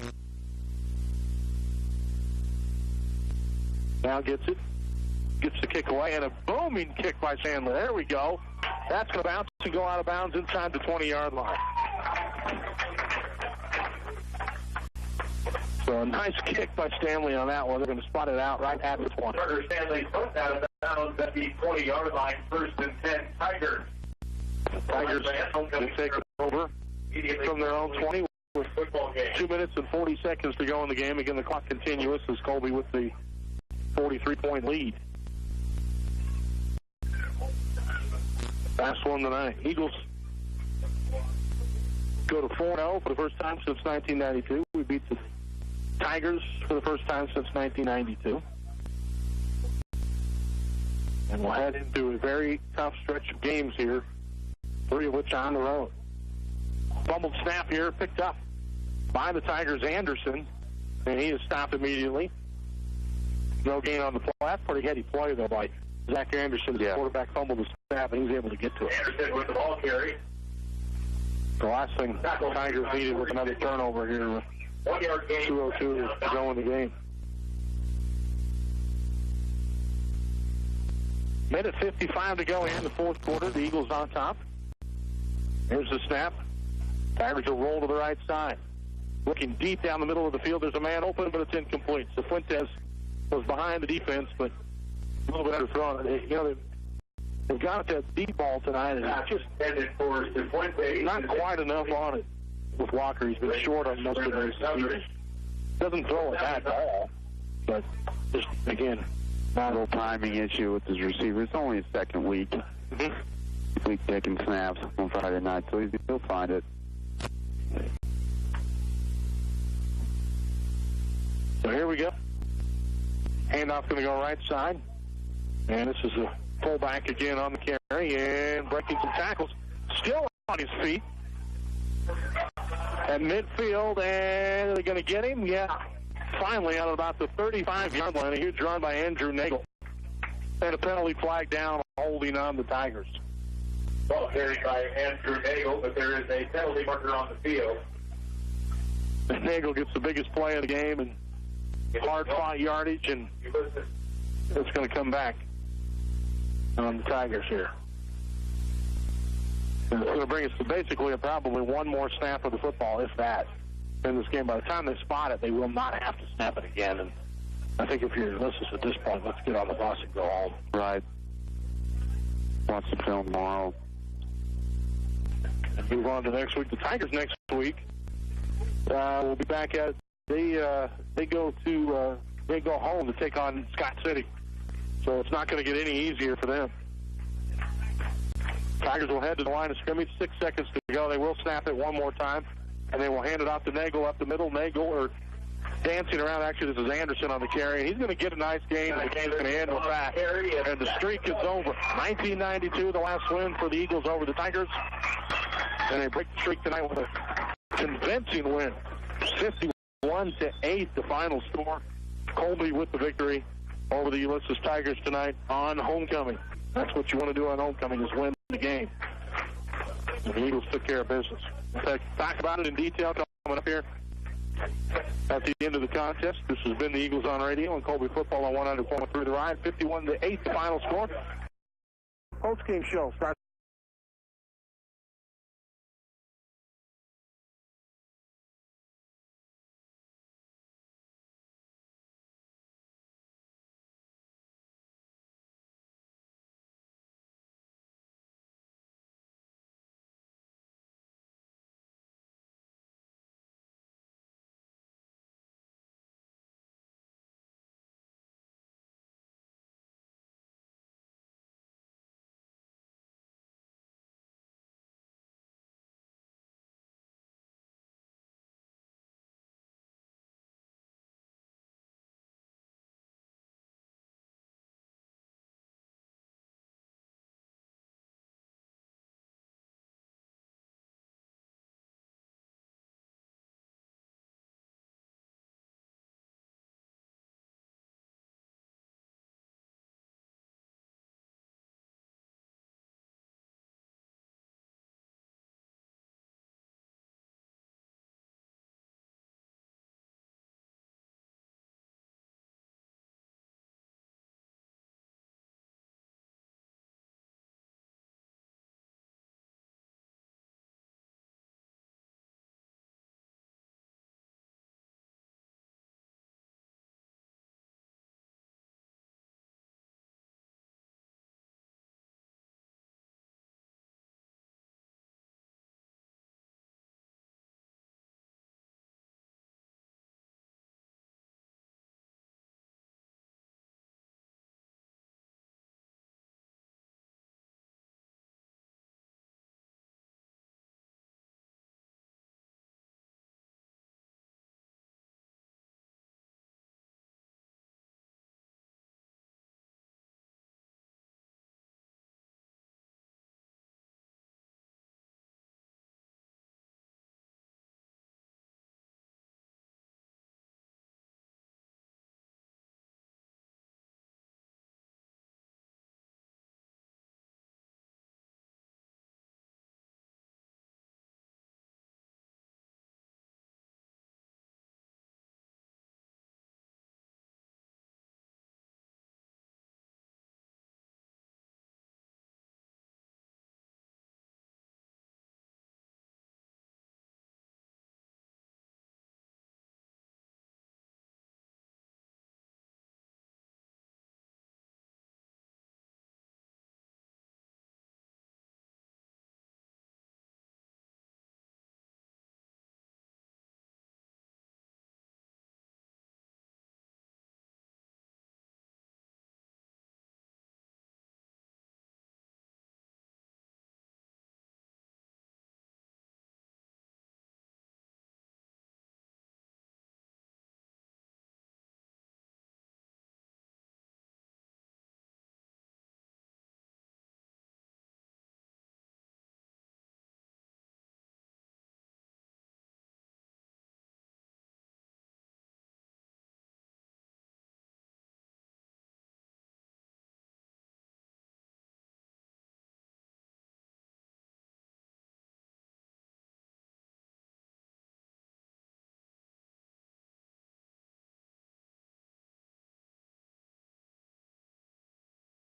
Now gets it. Gets the kick away, and a booming kick by Sandler. There we go. That's going to bounce and go out of bounds inside the 20-yard line. So a nice kick by Stanley on that one. They're going to spot it out right at the 20. Carter Stanley put out of bounds at the 20-yard line. 1st and 10, Tigers. Tigers will take it over from their own 20 with 2 minutes and 40 seconds to go in the game. Again, the clock continuous as Colby with the 43-point lead. Last one tonight. Eagles go to 4-0 for the first time since 1992. We beat the Tigers for the first time since 1992. And we'll head into a very tough stretch of games here, 3 of which on the road. Fumbled snap here, picked up by the Tigers' Anderson, and he is stopped immediately. No gain on the play. That's a pretty heady play, though, by Zach Anderson. The quarterback fumbled the snap, and he was able to get to it. Anderson with the ball carry. The last thing the Tigers needed was another turnover here with 1-yard gain. 2:02 to go in the game. Minute 55 to go in the 4th quarter. The Eagles on top. Here's the snap. Tigers will roll to the right side. Looking deep down the middle of the field. There's a man open, but it's incomplete. So Fuentes was behind the defense, but a little bit underthrown. They've got that deep ball tonight, and it's just not quite enough on it with Walker. He's been short on most of those. Doesn't throw it that ball, but just, again, not a little timing issue with his receiver. It's only his 2nd week. Week taking snaps on Friday night, so he'll find it. So here we go. Handoff going to go right side. And this is a fullback again on the carry and breaking some tackles. Still on his feet at midfield, and they're going to get him. Yeah, finally out of about the 35-yard line. A huge run by Andrew Nagel. And a penalty flag down, holding on the Tigers. Ball carried by Andrew Nagel, but there is a penalty marker on the field. And Nagel gets the biggest play of the game and hard-fought yardage, and it's going to come back. on the Tigers here. And it's going to bring us to basically probably one more snap of the football, if that, in this game. By the time they spot it, they will not have to snap it again. And I think if you're Ulysses at this point, let's get on the bus and go home. Right. Watch the film tomorrow. And move on to next week. The Tigers next week will be back at they go home to take on Scott City. So it's not going to get any easier for them. Tigers will head to the line of scrimmage. 6 seconds to go. They will snap it one more time, and they will hand it off to Nagel up the middle. Nagel dancing around. Actually, this is Anderson on the carry. He's going to get a nice gain. The game's going to end with that. And the streak is over. 1992, the last win for the Eagles over the Tigers. And they break the streak tonight with a convincing win. 51-8, the final score. Colby with the victory over the Ulysses Tigers tonight on homecoming. That's what you want to do on homecoming, is win the game. And the Eagles took care of business. We'll talk about it in detail coming up here at the end of the contest. This has been the Eagles on Radio and Colby football on 100.3 The Ride. 51-8, the final score. Post-game show starts